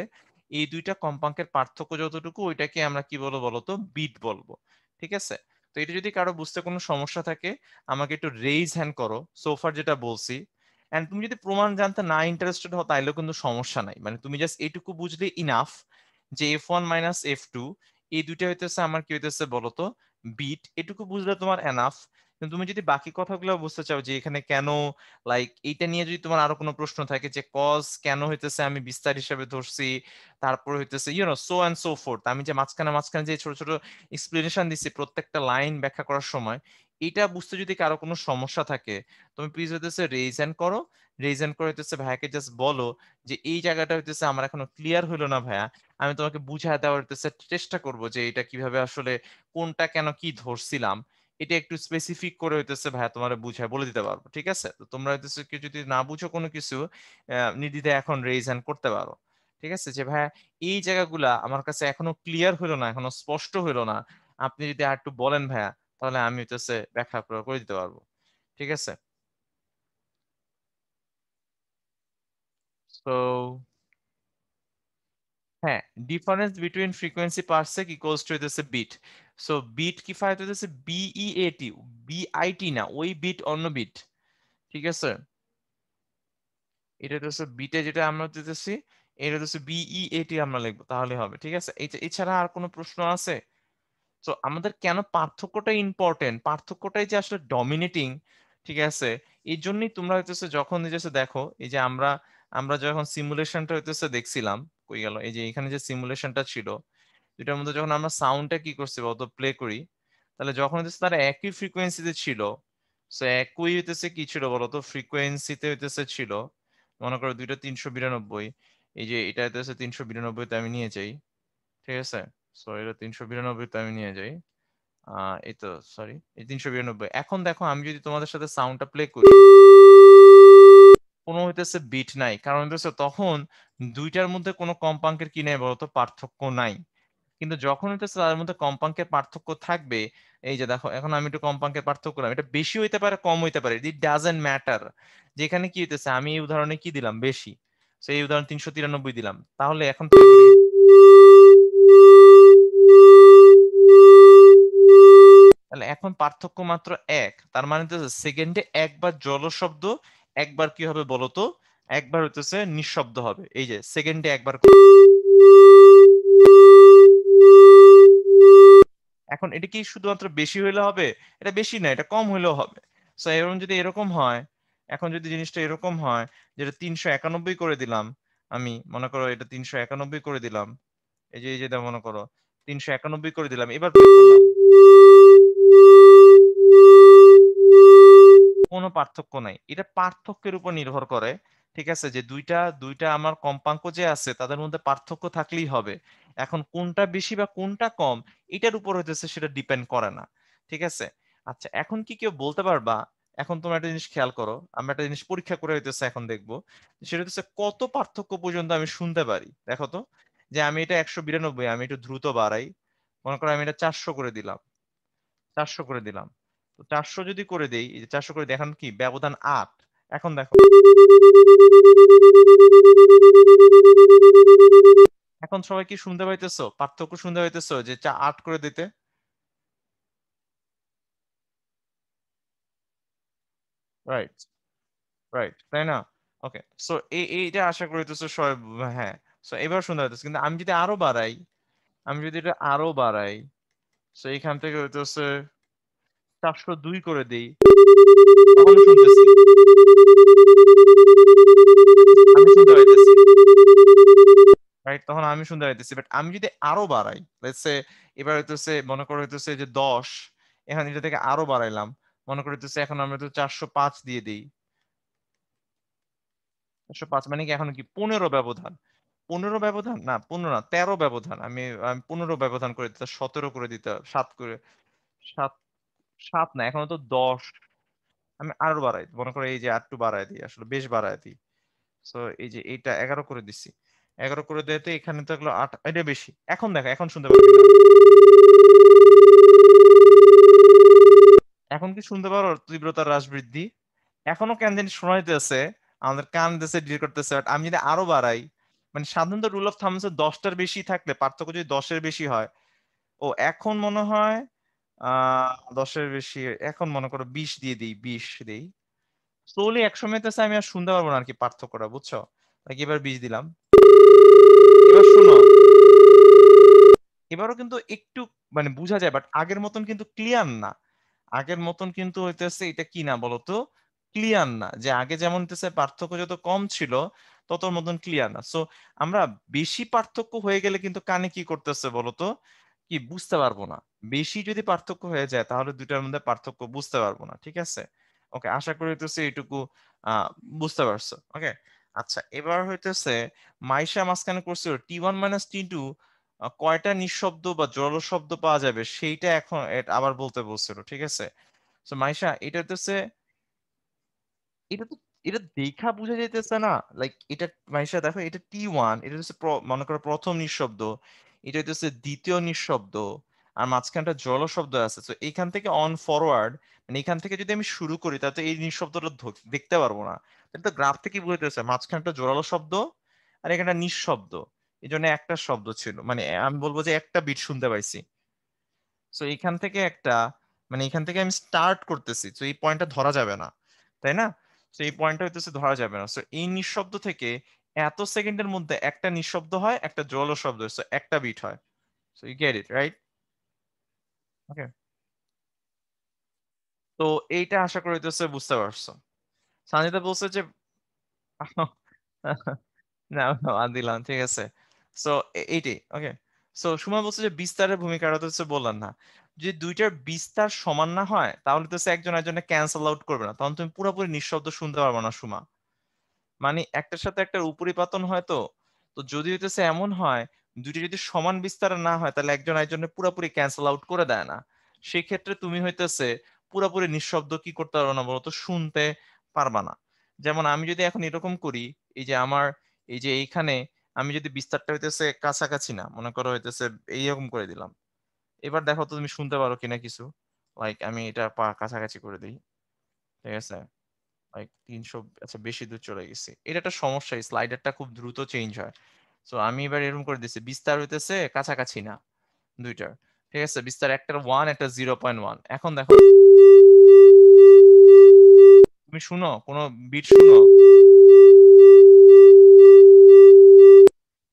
এই দুইটা কম্পাঙ্কের পার্থক্য যতটুকু, ওইটাকে আমরা কি বলবো বলতো, বিট বলবো। ঠিক আছে, তো এটা যদি কারো বুঝতে কোনো সমস্যা থাকে, আমাকে একটু রেইজ হ্যান্ড করো, সোফার যেটা বলছি। এন্ড তুমি যদি প্রমাণ জানতে না ইন্টারেস্টেড হও, তাইলেও কিন্তু সমস্যা নাই, মানে তুমি জাস্ট এইটুকু বুঝলে ইনাফ যে f1 মাইনাস f2, এই দুইটা হইতেছে আমার কি হইতেছে বলতো, বিট। এটুকু বুঝলে তোমার এনাফ। কিন্তু তুমি যদি বাকি কথাগুলো বুঝতে চাও যে এখানে কেন, লাইক এইটা নিয়ে যদি তোমার আরো কোনো প্রশ্ন থাকে যে কজ কেন হইতেছে আমি বিস্তার হিসেবে ধরছি, তারপর হইতেছে সো অ্যান্ড সো ফোর্থ, আমি যে মাঝখানে মাঝখানে যে ছোট ছোট এক্সপ্লেনেশন দিছি প্রত্যেকটা লাইন ব্যাখ্যা করার সময়, এটা বুঝতে যদি কারো কোনো সমস্যা থাকে, তুমি প্লিজ হইতেছে রেইজ হ্যান্ড করো। রেইজ হ্যান্ড করে হইতেছে ভাইয়াকে জাস্ট বলো যে এই জায়গাটা হইতেছে আমার এখনো ক্লিয়ার হইলো না ভাইয়া, আমি তোমাকে বুঝায় দেওয়ার চেষ্টা করব যে এটা কিভাবে আসলে, কোনটা কেন কি ধরছিলাম, এটা একটু স্পেসিফিক করে হইতেছে ভাইয়া তোমার বুঝায় বলে দিতে পারবো। ঠিক আছে, তো তোমরা হইতেছে কি যদি না বুঝো কোনো কিছু, নির্দ্বিধায় এখন রেইজ হ্যান্ড করতে পারো। ঠিক আছে, যে ভাইয়া এই জায়গাগুলা আমার কাছে এখনো ক্লিয়ার হইলো না, এখনো স্পষ্ট হইলো না, আপনি যদি আর একটু বলেন ভাইয়া, তাহলে আমি হইতেছে ব্যাখ্যা করে দিতে পারবো। ঠিক আছে, তো হ্যাঁ, difference between frequency parsec equals to হইতেছে বিট। সো বিট কি ফাইভ হইতেছে বিইএটি, বিআইটি না, ওই বিট অন্য বিট। ঠিক আছে, এটা হচ্ছে বিটে যেটা আমরা দিতেছি, এটা হচ্ছে বিইএটি আমরা লিখবো, তাহলে হবে। ঠিক আছে, এছাড়া আর কোনো প্রশ্ন আছে? তো আমাদের কেন পার্থক্যটা ইম্পর্টেন্ট, পার্থক্যটাই যে আসলে ডমিনেটিং। ঠিক আছে, এই জন্যই তোমরা হইতেছে যখন হইতেছে দেখো, এই যে আমরা আমরা যখন সিমুলেশনটা হইতেছে দেখছিলাম, কই গেল, এই যে এখানে যে সিমুলেশনটা ছিল, দুটার মধ্যে যখন আমরা সাউন্ডটা কি করছি বলতো, প্লে করি, তাহলে যখন হইতেছে তারা একই ফ্রিকোয়েন্সিতে ছিল, সো একই হইতেছে কি ছিল বলতো, ফ্রিকোয়েন্সিতে হইতেছে ছিল, মনে করো দুইটা 392, এই যে এটা হইতেছে 392 তে আমি নিয়ে যাই। ঠিক আছে, সো এটা 392 তে আমি নিয়ে যাই, এই তো সরি, এই 392। এখন দেখো আমি যদি তোমাদের সাথে সাউন্ডটা প্লে করি, কোনো হইতেছে বিট নাই, কারণ হইতেছে তখন দুইটার মধ্যে কোনো কম্পাঙ্কের কি নাই বলতো, পার্থক্য নাই। কিন্তু যখন হইতেছে তাদের মধ্যে কম্পাঙ্কের পার্থক্য থাকবে, এই যে দেখো এখন আমি একটু কম্পাঙ্কের পার্থক্য করলাম, এটা বেশি হইতে পারে কম হইতে পারে, ইট ডাজেন্ট ম্যাটার। যেখানে কি হইতেছে, আমি এই উদাহরণে কি দিলাম বেশি, সেই উদাহরণ 393 দিলাম, তাহলে এখন প্লে করি, তাহলে এখন পার্থক্য মাত্র এক, তার মানে হচ্ছে সেকেন্ডে একবার জলশব্দ, একবার কি হবে বলতো, একবার হইতেছে নিঃশব্দ হবে। এই যে সেকেন্ডে একবার, এখন এটা কি শুধুমাত্র বেশি হইলে হবে, এটা বেশি না, এটা কম হইলেও হবে। সো এরকম যদি এরকম হয়, এখন যদি জিনিসটা এরকম হয়, যেটা 391 করে দিলাম, আমি মনে করো এটা 391 করে দিলাম, এই যে মনে করো 391 করে দিলাম, এবার play করলাম, কোনো পার্থক্য নাই। এটা পার্থক্যের উপর নির্ভর করে। ঠিক আছে, যে দুইটা দুইটা আমার কম্পাঙ্ক যে আছে তাদের মধ্যে পার্থক্য থাকলেই হবে। এখন কোনটা বেশি বা কোনটা কম, এটার উপর হইতেছে সেটা ডিপেন্ড করে না। ঠিক আছে, আচ্ছা এখন কি কেউ বলতে পারবা এখন তোমরা একটা জিনিস খেয়াল করো, আমরা একটা জিনিস পরীক্ষা করে হইতেছে এখন দেখবো, সেটা হচ্ছে কত পার্থক্য পর্যন্ত আমি শুনতে পারি। দেখো তো, যে আমি এটা 192, আমি একটু দ্রুত বাড়াই, মনে করো আমি এটা 400 করে দিলাম, 400 করে দিলাম। তো 400 যদি করে দেই, এই যে 400 করে দেখান কি ব্যবধান 8। এখন দেখো, এখন সবাই কি শুনতে পাইতেছো, পার্থক্য শুনতে পাইতেছো যে 8 করে দিতে? রাইট, রাইট, তাই না? ওকে, সো এইটা আশা করিতেছো সবাই হ্যাঁ। সো এবার শুনতে পাইতেছো, কিন্তু আমি যদি আরো বাড়াই, আমি যদি এটা আরো বাড়াই, সো এখান থেকে হইতেছে 402 করে দিই, তখন শুনতেছি, আমি শুনতে পাইতেছি, রাইট, তখন আমি শুনতে পাইতেছি। বাট আমি যদি আরো বাড়াই, লেটস সে এবার হইতেছে মনে করো হইতেছে যে 10, এখানে এটা থেকে আরো বাড়াইলাম, মনে করি হইতেছে এখন আমরা তো 405 দিয়ে দিই, 405 মানে কি এখন কি 15 ব্যবধান, 15 ব্যবধান না, 15 না, 13 ব্যবধান, আমি আমি 15 ব্যবধান করে দিতে, 17 করে দিতে, 7 করে, 7, 7 না, এখন তো 10, আমি আরো বাড়াই, মনে করো এই যে আর একটু বাড়াই দিই, আসলে বেশ বাড়াই দিই। সো এই যে এইটা 11 করে দিছি, 11 করে দিতে এখানে থাকলো 8, এটা বেশি। এখন দেখো, এখন শুনতে পারো কিনা, এখন কি শুনতে পারো তীব্রতার হ্রাস বৃদ্ধি? এখনো কেন জানি শোনা যাইতেছে, আমাদের কান দিতেছে ডিল করতেছে, বাট আমি যদি আরো বাড়াই, মানে সাধারণত রুল অফ থাম্বস 10টার বেশি থাকলে, পার্থক্য যদি 10-এর বেশি হয়, ও এখন মনে হয় 10-এর বেশি, এখন মনে করো 20 দিয়ে দিই, 20 দিই, স্লোলি এক সময় হইতেছে আমি আর শুনতে পারবো না আর কি পার্থক্যটা, বুঝছো? লাইক এবার 20 দিলাম, এবার শোনো, এবারও কিন্তু একটু মানে বোঝা যায়, বাট আগের মতন কিন্তু ক্লিয়ার না, আগের মতন কিন্তু হইতেছে এটা কি না বলতো, ক্লিয়ার না, যে আগে যেমন হইতেছে পার্থক্য যত কম ছিল তত মতন ক্লিয়ার না। সো আমরা বেশি পার্থক্য হয়ে গেলে কিন্তু কানে কি করতেছে বলতো, কি বুঝতে পারবো না, বেশি যদি পার্থক্য হয়ে যায় তাহলে দুইটার মধ্যে পার্থক্য বুঝতে পারবো না, ঠিক আছে? ওকে, আশা করি হইতেছে এইটুকু বুঝতে পারছো। ওকে, আচ্ছা, এবার হইতেছে মাইশা মাঝখানে করছিল T1 - T2 কয়টা নিঃশব্দ বা জড় শব্দ পাওয়া যাবে সেইটা এখন আবার বলতে বলছিল, ঠিক আছে? তো মাইশা, এটা হচ্ছে, এটা তো, এটা দেখা বোঝা যাইতেছে না, লাইক এটা, মাইশা দেখো, এটা T1, এটা হচ্ছে মনে করো প্রথম নিঃশব্দ, এটা হচ্ছে দ্বিতীয় নিঃশব্দ, আর মাঝখানটা জল শব্দ আছে। তো এইখান থেকে অন ফরওয়ার্ড, মানে এখান থেকে যদি আমি শুরু করি তাহলে তো এই নিঃশব্দটা দেখতে পারবো না। তাহলে তো গ্রাফ থেকে বুঝতেছে মাঝখানটা জোরালো শব্দ আর এখানটা নিঃশব্দ, এই জন্য একটা শব্দ ছিল, মানে আমি বলবো যে একটা বিট শুনতে পাইছি। সো এইখান থেকে একটা, মানে এখান থেকে আমি স্টার্ট করতেছি, তো এই পয়েন্টটা ধরা যাবে না, তাই না? তো এই পয়েন্টটা হইতেছে ধরা যাবে না। সো এই নিঃশব্দ থেকে এত সেকেন্ডের মধ্যে একটা নিঃশব্দ হয়, একটা জোরালো শব্দ হয়, সো একটা বিট হয়। So you get it right? Okay, তো এইটা আশা করি হইতেছে বুঝতে পারছো। সানজিদা বলছে যে না, বাদ দিলাম, ঠিক আছে। সো এইটাই, ওকে। সো সুমা বলছে যে বিস্তারের ভূমিকাটা তো হচ্ছে বললাম না, যদি দুইটার বিস্তার সমান না হয় তাহলে তো হচ্ছে একজন একজনের ক্যান্সেল আউট করবে না, তখন তুমি পুরোপুরি নিঃশব্দ শুনতে পারবে না সুমা, মানে একটার সাথে একটার উপরিপাতন হয়। তো তো যদি হইতেছে এমন হয়, দুইটা যদি সমান বিস্তার না হয় তাহলে একজন একজনের পুরোপুরি ক্যান্সেল আউট করে দেয় না, সেই ক্ষেত্রে তুমি হইতেছে পুরোপুরি নিঃশব্দ কি করতে পারবে না বলতো, শুনতে পারবা না। যেমন আমি যদি এখন এরকম করি, এই যে আমার, এই যে এইখানে আমি যদি বিস্তারটা হইতেছে কাছাকাছি না, মনে করো হইতেছে এইরকম করে দিলাম, এবার দেখো তো তুমি শুনতে পারো কিনা কিছু, লাইক আমি এটা কাছাকাছি করে দিই, ঠিক আছে? লাইক 300, আচ্ছা বেশি দূর চলে গেছি, এটা একটা সমস্যা, স্লাইডারটা খুব দ্রুত চেঞ্জ হয়। সো আমি এবার এরকম করে দিচ্ছি, বিস্তার হইতেছে কাছাকাছি না দুইটার, ঠিক আছে? বিস্তার একটার 1, একটা 0.1, এখন দেখো তুমি শুনো কোনো বিট শুনো?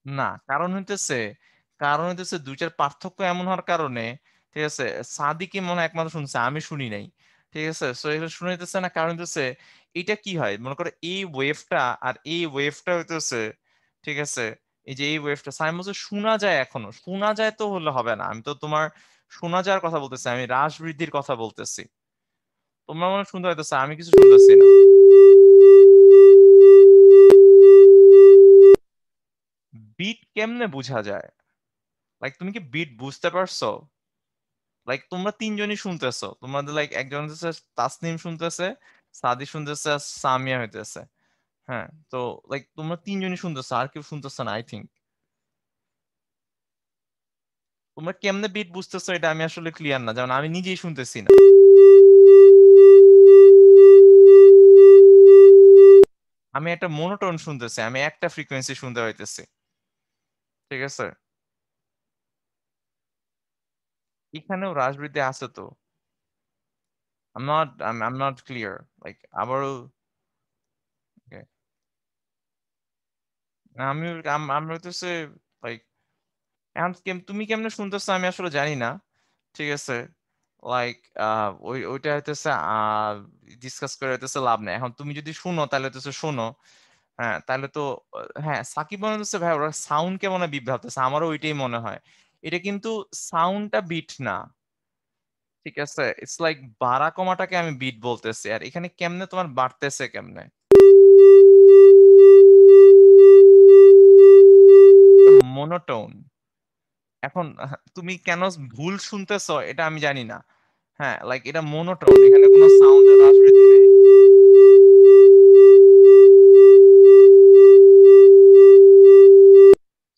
না, কারণ হইতেছে দুইটার পার্থক্য এমন হওয়ার কারণে, ঠিক আছে? সাদিকে মনে হয় একমাত্র শুনছে, আমি শুনি নাই, ঠিক আছে? সো এটা শুনে যেতেছে না, কারণ হইতেছে এটা কি হয়, মনে করো এই ওয়েভটা আর এই ওয়েভটা হইতেছে, ঠিক আছে? এই যে এই ওয়েভটা সাইম বলছে শোনা যায়, এখনো শোনা যায়, তো হলে হবে না, আমি তো তোমার শোনা যাওয়ার কথা বলতেছি, আমি হ্রাস বৃদ্ধির কথা বলতেছি, তোমরা মনে হয় শুনতে পাইতেছে, আমি কিছু শুনতেছি না। বিট কেমনে বোঝা যায়, লাইক তুমি কি বিট বুঝতে পারছো? লাইক তোমরা তিনজনই শুনতেছো, তোমাদের লাইক একজন হচ্ছে তাসনিম শুনতেছে, সাদি শুনতেছে, আর সামিয়া হইতেছে। হ্যাঁ, তো লাইক তোমরা তিনজনই শুনতেছো, আর কেউ শুনতেছো না আই থিঙ্ক। তোমরা কেমনে বিট বুঝতেছো এটা আমি আসলে ক্লিয়ার না, যেমন আমি নিজেই শুনতেছি না। আমি একটা মনোটোন শুনতেছি, আমি একটা ফ্রিকোয়েন্সি শুনতে পাইতেছি। ঠিক আছে, এখানেও হ্রাস বৃদ্ধি আছে তো। I'm not clear, লাইক আবারও। okay, আমি আমি হইতেছে লাইক এখন তুমি কেমনে শুনতেছো আমি আসলে জানি না। ঠিক আছে, লাইক ওইটা হইতেছে ডিসকাস করে হইতেছে লাভ নেই। এখন তুমি যদি শুনো তাহলে হইতেছে শোনো। হ্যাঁ, তাহলে তো হ্যাঁ, সাকিব মনে হচ্ছে ভাই ওরা সাউন্ড কে মনে হয় বিভ্রান্তেছে, আমারও ওইটাই মনে হয়। এটা কিন্তু সাউন্ডটা বিট না। ঠিক আছে, ইটস লাইক বাড়া কমাটাকে আমি বিট বলতেছি, আর এখানে কেমনে তোমার বাড়তেছে কেমনে? মনোটোন। এখন তুমি কেন ভুল শুনতেছো এটা আমি জানি না। হ্যাঁ, লাইক এটা মনোটোন, এখানে কোনো সাউন্ডের হ্রাস বৃদ্ধি নেই।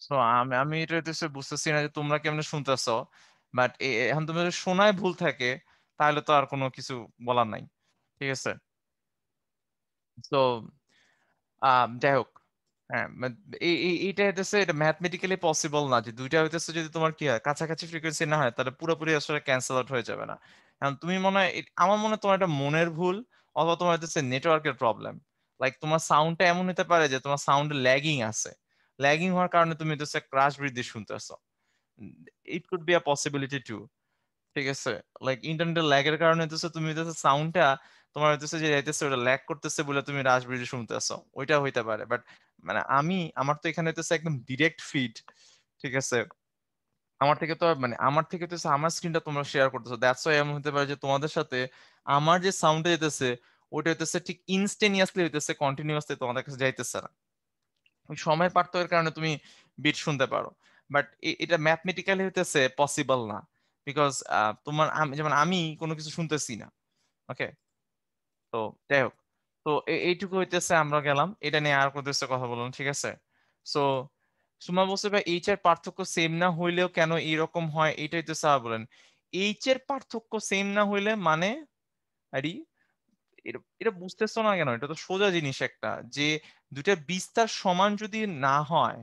সো আমি আমি এটা হইতেছে বুঝতেছি না যে তোমরা কেমনে শুনতেছো। বাট এখন তুমি যদি শোনায় ভুল থাকে তাহলে তো আর কোনো কিছু বলার নাই। ঠিক আছে, তো যাই হোক। হ্যাঁ, এইটা হইতেছে, এটা ম্যাথমেটিক্যালি পসিবল না যে দুইটা হইতেছে যদি তোমার কি হয় কাছাকাছি ফ্রিকোয়েন্সি না হয় তাহলে পুরোপুরি আসলে ক্যান্সেল আউট হয়ে যাবে না। এখন তুমি মনে হয় আমার মনে হয় তোমার এটা মনের ভুল, অথবা তোমার হইতেছে নেটওয়ার্কের প্রবলেম। লাইক তোমার সাউন্ডটা এমন হতে পারে যে তোমার সাউন্ডে ল্যাগিং আছে, ল্যাগিং হওয়ার কারণে তুমি হইতেছে ক্রাশ বৃদ্ধি শুনতেছো। It could be a possibility to. ঠিক আছে, লাইক ইন্টারনেটের ল্যাগের কারণে হইতেছে তুমি হইতেছে সাউন্ডটা তোমার হইতেছে যে যাইতেছে ওটা ল্যাগ করতেছে বলে তুমি রাশবিড়ি শুনতেছো, ওইটা হইতে পারে। বাট মানে আমার তো এখানে হইতেছে একদম ডিরেক্ট ফিড। ঠিক আছে, আমার থেকে তো মানে আমার থেকে হইতেছে আমার স্ক্রিনটা তোমরা শেয়ার করতেছো, দ্যাটস ওয়াই এমন হতে পারে যে তোমাদের সাথে আমার যে সাউন্ডটা যেতেছে ওইটা হইতেছে ঠিক ইনস্টেনিয়াসলি হইতেছে, কন্টিনিউয়াসলি তোমাদের কাছে যাইতেছে না। ওই সময়ের পার্থক্যের কারণে তুমি বিট শুনতে পারো। বাট এটা ম্যাথমেটিক্যালি হইতেছে পসিবল না। বিকজ তোমার যেমন আমি কোনো কিছু শুনতেছি না। ওকে, তো যাই হোক। তো এইটুকু হইতেছে আমরা গেলাম, এটা নিয়ে আর কোনো দেশে কথা বললাম। ঠিক আছে, সো সুমা বলছে ভাই এইচ এর পার্থক্য সেম না হইলেও কেন এরকম হয়, এটাই তো স্যার বলেন। এইচ এর পার্থক্য সেম না হইলে মানে আরে এটা এটা বুঝতেছো না কেন? এটা তো সোজা জিনিস একটা, যে দুইটা বিস্তার সমান যদি না হয়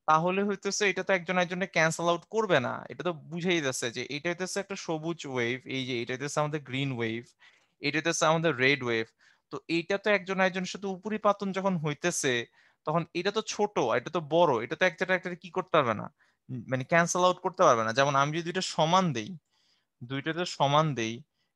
তাহলে হইতেছে এটা তো একজন একজনকে ক্যান্সেল আউট করবে না। এটা তো বুঝেই যাচ্ছে যে এটা হইতেছে একটা সবুজ ওয়েভ, এই যে এটা হইতেছে আমাদের গ্রিন ওয়েভ, এটা হইতেছে আমাদের রেড ওয়েভ। তো এইটা তো একজন একজনের সাথে উপরিপাতন যখন হইতেছে তখন এটা তো ছোট, এটা তো বড়, এটা তো একটা একটা কি করতে পারবে না, মানে ক্যান্সেল আউট করতে পারবে না। যেমন আমি যদি দুইটা সমান দেই, দুইটাতে সমান দেই,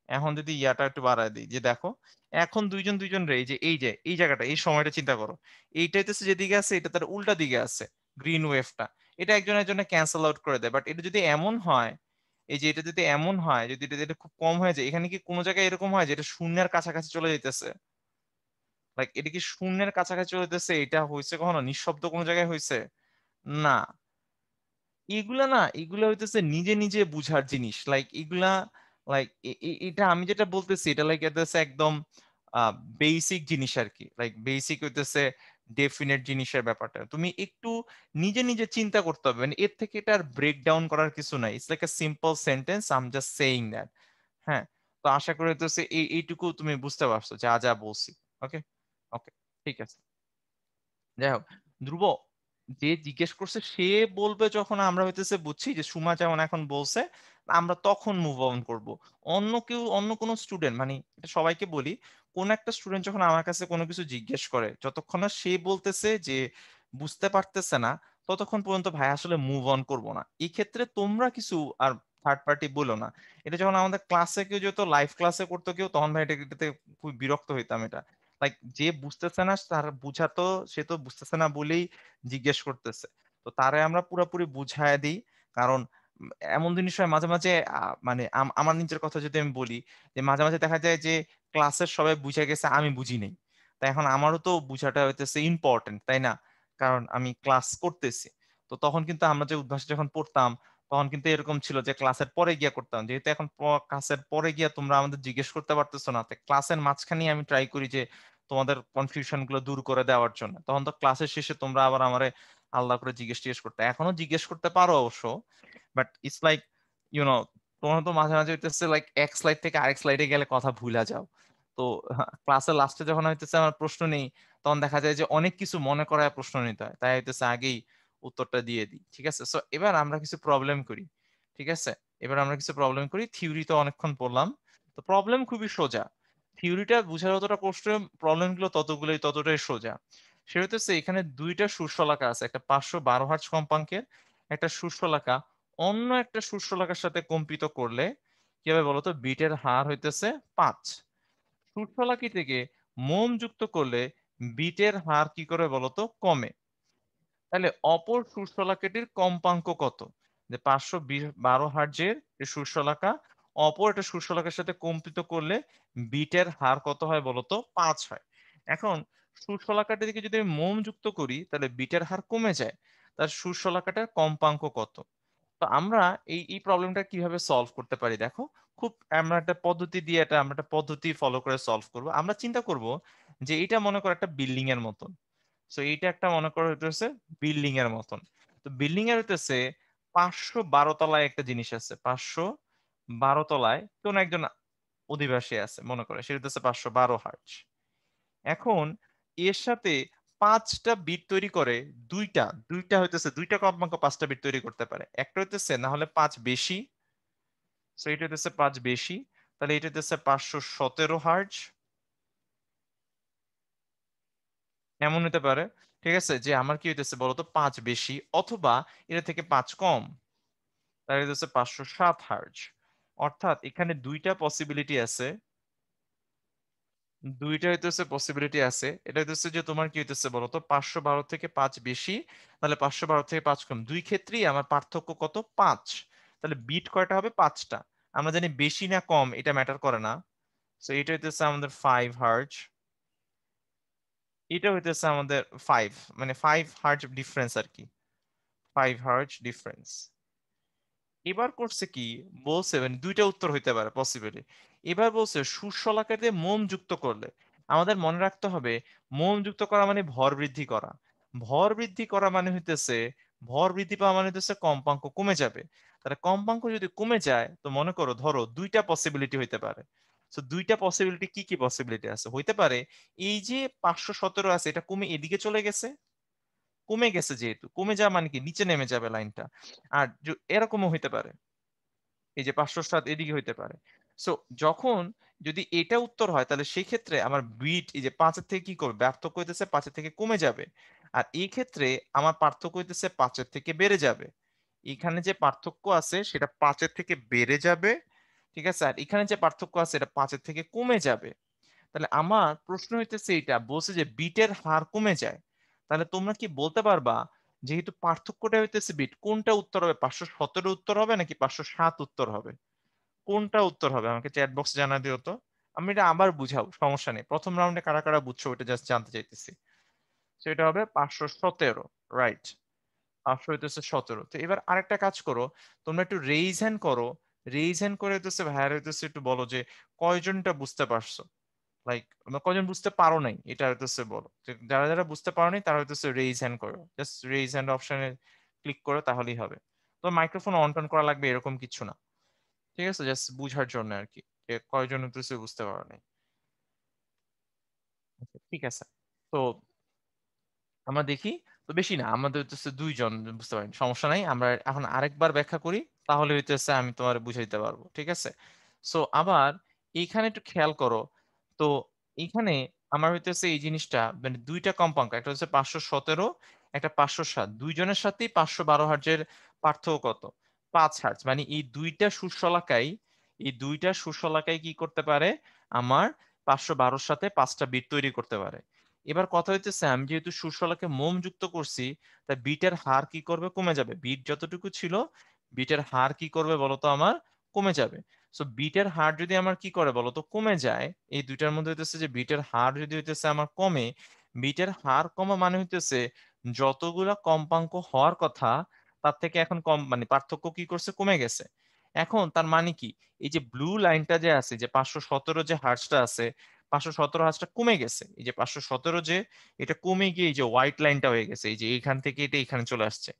এখন যদি ইয়াটা একটু বাড়ায় দিই, যে দেখো এখন দুইজন দুইজন রে, এই যে এই জায়গাটা এই সময়টা চিন্তা করো, এইটা হইতেছে যেদিকে আছে এটা তার উল্টা দিকে আছে, গ্রিন ওয়েভটা। এটা একজন একজনে ক্যান্সেল আউট করে দেয়। বাট এটা যদি এমন হয়, এই যে এটা যদি এমন হয়, যদি এটা খুব কম হয়ে যায়, এখানে কি কোনো জায়গায় এরকম হয় যে এটা শূন্যের কাছাকাছি চলে যাইতেছে? লাইক এটা কি শূন্যের কাছাকাছি চলে যেতেছে? এটা হয়েছে কখনো নিঃশব্দ কোনো জায়গায় হয়েছে? না। এগুলা না, এগুলা হইতেছে নিজে নিজে বুঝার জিনিস। লাইক এগুলা, লাইক এটা আমি যেটা বলতেছি এটা লাইক হইতেছে একদম বেসিক জিনিস আর কি। লাইক বেসিক হইতেছে ডেফিনেট জিনিসের ব্যাপারটা তুমি একটু নিজে নিজে চিন্তা করতে হবে, মানে এর থেকে এটা আর ব্রেক ডাউন করার কিছু নাই। It's like a simple sentence, I am just saying that. হ্যাঁ, তো আশা করি হইতেছে এইটুকু তুমি বুঝতে পারছো যা যা বলছি। ওকে, ওকে, ঠিক আছে। যাই হোক, ধ্রুব যে জিজ্ঞেস করছে সে বলবে যখন আমরা হইতেছে বুঝছি যে সুমা যেমন এখন বলছে, আমরা তখন মুভ অন করব। অন্য কেউ, অন্য কোনো স্টুডেন্ট, মানে এটা সবাইকে বলি, কোন একটা স্টুডেন্ট যখন আমার কাছে কোনো কিছু জিজ্ঞেস করে যতক্ষণ না সে বলতেছে যে বুঝতে পারতেছে না, ততক্ষণ পর্যন্ত ভাই আসলে মুভ অন করব না। এই ক্ষেত্রে তোমরা কিছু আর থার্ড পার্টি বলো না। এটা যখন আমাদের ক্লাসে কেউ যেত, লাইভ ক্লাসে করতো কেউ, তখন ভাই এটাতে খুব বিরক্ত হইতাম। এটা লাইক যে বুঝতেছে না তার বুঝা তো, সে তো বুঝতেছে না বলেই জিজ্ঞেস করতেছে। তো তারে আমরা পুরোপুরি বুঝায় দিই। কারণ এমন জিনিস হয় মাঝে মাঝে, মানে আমার নিজের কথা যদি আমি বলি, যে মাঝে মাঝে দেখা যায় যে ক্লাসের সবাই বুঝে গেছে আমি বুঝি নাই। তাই এখন আমারও তো বুঝাটা হইতেছে ইম্পর্টেন্ট, তাই না? কারণ আমি ক্লাস করতেছি। তো তখন কিন্তু আমরা যে উদ্ভাসে যখন পড়তাম তখন কিন্তু এরকম ছিল যে ক্লাসের পরে গিয়া করতাম, যেহেতু এখন ক্লাসের পরে গিয়া তোমরা আমাদের জিজ্ঞেস করতে পারতেছো না, তো ক্লাসের মাঝখানেই আমি ট্রাই করি যে তোমাদের কনফিউশন গুলো দূর করে দেওয়ার জন্য। তখন তো ক্লাসের শেষে তোমরা আবার আমারে আলাদা করে জিজ্ঞেস করতে, এখনো জিজ্ঞেস করতে পারো অবশ্য, বাট ইটস লাইক ইউনো তোমার তো মাঝে মাঝে হইতেছে লাইক এক স্লাইড থেকে আরেক স্লাইডে গেলে কথা ভুলা যাও। তো ক্লাসের লাস্টে যখন হইতেছে আমার প্রশ্ন নেই, তখন দেখা যায় যে অনেক কিছু মনে করায় প্রশ্ন নিতে হয়, তাই হইতেছে আগেই উত্তরটা দিয়ে দিই। ঠিক আছে, সো এবার আমরা কিছু প্রবলেম করি। ঠিক আছে, এবার আমরা কিছু প্রবলেম করি। থিওরি তো অনেকক্ষণ পড়লাম, তো প্রবলেম খুবই সোজা। থিওরিটা বুঝার যতটা কষ্ট, প্রবলেম গুলো ততটাই সোজা। সেটা হচ্ছে এখানে দুইটা শীর্ষলাখা আছে, একটা 512 হার্জ কম্পাঙ্কের একটা শীর্ষলাখা অন্য একটা শীর্ষলাখার সাথে কম্পিত করলে কি হবে বলতো, বিটের হার হইতেছে 5। শীর্ষলাখি থেকে মোম যুক্ত করলে বিটের হার কি করে বলতো, কমে। তাহলে অপর শীর্ষলাখাটির কম্পাঙ্ক কত? যে 512 হার্জের যে শীর্ষলাখা অপর একটা শীর্ষলাখার সাথে কম্পিত করলে বিটের হার কত হয় বলতো, 5 হয়। এখন শীর্ষলাখাটি থেকে যদি আমি মোম যুক্ত করি তাহলে বিটের হার কমে যায়, তার শীর্ষলাখাটার কম্পাঙ্ক কত? তো আমরা এই প্রবলেমটা কিভাবে সলভ করতে পারি দেখো। খুব আমরা একটা পদ্ধতি দিয়ে আমরা একটা পদ্ধতি ফলো করে সলভ করব। আমরা চিন্তা করব যে এটা মনে করো একটা বিল্ডিং এর মতন। সো এইটা একটা মনে করো হইতেছে বিল্ডিং এর মতন। তো বিল্ডিং এর হইতেছে 512 তলায় একটা জিনিস আছে, 512 তলায় কোন একজন অধিবাসী আছে মনে করে, সেটা হচ্ছে 512 হার্জ। এখন এর সাথে 5টা বিট তৈরি করে, দুইটা দুইটা হইতেছে দুইটা কম্পাঙ্ক 5টা বিট তৈরি করতে পারে। একটা হইতেছে না হলে 5 বেশি, সো এটা হইতেছে 5 বেশি, তাহলে এটা হইতেছে 517 হার্জ। এমন হতে পারে, ঠিক আছে, যে আমার কি হইতেছে বলতো 5 বেশি, অথবা এটা থেকে 5 কম, তাহলে হইতেছে 507 হার্জ। অর্থাৎ এখানে দুইটা পসিবিলিটি আছে, দুইটা হইতেছে পসিবিলিটি আছে। এটা হইতেছে যে তোমার কি হইতেছে বলতো 512 থেকে 5 বেশি, তাহলে 512 থেকে 5 কম, দুই ক্ষেত্রেই আমার পার্থক্য কত, 5। তাহলে বিট কয়টা হবে, 5টা। আমরা জানি বেশি না কম এটা ম্যাটার করে না। তো এটা হইতেছে আমাদের 5 হার্জ, এটা হইতেছে আমাদের 5, মানে 5 হার্জ ডিফারেন্স আর কি, 5 হার্জ ডিফারেন্স। এবার করছে কি, বলছে মানে দুইটা উত্তর হইতে পারে পসিবলি। এবার বলছে সুশলাকার দিয়ে মোম যুক্ত করলে, আমাদের মনে রাখতে হবে মোম যুক্ত করা মানে ভর বৃদ্ধি করা। ভর বৃদ্ধি করা মানে হইতেছে, ভর বৃদ্ধি পাওয়া মানে হইতেছে কম্পাঙ্ক কমে যাবে। তাহলে কম্পাঙ্ক যদি কমে যায়, তো মনে করো ধরো দুইটা পসিবিলিটি হইতে পারে। তো দুইটা পসিবিলিটি কি কি পসিবিলিটি আছে হইতে পারে, এই যে 517 আছে এটা কমে এদিকে চলে গেছে, কমে গেছে, যেহেতু কমে যাওয়া মানে কি নিচে নেমে যাবে লাইনটা। আর এরকমও হইতে পারে, এই যে 507 এদিকে হইতে পারে। সো যখন যদি এটা উত্তর হয়, তাহলে সেই ক্ষেত্রে আমার বিট এই যে 5-এর থেকে কি করবে, পার্থক্য হইতেছে 5-এর থেকে কমে যাবে। আর এই ক্ষেত্রে আমার পার্থক্য হইতেছে 5-এর থেকে বেড়ে যাবে। এখানে যে পার্থক্য আছে সেটা 5-এর থেকে বেড়ে যাবে, ঠিক আছে, আর এখানে যে পার্থক্য আছে এটা 5-এর থেকে কমে যাবে। তাহলে আমার প্রশ্ন হইতেছে, এটা বলছে যে বিটের হার কমে যায়। তাহলে তোমরা কি বলতে পারবা, যেহেতু পার্থক্যটা হইতেছে বিট, কোনটা উত্তর হবে, 517 উত্তর হবে নাকি 507 উত্তর হবে? কোনটা উত্তর হবে আমাকে চ্যাট বক্সে জানা দিও তো। আমি এটা আবার বুঝাবো, সমস্যা নেই, প্রথম রাউন্ডে কারা কারা বুঝছো ওটা জাস্ট জানতে চাইতেছি। সেটা হবে 517, রাইট। 500 হইতেছে 17। তো এবার আরেকটা কাজ করো, তোমরা একটু রেইজ হ্যান্ড করো। রেইজ হ্যান্ড করে হইতেছে ভাইয়ার হইতেছে একটু বলো যে কয়জনটা বুঝতে পারছো, লাইক কয়জন বুঝতে পারো নাই, এটা হইতেছে বলো। যে যারা যারা বুঝতে পারো নাই তারা হইতেছে রেইজ হ্যান্ড করো, জাস্ট রেইজ হ্যান্ড অপশনে ক্লিক করো তাহলেই হবে। তো মাইক্রোফোন অন টন করা লাগবে এরকম কিছু না, ঠিক আছে, জাস্ট বুঝার জন্য আর কি, যে কয়জন হইতেছে বুঝতে পারো নাই। আচ্ছা, ঠিক আছে। তো আমরা দেখি, তো বেশি না, আমাদের হইতেছে 2 জন বুঝতে পারেন, সমস্যা নাই, আমরা এখন আরেকবার ব্যাখ্যা করি, তাহলে হইতেছে আমি তোমার বুঝাইতে পারবো, ঠিক আছে। সো আবার এইখানে একটু খেয়াল করো। তো এইখানে আমার হইতেছে এই জিনিসটা মানে দুইটা কম্পাঙ্ক, একটা হচ্ছে 517, একটা 507, দুইজনের সাথেই 512 হার্জের পার্থক্য কত, 5 হার্জ। মানে এই দুইটা সুশলাকাই কি করতে পারে, আমার 512-র সাথে 5টা বিট তৈরি করতে পারে। এবার কথা হইতেছে আমি যেহেতু সুরশলাকে মোম যুক্ত করছি, তাই বিটের হার কি করবে, কমে যাবে। বিট যতটুকু ছিল, বিটের হার কি করবে বলতো, আমার কমে যাবে। সো বিটের হার যদি আমার কি করে বলতো, কমে যায়, এই দুইটার মধ্যে হইতেছে যে বিটের হার যদি হইতেছে আমার কমে, বিটের হার কমা মানে হইতেছে যতগুলা কম্পাঙ্ক হওয়ার কথা তার থেকে এখন কম, মানে পার্থক্য কি করছে, কমে গেছে। এখন তার মানে কি, এই যে ব্লু লাইনটা যে আছে, যে 517 যে হার্টসটা আছে, 517 হার্টসটা কমে গেছে। এই যে 517 যে, এটা কমে গিয়ে এই যে হোয়াইট লাইনটা হয়ে গেছে, এই যে এইখান থেকে এটা এখানে চলে আসছে,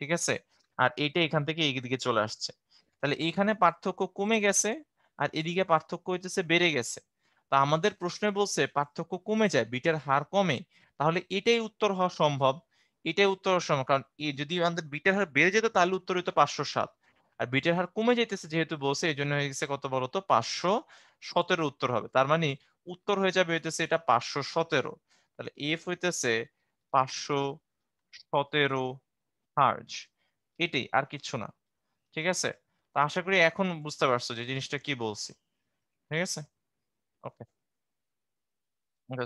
ঠিক আছে। আর এইটা এখান থেকে এইদিকে চলে আসছে। তাহলে এইখানে পার্থক্য কমে গেছে, আর এদিকে পার্থক্য হইতেছে বেড়ে গেছে। তা আমাদের প্রশ্নে বলছে পার্থক্য কমে যায়, বিটের হার কমে, তাহলে এটাই উত্তর হওয়া সম্ভব। এটাই উত্তর হওয়া সম্ভব, কারণ যদি আমাদের বিটের হার বেড়ে যেত তাহলে উত্তর হইতো 507। আর বিটের হার কমে যাইতেছে যেহেতু বলছে, এই জন্য হয়ে গেছে কত বলতো, 517 উত্তর হবে। তার মানে উত্তর হয়ে যাবে হইতেছে এটা 517। তাহলে এফ হইতেছে 517 হার্জ। এটাই, আর কিচ্ছু না। ঠিক আছে। তো আশা করি এখন বুঝতে পারছো যে জিনিসটা কি বলছি। ঠিক আছে। ওকে।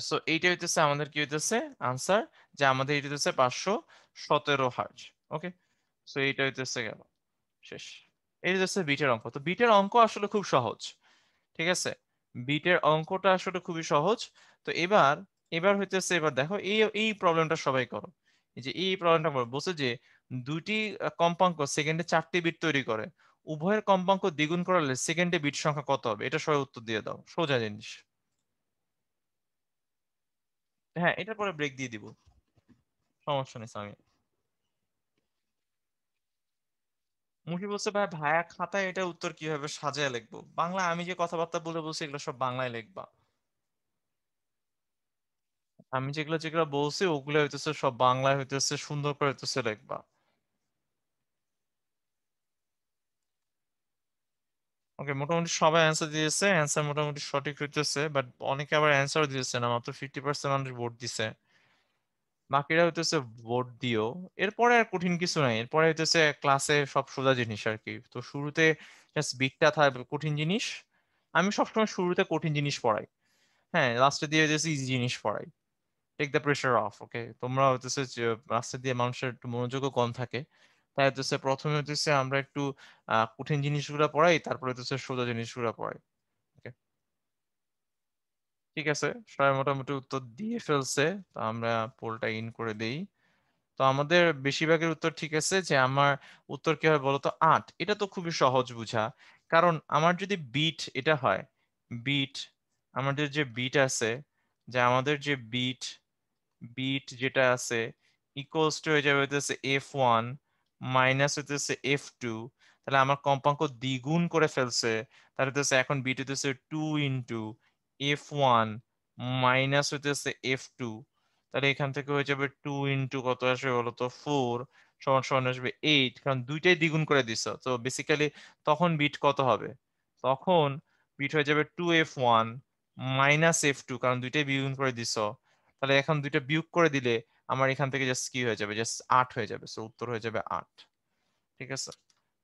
সো এইটা হইতেছে আমাদের কি হইতেছে আনসার, যে আমাদের এটা হইতেছে 517 হার্জ। ওকে। সো এইটা হইতেছে গেল শেষ। এই হচ্ছে বিটের অঙ্ক। তো বিটের অঙ্ক আসলে খুব সহজ। ঠিক আছে। বিটের অঙ্কটা আসলে খুবই সহজ। তো এবার, এবার হইতেছে, এবার দেখো এই এই প্রবলেমটা সবাই করো। এই যে এই প্রবলেমটা বলছে যে দুইটি কম্পাঙ্ক সেকেন্ডে 4টি বিট তৈরি করে, উভয়ের কম্পাঙ্ক দ্বিগুণ করালে সেকেন্ডে বিট সংখ্যা কত হবে, এটা সবাই উত্তর দিয়ে দাও, সোজা জিনিস। হ্যাঁ, এটার পরে ব্রেক দিয়ে দিব, সমস্যা নেই আমি। মুশি বলছে ভাই, ভাইয়া খাতায় এটা উত্তর কিভাবে সাজায় লিখবো, বাংলা আমি যে কথাবার্তা বলে বলছি এগুলো সব বাংলায় লিখবা। আমি যেগুলো যেগুলো বলছি ওগুলো হইতেছে সব বাংলায় হইতেছে, সুন্দর করে হইতেছে লিখবা। ওকে, মোটামুটি সবাই অ্যান্সার দিয়েছে, অ্যান্সার মোটামুটি সঠিক হইতেছে, বাট অনেকে আবার অ্যান্সার দিয়েছে না, মাত্র 50% মানুষ ভোট দিছে। বাকিরা হইতেছে ভোট দিও। এরপরে আর কঠিন কিছু নাই, এরপরে হইতেছে ক্লাসে সব সোজা জিনিস আর কি। তো শুরুতে জাস্ট বিটটা থাকবে কঠিন জিনিস। আমি সবসময় শুরুতে কঠিন জিনিস পড়াই, হ্যাঁ, লাস্টে দিয়ে হইতেছে ইজি জিনিস পড়াই। Take the pressure off. Okay, তোমরা হইতেছে যে রাস্তা দিয়ে মানুষের একটু মনোযোগও কম থাকে, তাই হইতেছে প্রথমে হইতেছে আমরা একটু কঠিন জিনিসগুলো পড়াই, তারপরে হইতেছে সোজা জিনিসগুলো পড়াই। ওকে। ঠিক আছে, সবাই মোটামুটি উত্তর দিয়ে ফেলছে। তো আমরা পোলটা ইন করে দেই। তো আমাদের বেশিরভাগের উত্তর ঠিক আছে। যে আমার উত্তর কি হবে বলতো, 8। এটা তো খুবই সহজ বুঝা, কারণ আমার যদি বিট এটা হয়, বিট, আমাদের যে বিট আছে, যে আমাদের যে বিট, বিট যেটা আছে ইকুয়ালস টু হয়ে যাবে হইতেছে F1 মাইনাস হইতেছে F2। তাহলে আমার কম্পাঙ্ক দ্বিগুণ করে ফেলছে, তাহলে হইতেছে এখন বিট হইতেছে 2 × F1 মাইনাস হইতেছে F2। তাহলে এখান থেকে হয়ে যাবে 2 × কত আসবে বলতো, 4 সমান সমান আসবে 8, কারণ দুইটাই দ্বিগুণ করে দিছ। তো বেসিক্যালি তখন বিট কত হবে, তখন বিট হয়ে যাবে 2F1 মাইনাস F2, কারণ দুইটাই দ্বিগুণ করে দিছ। তাহলে এখন দুইটা বিয়োগ করে দিলে আমার এখান থেকে জাস্ট কি হয়ে যাবে, জাস্ট 8 হয়ে যাবে। সো উত্তর হয়ে যাবে 8। ঠিক আছে।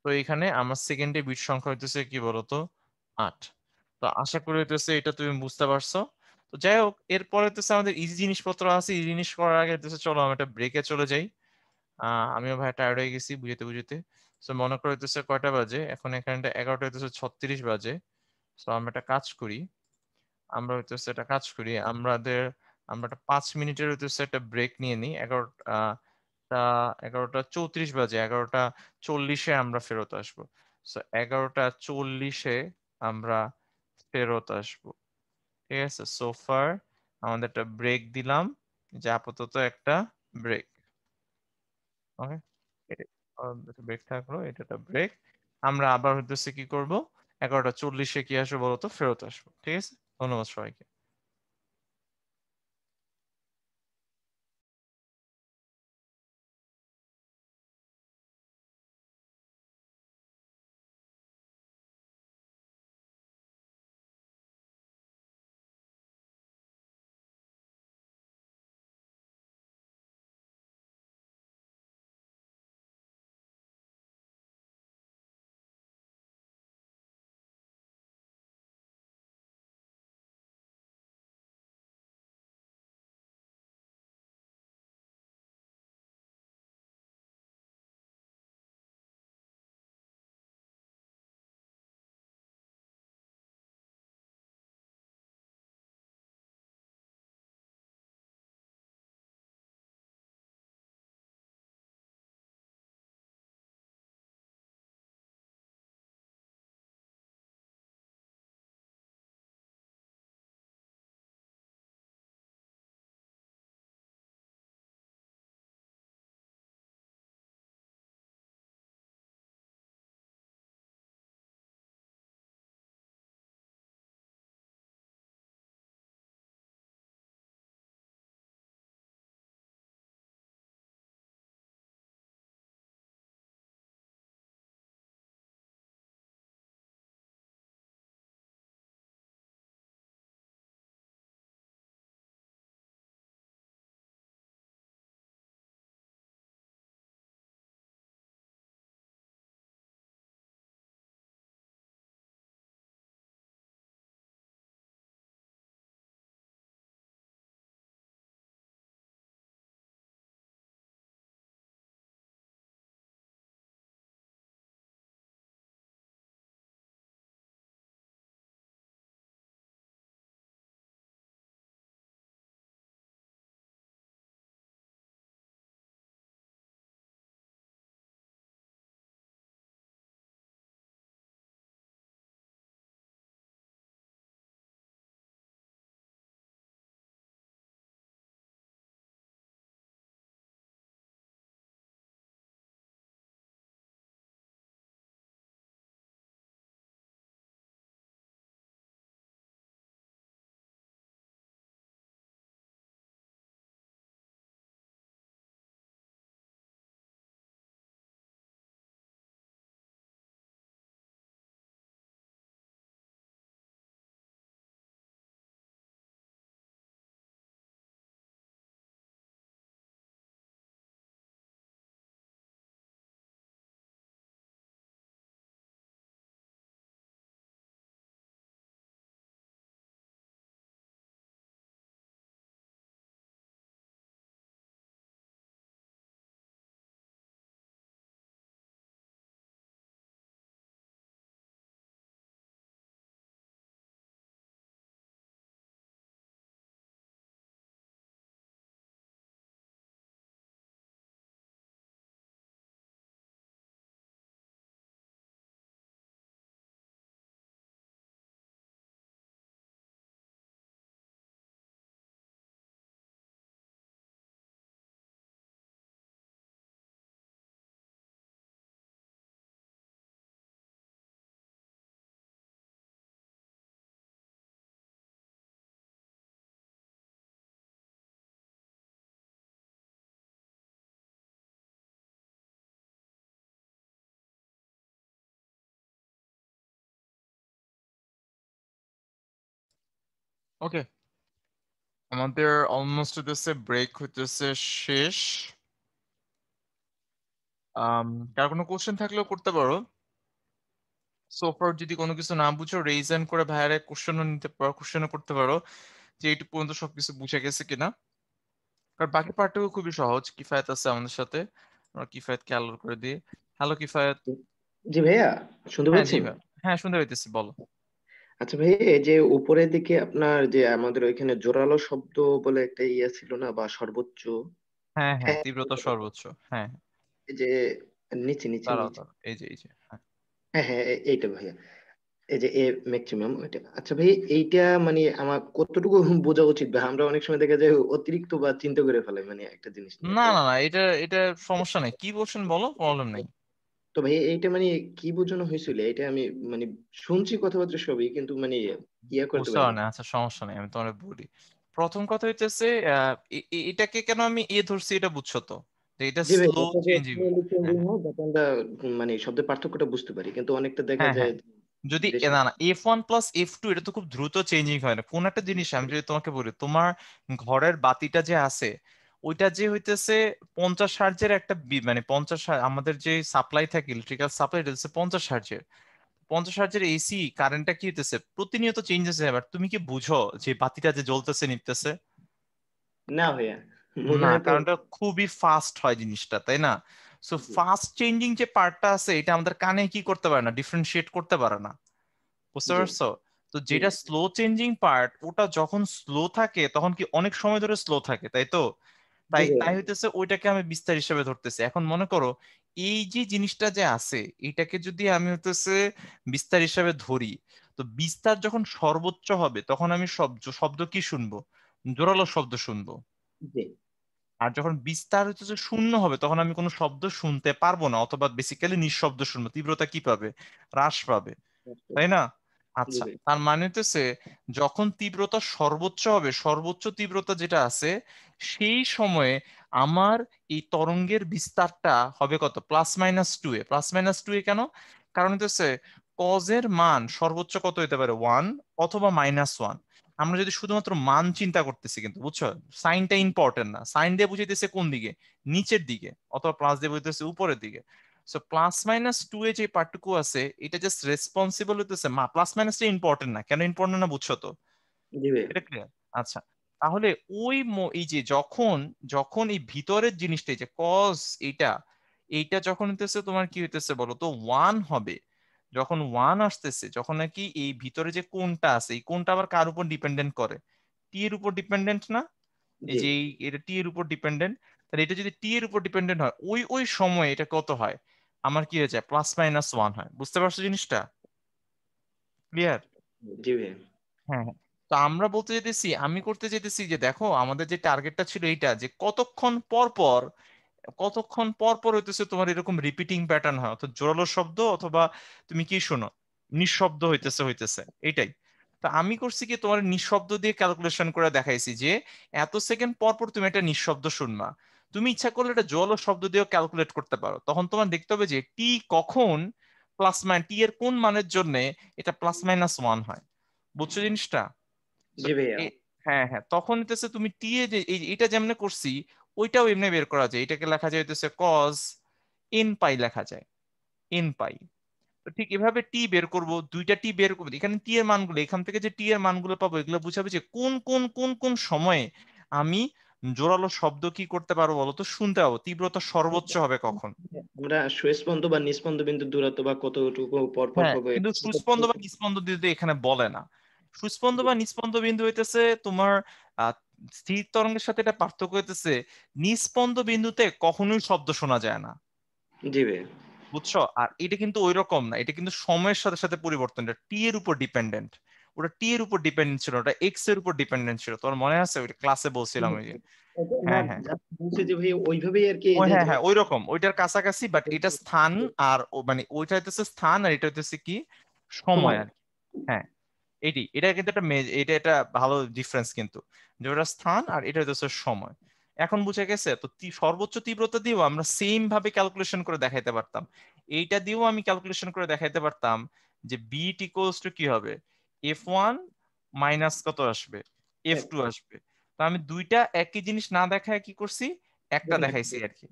তো এখানে আমার সেকেন্ডে বিট সংখ্যা হইতেছে কি বলতো, 8। তো আশা করি হইতেছে এটা তুমি বুঝতে পারছো। তো যাই হোক, এরপরে হইতেছে আমাদের ইজি জিনিসপত্র আছে। ইজি জিনিস করার আগে হইতেছে চলো আমি একটা ব্রেকে চলে যাই। আমিও ভাই টায়ার্ড হয়ে গেছি বুঝতে বুঝতে। তো মনে করে হইতেছে কয়টা বাজে এখন, এখানে 11টা হইতেছে 36 বাজে। তো আমরা একটা কাজ করি, আমরা হইতেছে একটা কাজ করি, আমরা একটা 5 মিনিটের হইতেছে একটা ব্রেক নিয়ে নিই। 11টা 34 বাজে, 11টা 40-এ আমরা ফেরত আসবো। সো 11টা 40-এ আমরা ফেরত আসবো। ঠিক আছে, সোফার আমাদের একটা ব্রেক দিলাম, যে আপাতত একটা ব্রেক। ওকে, ব্রেক থাকলো, এটা একটা ব্রেক। আমরা আবার হইতেছে কি করব, 11টা 40-এ কি আসবো বলতো, ফেরত আসবো। ঠিক আছে, ধন্যবাদ সবাইকে। ওকে, আমাদের অলমোস্ট হইতেছে ব্রেক হইতেছে শেষ। কার কোনো কোশ্চেন থাকলেও করতে পারো। সোফার যদি কোনো কিছু না বুঝো রেইজ হ্যান্ড করে ভাইয়ারে কোশ্চেনও নিতে পারো, কোশ্চেনও করতে পারো যে এইটুকু পর্যন্ত সবকিছু বুঝে গেছে কিনা। কারণ বাকি পার্টটুকু খুবই সহজ। কিফায়েত আছে আমাদের সাথে, আমরা কিফায়েতকে আলোর করে দিই। হ্যালো কিফায়েত। জি ভাইয়া, শুনতে হ্যাঁ জি পাচ্ছেন? ভাই, হ্যাঁ শুনতে পাইতেছি, বলো। আচ্ছা ভাই, এই যে উপরের দিকে আপনার যে আমাদের ওইখানে জোরালো শব্দ বলে একটা ইয়ে ছিল না, বা সর্বোচ্চ? হ্যাঁ হ্যাঁ, হ্যাঁ, তীব্রতা সর্বোচ্চ, হ্যাঁ। এই যে নিচে নিচে দাঁড়াও নিচে। দাঁড়াও, এই যে এই যে, হ্যাঁ। হ্যাঁ হ্যাঁ, এইটা ভাইয়া। এই যে এ ম্যাক্সিমাম ওইটা। আচ্ছা ভাই, এইটা মানে আমার কতটুকু বোঝা উচিত ভাই? আমরা অনেক সময় দেখা যায় অতিরিক্ত বা চিন্তা করে ফেলাই মানে একটা জিনিস নিয়ে না তো। না না, এটা এটা সমস্যা নেই, কি বলছেন বলো, প্রবলেম নেই। তো ভাই এইটা মানে কি বোঝানো হয়েছিল এটা আমি মানে শুনছি কথাবার্তা সবই, কিন্তু মানে ইয়া করতে বুঝতে পারি পারো না। না, আচ্ছা সমস্যা নেই, আমি তোমার বলি। প্রথম কথা হইতেছে এটাকে কেন আমি ধরছি এটা বুঝছো তো, যে এটা জি ভাই, স্লো এটা যে চেঞ্জিং। slowly হ্যাঁ changing হ্যাঁ হয় যাতে আমরা মানে শব্দের পার্থক্যটা বুঝতে পারি, কিন্তু অনেকটা দেখা হ্যাঁ যায় হ্যাঁ। যদি বেশি। না না, F1 + F2 এটা তো খুব দ্রুত চেঞ্জিং হয় না কোন একটা জিনিস। আমি যদি তোমাকে বলি, তোমার ঘরের বাতিটা যে আছে ওইটা যে হইতেছে 50 হার্জের একটা মানে 50 আমাদের যে সাপ্লাই থাকে, ইলেকট্রিক্যাল সাপ্লাই, এটা হচ্ছে 50 হার্জের। 50 হার্জের এসি কারেন্টটা কি হইতেছে প্রতিনিয়ত চেঞ্জেস হয়। এবার তুমি কি বুঝো যে বাতিটা যে জ্বলতেছে নিভতেছে? না ভাইয়া, মনে না, হয় তো। কারণ এটা খুবই ফাস্ট হয় জিনিসটা, তাই না? সো জি ফাস্ট চেঞ্জিং যে পার্টটা আছে এটা আমাদের কানে কি করতে পারে না, ডিফারেন্সিয়েট করতে পারে না। বুঝতে জি পারছো? তো জি যেটা ভাই, স্লো চেঞ্জিং পার্ট, ওটা যখন স্লো থাকে তখন কি অনেক সময় ধরে স্লো থাকে, তাই তো? জি তাই ভাইয়া, তাই হইতেছে ওইটাকে আমি বিস্তার হিসেবে ধরতেছি। এখন মনে করো এই যে জিনিসটা যে আছে এটাকে যদি আমি হইতেছে বিস্তার হিসেবে ধরি, তো বিস্তার যখন সর্বোচ্চ হবে তখন আমি শব্দ শব্দ কি শুনবো? জোরালো শব্দ শুনবো। জি আর যখন বিস্তার হচ্ছে শূন্য হবে তখন আমি কোনো শব্দ শুনতে পারবো না, অথবা বেসিক্যালি নিঃশব্দ শুনবো। তীব্রতা কি পাবে? হ্রাস পাবে, তাই না? জি আচ্ছা, ভাই, তার মানে হচ্ছে যখন তীব্রতা সর্বোচ্চ হবে, সর্বোচ্চ তীব্রতা যেটা আছে সেই সময়ে আমার এই তরঙ্গের বিস্তারটা হবে কত? +-2 এ। +-2 এ কেন? কারণ হচ্ছে কজের মান সর্বোচ্চ কত হতে পারে? 1 অথবা -1। আমরা যদি শুধুমাত্র মান চিন্তা করতেছি, কিন্তু বুঝছো সাইনটা ইম্পর্টেন্ট না, সাইন দিয়ে বুঝাইতেছে কোন দিকে, নিচের দিকে, অথবা প্লাস দিয়ে বুঝাইতেছে উপরের দিকে। সো +-2 এ যে পার্টটুকু আছে এটা জাস্ট রেসপন্সিবল হইতেছে, +-টা ইম্পর্টেন্ট না, কেন ইম্পর্টেন্ট না বুঝছো তো? জি ভাই, এটা ক্লিয়ার? আচ্ছা, তাহলে ওই এই যে যখন যখন এই ভিতরের জিনিসটা, এই যে কজ, এইটা এইটা যখন হইতেছে তোমার কি হইতেছে বলো তো, 1 হবে। যখন 1 আসতেছে, যখন নাকি এই ভিতরে যে কোণটা আছে এই কোণটা আবার কার উপর ডিপেন্ডেন্ট করে? টি এর উপর ডিপেন্ডেন্ট না? এই জি যে এটা টি এর উপর ডিপেন্ডেন্ট। তাহলে এটা যদি টি এর উপর ডিপেন্ডেন্ট হয়, ওই ওই সময় এটা কত হয়? আমার কি হয়ে যায়? +-1 হয়। বুঝতে পারছো জিনিসটা? ক্লিয়ার? জি ভাই, হ্যাঁ হ্যাঁ। তো আমরা বলতে যেতেছি, আমি করতে যেতেছি যে দেখো আমাদের যে টার্গেটটা ছিল এইটা, যে কতক্ষণ পর পর হইতেছে তোমার এরকম রিপিটিং প্যাটার্ন হয়, অর্থাৎ জোরালো শব্দ, অথবা তুমি কি শোনো, নিঃশব্দ হইতেছে হইতেছে এইটাই। তা আমি করছি কি, তোমার নিঃশব্দ দিয়ে ক্যালকুলেশন করে দেখাইছি যে এত সেকেন্ড পর পর তুমি একটা নিঃশব্দ শুনবা। তুমি ইচ্ছা করলে এটা জোরালো শব্দ দিয়েও ক্যালকুলেট করতে পারো, তখন তোমার দেখতে হবে যে টি কখন টি এর কোন মানের জন্য এটা +-1 হয়। বুঝছো জিনিসটা? So, জি ভাইয়া, হ্যাঁ হ্যাঁ, তখন হইতেছে তুমি টি এ যে এটা যেমনে করছি ওইটাও এমনি বের করা যায়। এটাকে লেখা যায় হইতেছে কজ এন পাই, লেখা যায় এন পাই। তো ঠিক এভাবে টি বের করব, দুইটা টি বের করবো, এখানে টি এর মানগুলো, এখান থেকে যে টি এর মানগুলো পাবো এগুলো বুঝাবে যে কোন কোন কোন কোন সময়ে আমি জোরালো শব্দ কি করতে পারবো বলতো, শুনতে পাবো। তীব্রতা সর্বোচ্চ হবে কখন? আমরা সুস্পন্দ বা নিস্পন্দ বিন্দুর দূরত্ব বা কতটুকু পর পর হ্যাঁ, হবে। কিন্তু সুস্পন্দ বা নিস্পন্দ বিন্দু এখানে বলে না। সুস্পন্দ বা নিস্পন্দ বিন্দু হইতেছে তোমার আহ, স্থির তরঙ্গের সাথে এটা পার্থক্য হইতেছে, নিস্পন্দ বিন্দুতে কখনোই শব্দ শোনা যায় না। জি ভাই, বুঝছো? আর এটা কিন্তু ওই রকম না, এটা কিন্তু সময়ের সাথে সাথে পরিবর্তন, এটা টি এর উপর ডিপেন্ডেন্ট। ওটা টি এর উপর ডিপেন্ডেন্ট ছিল, ওটা এক্স এর উপর ডিপেন্ডেন্ট ছিল। তোমার মনে আছে ওইটা ক্লাসে বলছিলাম ওই যে? না হ্যাঁ হ্যাঁ, just বলছে যে ভাই ওইভাবেই আর কি, ওই যে হ্যাঁ ধর। হ্যাঁ ওই রকম, ওইটার কাছাকাছি, বাট এটা স্থান। আর মানে ওইটা হইতেছে স্থান আর এটা হইতেছে কি, সময় সময়। আর কি। হ্যাঁ, এটা কিন্তু একটা এটা একটা ভালো ডিফারেন্স কিন্তু, যে ওটা স্থান আর এটা হচ্ছে সময়। এখন বুঝে গেছে তো? সর্বোচ্চ তীব্রতা দিয়েও আমরা সেম ভাবে ক্যালকুলেশন করে দেখাইতে পারতাম। এইটা দিয়েও আমি ক্যালকুলেশন করে দেখাইতে পারতাম যে বিট ইকুয়ালস টু কি হবে, F1 মাইনাস কত আসবে, এফ এক। টু আসবে। তো আমি দুইটা একই জিনিস না দেখায় কি করছি, একটা দেখুন দেখাইছি আর কি।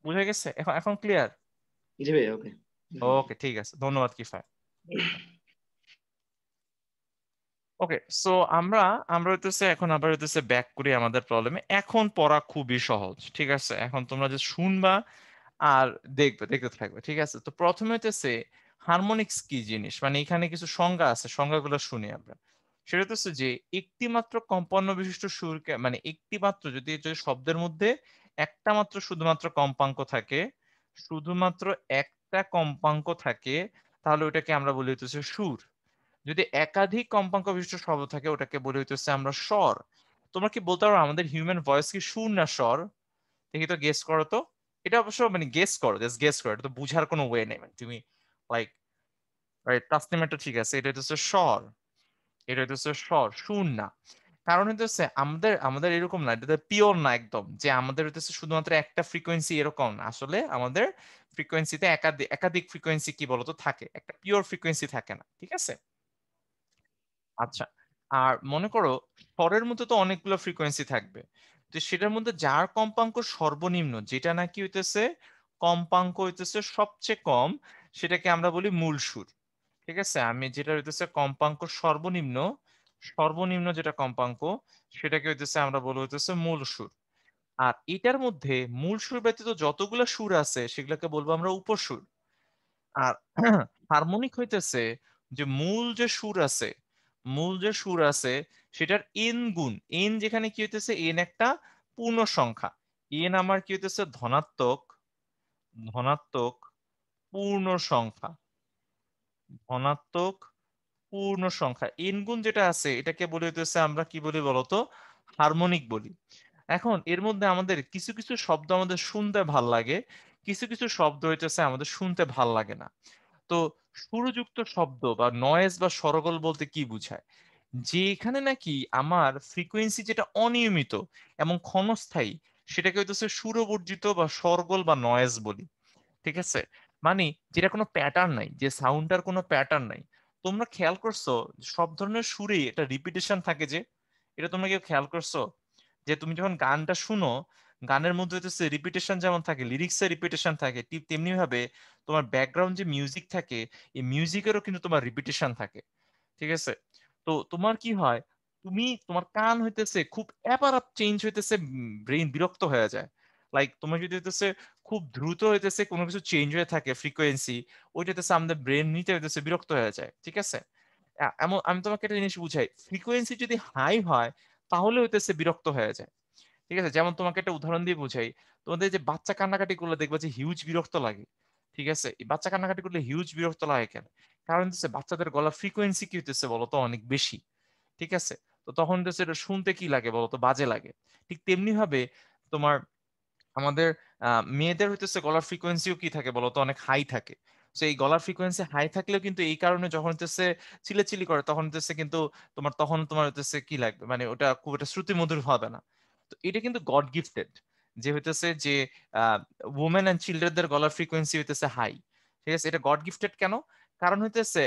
বুঝে গেছে, এখন এখন ক্লিয়ার? জি ভাইয়া, ওকে। ওকে ঠিক আছে, ধন্যবাদ কিফায়। ওকে, সো আমরা আমরা হইতেছে এখন আবার হইতেছে ব্যাক করি আমাদের প্রবলেমে। এখন পড়া খুবই সহজ, ঠিক আছে? এখন তোমরা যে শুনবা আর দেখবে, দেখতে থাকবে, ঠিক আছে? তো প্রথমে হইতেছে হারমোনিক্স কি জিনিস, মানে এখানে কিছু সংজ্ঞা আছে, সংজ্ঞাগুলো শুনি আমরা। সেটা হচ্ছে যে একটি মাত্র কম্পাঙ্ক বিশিষ্ট সুরকে, মানে একটি মাত্র, যদি যদি শব্দের মধ্যে একটা মাত্র শুধুমাত্র কম্পাঙ্ক থাকে, শুধুমাত্র একটা কম্পাঙ্ক থাকে, তাহলে ওটাকে আমরা বলি হইতেছে সুর। যদি একাধিক কম্পাঙ্ক বিশিষ্ট শব্দ থাকে, ওটাকে বলি হইতেছে আমরা স্বর। তোমরা কি বলতে পারো আমাদের হিউম্যান ভয়েস কি সুর না স্বর? দেখি তো, গেস করো তো। এটা অবশ্য মানে গেস করো, জাস্ট গেস করো, এটা তো বুঝার কোনো ওয়ে নেই, মানে তুমি লাইক, রাইট, তাসনিমের তো ঠিক আছে, এটা হচ্ছে স্বর। এটা হচ্ছে স্বর, সুর না। কারণ হচ্ছে আমাদের আমাদের এরকম না, এটা পিওর না একদম, যে আমাদের হচ্ছে শুধুমাত্র একটা ফ্রিকোয়েন্সি, এরকম না আসলে। আমাদের ফ্রিকোয়েন্সিতে একাধিক একাধিক ফ্রিকোয়েন্সি কি বলতো থাকে, একটা পিওর ফ্রিকোয়েন্সি থাকে না, ঠিক আছে? আচ্ছা, আর মনে করো স্বরের মধ্যে তো অনেকগুলো ফ্রিকোয়েন্সি থাকবে। তো সেটার মধ্যে যার কম্পাঙ্ক সর্বনিম্ন, যেটা নাকি হইতেছে কম্পাঙ্ক হইতেছে সবচেয়ে কম, সেটাকে আমরা বলি মূল সুর। ঠিক আছে, আমি যেটা হইতেছে কম্পাঙ্ক সর্বনিম্ন, সর্বনিম্ন যেটা কম্পাঙ্ক, সেটাকে হইতেছে আমরা বলি হইতেছে মূল সুর। আর এটার মধ্যে মূল সুর ব্যতীত যতগুলো সুর আছে সেগুলোকে বলবো আমরা উপসুর। আর হারমোনিক হইতেছে যে মূল যে সুর আছে, মূল যে সুর আছে সেটার এন গুণ, এন যেখানে কি হইতেছে, এন একটা পূর্ণ সংখ্যা। এন আমার কি হইতেছে ধনাত্মক, ধনাত্মক পূর্ণ সংখ্যা, ধনাত্মক পূর্ণ সংখ্যা। এন গুণ যেটা আছে এটাকে বলি হইতেছে আমরা কি বলি বলতো, হারমোনিক বলি। এখন এর মধ্যে আমাদের কিছু কিছু শব্দ আমাদের শুনতে ভাল লাগে, কিছু কিছু শব্দ হইতেছে আমাদের শুনতে ভাল লাগে না। তো সুরযুক্ত শব্দ বা নয়েজ বা সরগল বলতে কি বোঝায়, যেখানে নাকি আমার ফ্রিকোয়েন্সি যেটা অনিয়মিত এবং ক্ষণস্থায়ী, সেটাকে হইতেছে সুরবর্জিত বা সরগল বা নয়েজ বলি। ঠিক আছে, মানে যেটা কোনো প্যাটার্ন নাই, যে সাউন্ডটার কোনো প্যাটার্ন নাই। তোমরা খেয়াল করছো সব ধরনের সুরেই একটা রিপিটেশন থাকে যে, এটা তোমরা কেউ খেয়াল করছো? যে তুমি যখন গানটা শুনো, গানের মধ্যে হচ্ছে রিপিটেশন যেমন থাকে, লিরিক্সে রিপিটেশন থাকে, ঠিক তেমনি ভাবে তোমার ব্যাকগ্রাউন্ড যে মিউজিক থাকে, এই মিউজিকেরও কিন্তু তোমার রিপিটেশন থাকে। ঠিক আছে, তো তোমার কি হয়, তুমি তোমার কান হইতেছে খুব অ্যাপারাপ চেঞ্জ হইতেছে, ব্রেইন বিরক্ত হয়ে যায়। লাইক তোমার যদি হইতেছে খুব দ্রুত হইতেছে কোনো কিছু চেঞ্জ হয়ে থাকে ফ্রিকোয়েন্সি, ওইটা হইতেছে আমাদের ব্রেন নিতে হইতেছে বিরক্ত হয়ে যায়। ঠিক আছে, এমন আমি তোমাকে একটা জিনিস বুঝাই, ফ্রিকোয়েন্সি যদি হাই হয় তাহলে হইতেছে বিরক্ত হয়ে যায়। ঠিক আছে, যেমন তোমাকে একটা উদাহরণ দিয়ে বুঝাই, তোমাদের যে বাচ্চা কান্নাকাটি করলে দেখবা যে হিউজ বিরক্ত লাগে। ঠিক আছে, এই বাচ্চা কান্নাকাটি করলে হিউজ বিরক্ত লাগে কেন? কারণ হচ্ছে বাচ্চাদের গলার ফ্রিকোয়েন্সি কি হইতেছে বলতো, অনেক বেশি। ঠিক আছে, তো তখন হচ্ছে এটা শুনতে কি লাগে বলতো, বাজে লাগে। ঠিক তেমনি ভাবে তোমার আমাদের মেয়েদের হইতেছে গলার ফ্রিকোয়েন্সিও কি থাকে বলতো, অনেক হাই থাকে। তো এই গলার ফ্রিকোয়েন্সি হাই থাকলেও কিন্তু এই কারণে যখন হইতেছে চিল্লাচিল্লি করে, তখন হইতেছে কিন্তু তোমার, তখন তোমার হইতেছে কি লাগবে, মানে ওটা খুব একটা শ্রুতি মধুর হবে না। তো এটা কিন্তু গড গিফটেড, যে হইতেছে যে উমেন অ্যান্ড চিলড্রেনদের গলার ফ্রিকোয়েন্সি হইতেছে হাই। ঠিক আছে, এটা গড গিফটেড কেন? কারণ হইতেছে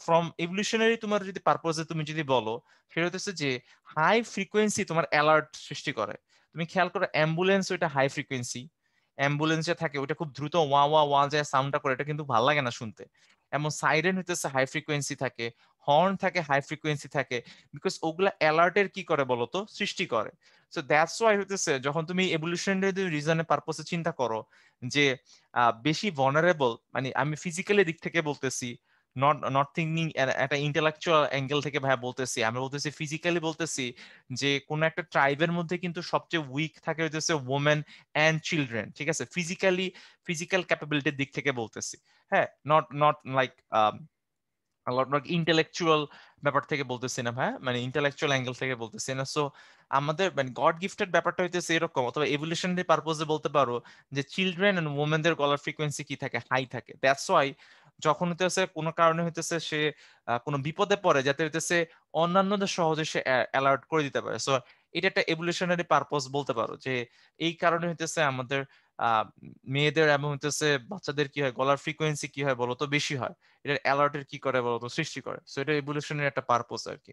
ফ্রম এভলিউশনারি তোমার যদি পারপোজে তুমি যদি বলো, সেটা হইতেছে যে হাই ফ্রিকোয়েন্সি তোমার অ্যালার্ট সৃষ্টি করে। তুমি খেয়াল করো অ্যাম্বুলেন্স, ওইটা হাই ফ্রিকোয়েন্সি, অ্যাম্বুলেন্সে থাকে ওটা খুব দ্রুত ওয়া ওয়া ওয়া যায় সাউন্ডটা করে, এটা কিন্তু ভালো লাগে না শুনতে। এমন সাইরেন হইতেছে হাই ফ্রিকোয়েন্সি থাকে, হর্ন থাকে হাই ফ্রিকোয়েন্সি থাকে, বিকজ ওগুলা অ্যালার্টের কি করে বলতো, সৃষ্টি করে। সো দ্যাটস ওয়াই হইতেছে যখন তুমি এভলিউশনারি রিজনের পারপোসে চিন্তা করো, যে বেশি ভনারেবল, মানে আমি ফিজিক্যালি দিক থেকে বলতেছি, নট নট থিঙ্কিং একটা ইন্টেলেকচুয়াল অ্যাঙ্গেল থেকে ভাই বলতেছি, আমি বলতেছি ফিজিক্যালি বলতেছি, যে কোন একটা ট্রাইবের মধ্যে কিন্তু সবচেয়ে উইক থাকে হইতেছে ওমেন অ্যান্ড চিলড্রেন। ঠিক আছে, ফিজিক্যালি, ফিজিক্যাল ক্যাপাবিলিটির দিক থেকে বলতেছি। হ্যাঁ, নট নট লাইক ইন্টেলেকচুয়াল ব্যাপার থেকে বলতেছি না ভাই, মানে ইন্টেলেকচুয়াল অ্যাঙ্গেল থেকে বলতেছি না। সো আমাদের মানে গড গিফটেড ব্যাপারটা হইতেছে এরকম, অথবা এভলিউশনারি পারপোজে বলতে পারো যে চিলড্রেন এন্ড ওমেনদের গলার ফ্রিকোয়েন্সি কি থাকে, হাই থাকে। দ্যাটস ওয়াই যখন হইতেছে কোনো কারণে হইতেছে সে কোনো বিপদে পড়ে, যাতে হইতেছে অন্যান্যদের সহজে সে অ্যালার্ট করে দিতে পারে। সো এটা একটা এভলিউশনারি পারপোজ বলতে পারো, যে এই কারণে হইতেছে আমাদের আহ মেয়েদের এবং হইতেছে বাচ্চাদের কি হয়, গলার ফ্রিকোয়েন্সি কি হয় বলতো, বেশি হয়। এটার অ্যালার্টের কি করে বলতো, সৃষ্টি করে। সো এটা ইভলিউশনের একটা পারপোজ আর কি।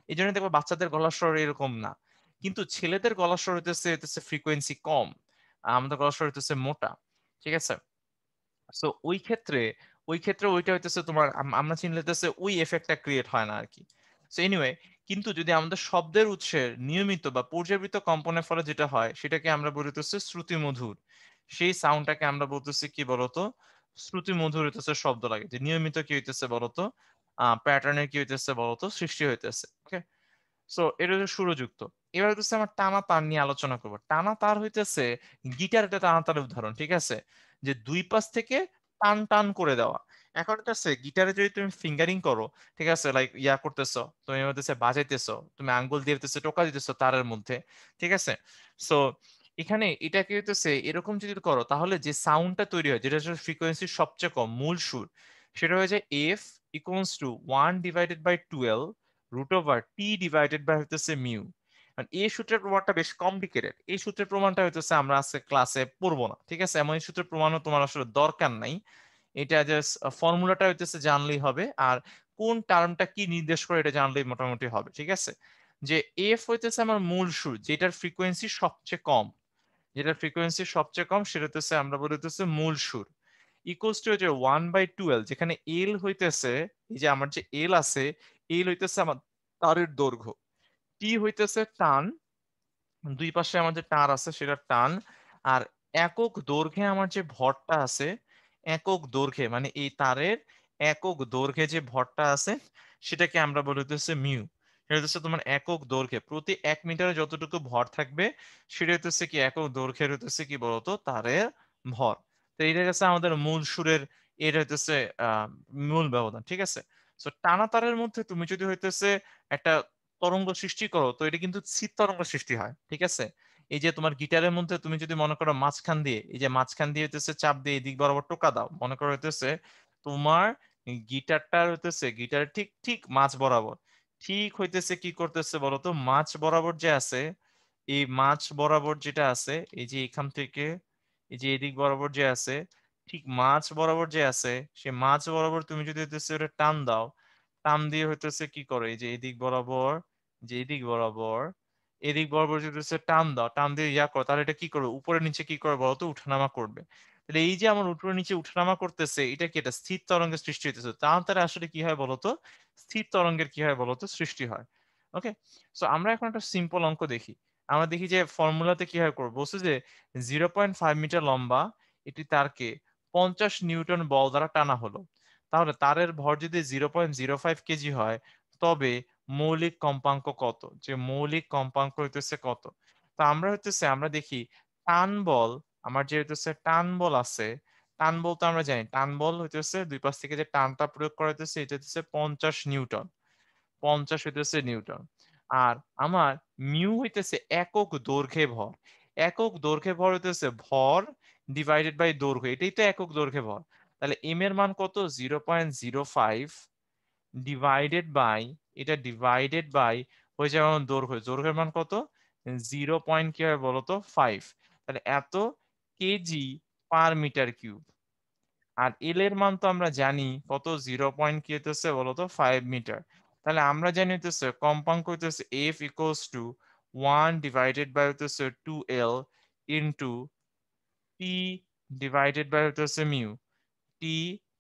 এই জন্য দেখবো বাচ্চাদের গলার স্বর এরকম না, কিন্তু ছেলেদের গলার স্বর হইতেছে ফ্রিকোয়েন্সি কম, আমাদের গলার স্বর হইতেছে মোটা, ঠিক আছে। সো ওই ক্ষেত্রে ওইটা হইতেছে তোমার আমরা চিনলেতেছে ওই এফেক্টটা ক্রিয়েট হয় না আর কি। সো এনিওয়ে, কিন্তু যদি আমাদের শব্দের উৎসের নিয়মিত বা পর্যাবৃত্ত কম্পনের ফলে যেটা হয় সেটাকে আমরা বলতেছি শ্রুতি মধুর, সেই সাউন্ডটাকে আমরা বলতেছি কি বলতো, শ্রুতি মধুর হইতেছে শব্দ লাগে, যে নিয়মিত কি হইতেছে বলতো, প্যাটার্নের কি হইতেছে বলতো, সৃষ্টি হইতেছে। ওকে, সো এটা হচ্ছে সুরযুক্ত। এবার হচ্ছে আমার টানা তার নিয়ে আলোচনা করবো। টানা তার হইতেছে গিটার, এটা টানা তারের উদাহরণ, ঠিক আছে, যে দুই পাশ থেকে টান টান করে দেওয়া। এখন হচ্ছে গিটারে যদি তুমি ফিঙ্গারিং করো, ঠিক আছে, লাইক ইয়া করতেছো, তুমি হচ্ছে বাজাইতেছো, তুমি আঙ্গুল দিয়ে হইতেছে টোকা দিতেছো তারের মধ্যে, ঠিক আছে। সো এখানে এটাকে হইতেছে এরকম যদি করো, তাহলে যে সাউন্ডটা তৈরি হয়, যেটা হচ্ছে ফ্রিকোয়েন্সির সবচেয়ে কম মূল সুর, সেটা হয়ে যায় F equals to 1/12 root over T divided by হইতেছে মিউ। এই সূত্রের প্রমাণটা বেশ কমপ্লিকেটেড, এই সূত্রের প্রমাণটা হইতেছে আমরা আজকে ক্লাসে পড়বো না, ঠিক আছে, এমন এই সূত্রের প্রমাণও তোমার আসলে দরকার নাই। এটা জাস্ট ফর্মুলাটা হইতেছে জানলেই হবে, আর কোন টার্মটা কি নির্দেশ করে এটা জানলেই মোটামুটি হবে, ঠিক আছে। যে এফ হইতেছে আমার মূল সুর, যেটার ফ্রিকোয়েন্সি সবচেয়ে কম, সেটা হইতেছে আমরা বলি হইতেছে মূল সুর, ইকুয়ালস টু যে 1/12, যেখানে এল হইতেছে, এই যে আমার যে এল আছে, এল হইতেছে আমার তারের দৈর্ঘ্য, টি হইতেছে টান, দুই পাশে আমার যে টার আছে সেটা টান, আর একক দৈর্ঘ্যে আমার যে ভরটা আছে, একক দৈর্ঘ্যে মানে এই তারের একক দৈর্ঘ্যে যে ভরটা আছে, সেটাকে আমরা বলি হচ্ছে মিউ। সেটা হচ্ছে তোমার একক দৈর্ঘ্যে প্রতি 1 মিটারে যতটুকু ভর থাকবে, সেটা হচ্ছে কি একক দৈর্ঘ্যের হচ্ছে কি বলতো তারের ভর। তো এটা হচ্ছে আমাদের মূল সুরের, এটা হইতেছে আহ মূল ব্যবধান, ঠিক আছে। তো টানা তারের মধ্যে তুমি যদি হইতেছে একটা তরঙ্গ সৃষ্টি করো, তো এটা কিন্তু স্থির তরঙ্গ সৃষ্টি হয়, ঠিক আছে। এই যে তোমার গিটারের মধ্যে তুমি যদি মনে করো মাঝখান দিয়ে, এই যে মাঝখান দিয়ে হইতেছে চাপ দিয়ে এদিক বরাবর টোকা দাও, মনে করো হইতেছে তোমার গিটারটা হইতেছে গিটারের ঠিক ঠিক মাঝ বরাবর, ঠিক হইতেছে কি করতেছে বলতো, মাঝ বরাবর যে আছে, এই মাঝ বরাবর যেটা আছে, এই যে এখান থেকে এই যে এদিক বরাবর যে আছে, ঠিক মাঝ বরাবর যে আছে, সে মাঝ বরাবর তুমি যদি হইতেছে ওটা টান দাও, টান দিয়ে হইতেছে কি করে, এই যে এদিক বরাবর, যে এদিক বরাবর, এদিক বরাবর যদি হচ্ছে টান দাও, টান দিয়ে ইয়া করো, তাহলে এটা কি করবে, উপরে নিচে কি করে বলতো, উঠানামা করবে। তাহলে এই যে আমার উপরে নিচে উঠানামা করতেছে, এটা কি, এটা স্থির তরঙ্গের সৃষ্টি হইতেছে, তার আসলে কি হয় বলতো, স্থির তরঙ্গের কি হয় বলতো, সৃষ্টি হয়। ওকে, সো আমরা এখন একটা সিম্পল অঙ্ক দেখি। আমরা দেখি যে ফর্মুলাতে কি হয় করবো, বলছে যে 0.5 মিটার লম্বা এটি তারকে 50 নিউটন বল দ্বারা টানা হলো, তাহলে তারের ভর যদি 0.05 কেজি হয়, তবে মৌলিক কম্পাঙ্ক কত, যে মৌলিক কম্পাঙ্ক হইতেছে কত। তো আমরা দেখি টান বল, আমার যে হইতেছে টান বল আছে, টান বল তো আমরা জানি, টান বল হইতেছে দুই পাশ থেকে যে টানটা প্রয়োগ করা হইতেছে, এটা হচ্ছে 50 নিউটন, 50 হইতেছে নিউটন। আর আমার মিউ হইতেছে একক দৈর্ঘ্যে ভর, একক দৈর্ঘ্যে ভর হইতেছে ভর ডিভাইডেড বাই দৈর্ঘ্য, এটাই তো একক দৈর্ঘ্যে ভর। তাহলে এম এর মান কত, 0.05 ডিভাইডেড বাই, এটা ডিভাইডেড বাই হয়ে যাবে আমার দৈর্ঘ্য, দৈর্ঘ্যের মান কত, 0. কি হবে বলতো 5, তাহলে এত কেজি পার মিটার কিউব। আর এল এর মান তো আমরা জানি কত, 0. কি হইতেছে বলতো 5 মিটার। তাহলে আমরা জানি হইতেছে কম্পাঙ্ক হইতেছে এফ ইকুয়ালস টু 1/2 হইতেছে 2L into T divided by হইতেছে মিউ, টি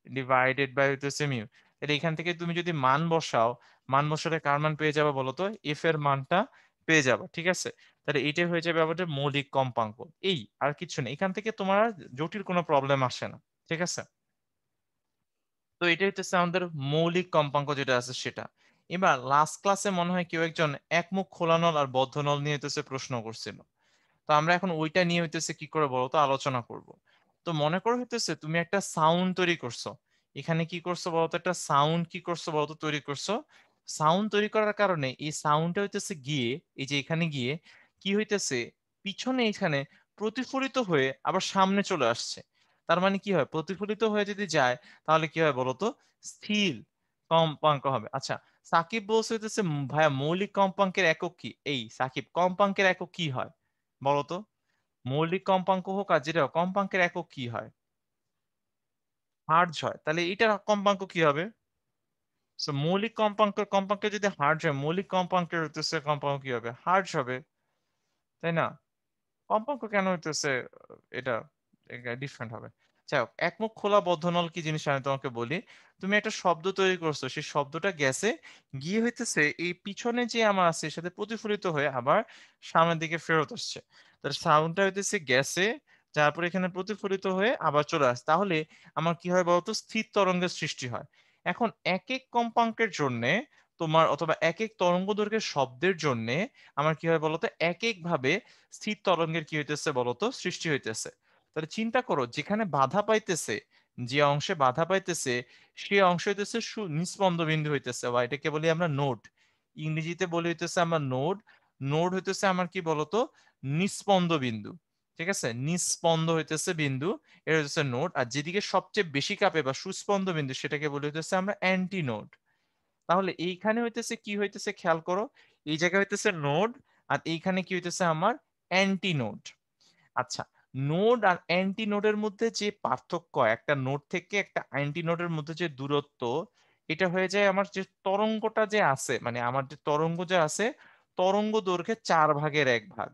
ডিভাইডেড বাই হইতেছে মিউ। তাহলে এখান থেকে তুমি যদি মান বসাও, মান বসালে কার মান পেয়ে যাবে বলতো, এফ এর মানটা পেয়ে যাবে, ঠিক আছে। তাহলে এইটাই হয়ে যাবে আমাদের মৌলিক কম্পাঙ্ক, এই আর কিছু নেই, এখান থেকে তোমার আর জটিল কোনো প্রবলেম আসে না, ঠিক আছে। তো এটা হচ্ছে আমাদের মৌলিক কম্পাঙ্ক যেটা আছে সেটা। এবার লাস্ট ক্লাসে মনে হয় কেউ একজন একমুখ খোলা নল আর বদ্ধ নল নিয়ে হইতেছে প্রশ্ন করছিল। তো আমরা এখন ওইটা নিয়ে হইতেছে কি করে বলতো আলোচনা করব। তো মনে করো হইতেছে তুমি একটা সাউন্ড তৈরি করছো, এখানে কি করছো বলতো, একটা সাউন্ড কি করছো বলতো, তৈরি করছো। সাউন্ড তৈরি করার কারণে এই সাউন্ডটা হইতেছে গিয়ে, এই যে এখানে গিয়ে কি হইতেছে, পিছনে এখানে প্রতিফলিত হয়ে আবার সামনে চলে আসছে। তার মানে কি হয়, প্রতিফলিত হয়ে যদি যায়, তাহলে কি হয় বলতো, স্থির কম্পাঙ্ক হবে। আচ্ছা, সাকিব বলছে হইতেছে ভাইয়া মৌলিক কম্পাঙ্কের একক কি, এই সাকিব কম্পাঙ্কের একক কি হয় বলতো, মৌলিক কম্পাঙ্ক হোক আর যেটা হোক, কম্পাঙ্কের একক কি হয়, হার্টজ হয়, তাহলে এটার কম্পাঙ্ক কি হবে, সো মৌলিক কম্পাঙ্কের যদি হার্জ হয়, মৌলিক কম্পাঙ্কের হইতেছে কম্পাঙ্ক কি হবে? হার্জ হবে, তাই না? কম্পাঙ্ক কেন হইতেছে এটা ডিফারেন্ট হবে? যাই হোক, একমুখ খোলা বদ্ধ নল কি জিনিস আমি তোমাকে বলি। তুমি একটা শব্দ তৈরি করছো, সেই শব্দটা গেছে গিয়ে হইতেছে এই পিছনে যে আমার আছে এর সাথে প্রতিফলিত হয়ে আবার সামনের দিকে ফেরত আসছে। তার সাউন্ডটা হইতেছে গেছে, তারপর এখানে প্রতিফলিত হয়ে আবার চলে আসে। তাহলে আমার কি হয় বলতো? স্থির তরঙ্গের সৃষ্টি হয়। এখন এক এক কম্পাঙ্কের জন্যে তোমার, অথবা এক এক তরঙ্গ দৈর্ঘ্যের শব্দের জন্যে আমার কি হয় বলতো? এক এক ভাবে স্থির তরঙ্গের কি হইতেছে বলতো? সৃষ্টি হইতেছে। তাহলে চিন্তা করো, যেখানে বাধা পাইতেছে, যে অংশে বাধা পাইতেছে সে অংশ হইতেছে নিস্পন্দ বিন্দু হইতেছে, বা এটাকে বলি আমরা নোড। ইংরেজিতে বলি হইতেছে আমরা নোড। নোড হইতেছে আমার কি বলতো? নিস্পন্দ বিন্দু। ঠিক আছে, নিস্পন্দ হইতেছে বিন্দু, এটা হইতেছে নোড। আর যেদিকে সবচেয়ে বেশি কাঁপে বা সুস্পন্দ বিন্দু সেটাকে বলি হইতেছে আমরা অ্যান্টি নোড। তাহলে এইখানে হইতেছে কি হইতেছে খেয়াল করো, এই জায়গায় হইতেছে নোড, আর এইখানে কি হইতেছে আমার অ্যান্টি নোড। আচ্ছা, নোড আর অ্যান্টি নোডের মধ্যে যে পার্থক্য, একটা নোড থেকে একটা অ্যান্টি নোডের মধ্যে যে দূরত্ব, এটা হয়ে যায় আমার যে তরঙ্গটা যে আছে, মানে আমার যে তরঙ্গ যে আছে, তরঙ্গ দৈর্ঘ্যে 4/1 ভাগ।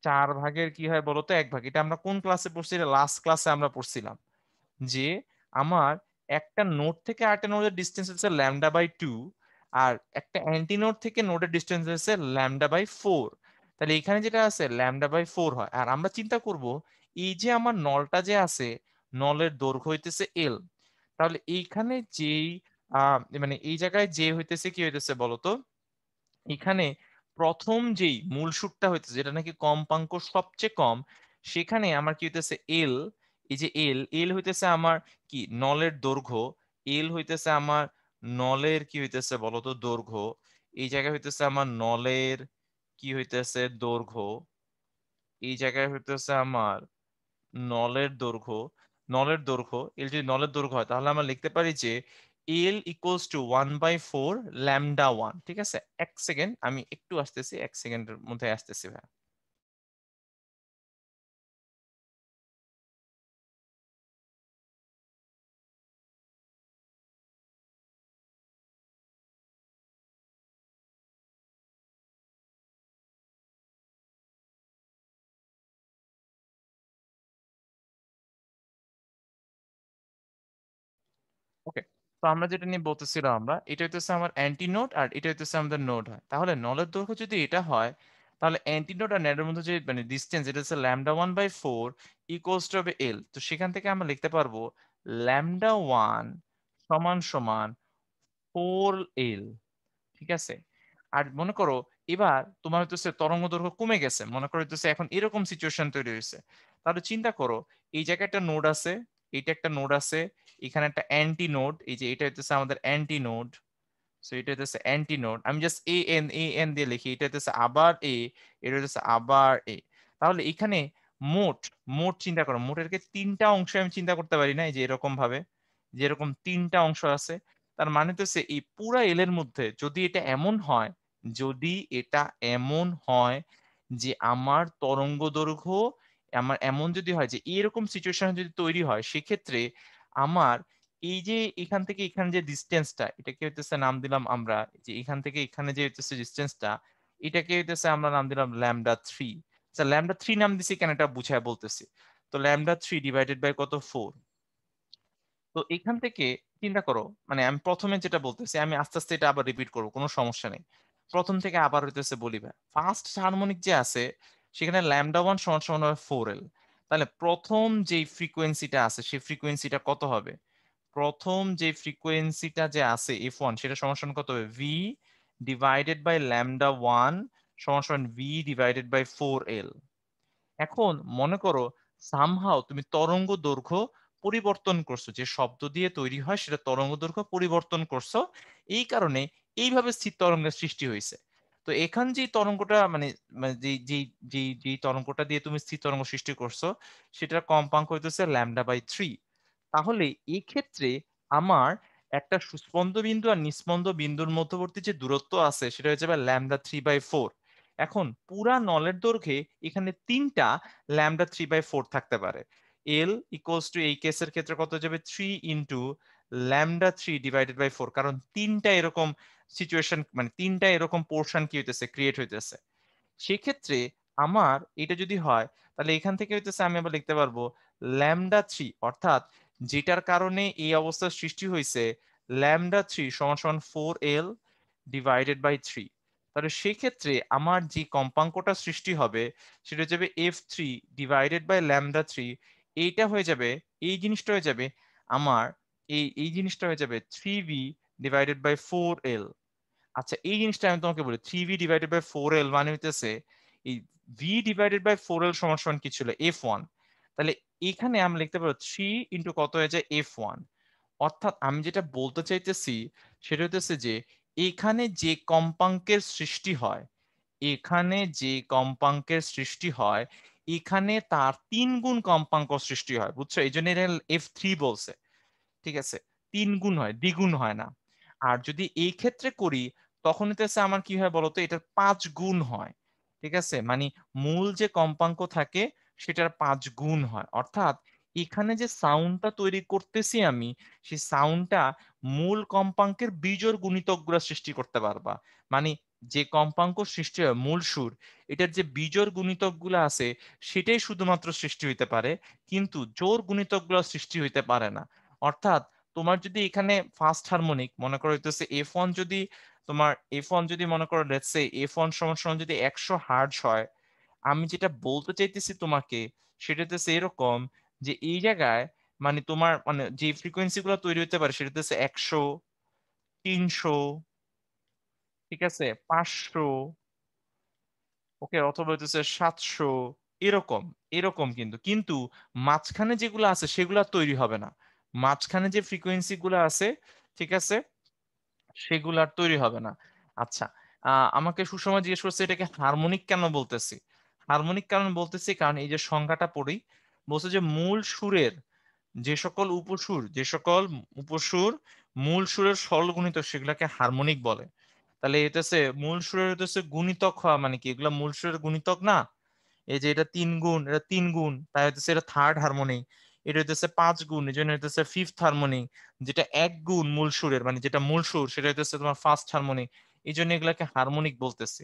4/1 কি হয় বলতো? 1 ভাগ। এটা আমরা কোন ক্লাসে পড়ছি? এটা লাস্ট ক্লাসে আমরা পড়ছিলাম যে আমার একটা নোড থেকে আরেকটা নোডের ডিস্টেন্স হচ্ছে λ/2, আর একটা অ্যান্টি নোড থেকে নোডের ডিস্টেন্স হচ্ছে λ/4। তাহলে এখানে যেটা আছে λ/4 হয়। আর আমরা চিন্তা করব, এই যে আমার নলটা যে আছে, নলের দৈর্ঘ্য হইতেছে এল। তাহলে এইখানে যেই মানে এই জায়গায় যে হইতেছে কি হইতেছে বলতো? এখানে প্রথম যেই মূল সুরটা হইতেছে, যেটা নাকি কম্পাঙ্ক সবচেয়ে কম, সেখানে আমার কি হইতেছে এল। এই যে এল, এল হইতেছে আমার কি নলের দৈর্ঘ্য। এল হইতেছে আমার নলের কি হইতেছে বলতো? দৈর্ঘ্য। এই জায়গায় হইতেছে আমার নলের কি হইতেছে? দৈর্ঘ্য। এই জায়গায় হইতেছে আমার নলের দৈর্ঘ্য। নলের দৈর্ঘ্য, এল যদি নলের দৈর্ঘ্য হয় তাহলে আমরা লিখতে পারি যে এল ইকুয়ালস টু 1/4 λ1। ঠিক আছে, 1 সেকেন্ড, আমি একটু আসতেছি, 1 সেকেন্ডের মধ্যে আসতেছি ভাই। ওকে, তো আমরা যেটা নিয়ে বলতেছিলাম, আমরা এটা হইতেছে আমার অ্যান্টি নোড আর এটা হইতেছে আমাদের নোড হয়। তাহলে নলের দৈর্ঘ্য যদি এটা হয়, তাহলে অ্যান্টি নোড আর নোডের মধ্যে যে মানে ডিসটেন্স, এটা হচ্ছে λ1/4 ইকুয়ালস টু হবে এল। তো সেখান থেকে আমরা লিখতে পারবো λ1 সমান সমান 4L। ঠিক আছে, আর মনে করো এবার তোমার হইতেছে তরঙ্গ দৈর্ঘ্য কমে গেছে, মনে করো হইতেছে এখন এরকম সিচুয়েশন তৈরি হয়েছে। তাহলে চিন্তা করো, এই জায়গায় একটা নোড আছে, এইটা একটা নোড আছে, এখানে একটা অ্যান্টি নোড, এই যে এটা হইতেছে আমাদের অ্যান্টি নোড। সো এটা হইতেছে অ্যান্টি নোড, আমি জাস্ট এ এন দিয়ে লিখি, এটা হইতেছে আবার এ, এটা হইতেছে আবার এ। তাহলে এখানে মোট, মোট চিন্তা করো, মোটের কে তিনটা অংশে আমি চিন্তা করতে পারি না, এই যে এরকম ভাবে, যে এরকম তিনটা অংশ আছে। তার মানে হচ্ছে এই পুরা এল এর মধ্যে যদি এটা এমন হয়, যদি এটা এমন হয় যে আমার তরঙ্গ দৈর্ঘ্য, আমার এমন যদি হয় যে এরকম সিচুয়েশন যদি তৈরি হয়, সেক্ষেত্রে আমার এই যে এখান থেকে এখানে যে ডিস্টেন্সটা, এটাকে হইতেছে নাম দিলাম আমরা, যে এখান থেকে এখানে যে হইতেছে ডিস্টেন্সটা, এটাকে হইতেছে আমরা নাম দিলাম λ3। আচ্ছা, λ3 নাম দিছি কেন এটা বুঝায় বলতেছি। তো λ3 ডিভাইডেড বাই কত? 4। তো এখান থেকে চিন্তা করো, মানে আমি প্রথমে যেটা বলতেছি, আমি আস্তে আস্তে এটা আবার রিপিট করবো, কোনো সমস্যা নেই। প্রথম থেকে আবার হইতেছে বলি ভাই, ফার্স্ট হারমোনিক যে আছে সেখানে λ1 সমান সমান হবে 4L। তাহলে প্রথম যে ফ্রিকোয়েন্সিটা আছে সেই ফ্রিকোয়েন্সিটা কত হবে? প্রথম যে ফ্রিকোয়েন্সিটা যে আছে F1, সেটা সমান সমান কত হবে? V ডিভাইডেড বাই λ1 সমান সমান V ডিভাইডেড বাই 4L। এখন মনে করো সামহাও তুমি তরঙ্গ দৈর্ঘ্য পরিবর্তন করছো, যে শব্দ দিয়ে তৈরি হয় সেটা তরঙ্গ দৈর্ঘ্য পরিবর্তন করছো, এই কারণে এইভাবে স্থির তরঙ্গের সৃষ্টি হয়েছে। তো এখান যে তরঙ্গটা মানে মানে যেই যেই যেই যেই তরঙ্গটা দিয়ে তুমি স্থির তরঙ্গ সৃষ্টি করছো, সেটার কম্পাঙ্ক হইতেছে λ/3। তাহলে এই ক্ষেত্রে আমার একটা সুস্পন্দ বিন্দু আর নিস্পন্দ বিন্দুর মধ্যবর্তী যে দূরত্ব আছে সেটা হচ্ছে λ3/4। এখন পুরা নলের দৈর্ঘ্যে এখানে তিনটা λ3/4 থাকতে পারে। এল ইকুয়ালস টু এই কেসের ক্ষেত্রে কত যাবে? 3 ইন্টু λ3/4, কারণ তিনটা এরকম সিচুয়েশন, মানে তিনটা এরকম পোর্শন কি হইতেছে, ক্রিয়েট হইতেছে। সেক্ষেত্রে আমার এটা যদি হয়, তাহলে এখান থেকে হইতেছে আমি আবার লিখতে পারবো λ3, অর্থাৎ যেটার কারণে এই অবস্থার সৃষ্টি হয়েছে, λ3 সমান সমান 4l/3। তাহলে সেক্ষেত্রে আমার যে কম্পাঙ্কটা সৃষ্টি হবে সেটা হয়ে যাবে f3/λ3। এইটা হয়ে যাবে, এই জিনিসটা হয়ে যাবে আমার, এই জিনিসটা হয়ে যাবে 3v/4l। আচ্ছা, এই জিনিসটা আমি তোমাকে বলি, 3v/4l মানে হইতেছে এই v/4l সমান সমান কি ছিল, f1। তাহলে এখানে আমরা লিখতে পারবো 3 ইন্টু কত হয়ে যায়, f1। অর্থাৎ আমি যেটা বলতে চাইতেছি সেটা হইতেছে যে এখানে যে কম্পাঙ্কের সৃষ্টি হয়, এখানে যে কম্পাঙ্কের সৃষ্টি হয়, এখানে তার 3 গুণ কম্পাঙ্ক সৃষ্টি হয়, বুঝছো? এই জন্য f3 বলছে, ঠিক আছে? 3 গুণ হয়, দ্বিগুণ হয় না। আর যদি এই ক্ষেত্রে করি তখন হইতেছে আমার কি হয় বলতো, এটার 5 গুণ হয়, ঠিক আছে? মানে মূল যে কম্পাঙ্ক থাকে সেটার 5 গুণ হয়। অর্থাৎ এখানে যে সাউন্ডটা তৈরি করতেছি আমি, সেই সাউন্ডটা মূল কম্পাঙ্কের বিজোড় গুণিতকগুলো সৃষ্টি করতে পারবা। মানে যে কম্পাঙ্ক সৃষ্টি হয় মূল সুর, এটার যে বিজোড় গুণিতকগুলো আছে সেটাই শুধুমাত্র সৃষ্টি হইতে পারে, কিন্তু জোড় গুণিতকগুলো সৃষ্টি হইতে পারে না। অর্থাৎ তোমার যদি এখানে ফার্স্ট হারমোনিক মনে করো হইতেছে f1, যদি তোমার f1 যদি মনে করো লেটস সে f1 সমান সমান যদি 100 হার্জ হয়, আমি যেটা বলতে চাইতেছি তোমাকে সেটা হচ্ছে এরকম, যে এই জায়গায় মানে তোমার মানে যে ফ্রিকোয়েন্সি গুলো তৈরি হতে পারে সেটা হচ্ছে 100, 300, ঠিক আছে, 500, ওকে, অথবা হচ্ছে 700, এরকম এরকম। কিন্তু কিন্তু মাঝখানে যেগুলো আছে সেগুলো আর তৈরি হবে না। মাঝখানে যে ফ্রিকোয়েন্সি গুলো আছে, ঠিক আছে, সেগুলো আর তৈরি হবে না। আচ্ছা, আমাকে সুষমা জিজ্ঞেস করছে এটাকে হারমোনিক কেন বলতেছি। হারমোনিক কারণ বলতেছি কারণ এই যে সংজ্ঞাটা পড়ি, বলছে যে মূল সুরের যে সকল উপসুর, যে সকল উপসুর মূল সুরের সরল গুণিতক সেগুলোকে হারমোনিক বলে। তাহলে এটাছে মূল সুরের হইতেছে গুণিতক হওয়া, মানে কি এগুলা মূল সুরের গুণিতক না? এই যে এটা 3 গুণ, এটা 3 গুণ, তাই হইতেছে এটা থার্ড হারমোনিক। এটা হইতেছে 5 গুণ, এই জন্য হইতেছে ফিফথ হারমোনিক। যেটা 1 গুণ মূল সুরের, মানে যেটা মূল সুর, সেটা হইতেছে তোমার ফার্স্ট হারমোনিক। এই জন্য এগুলাকে হারমোনিক বলতেছি।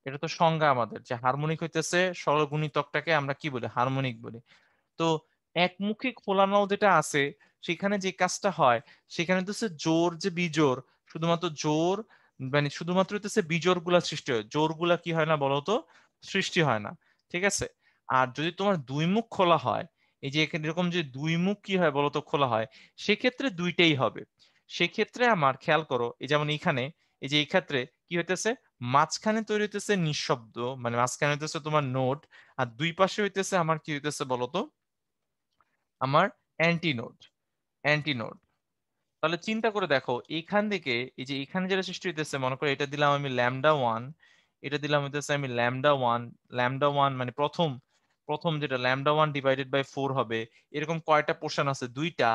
এটা তো সংজ্ঞা আমাদের, যে হারমোনিক হইতেছে সরল গুণিতকটাকে আমরা কি বলি, হারমোনিক বলি। তো একমুখী খোলা নল যেটা আছে, সেখানে যে কাজটা হয়, সেখানে হচ্ছে জোর যে বিজোড়, শুধুমাত্র জোর, মানে শুধুমাত্র হচ্ছে বিজোড় গুলা সৃষ্টি হয়, জোর গুলা কি হয় না বলতো, সৃষ্টি হয় না, ঠিক আছে? আর যদি তোমার দুই মুখ খোলা হয়, এই যে এখানে এরকম যে দুই মুখ কি হয় বলতো খোলা হয়, সেক্ষেত্রে দুইটাই হবে। সেক্ষেত্রে আমার খেয়াল করো, এই যেমন এখানে, এই যে এই ক্ষেত্রে কি হইতেছে, মাঝখানে তৈরি হইতেছে নিঃশব্দ, মানে মাঝখানে হইতেছে তোমার নোট, আর দুই পাশে হইতেছে আমার কি হইতেছে বলতো, আমার অ্যান্টিনোড, অ্যান্টিনোড। তাহলে চিন্তা করে দেখো, এখান থেকে এই যে এখানে যেটা সৃষ্টি হইতেছে, মনে করো এটা দিলাম আমি λ1, এটা দিলাম হইতেছে আমি λ1, λ1 মানে প্রথম, প্রথম যেটা λ1/4 হবে। এরকম কয়টা পোর্শন আছে, দুইটা।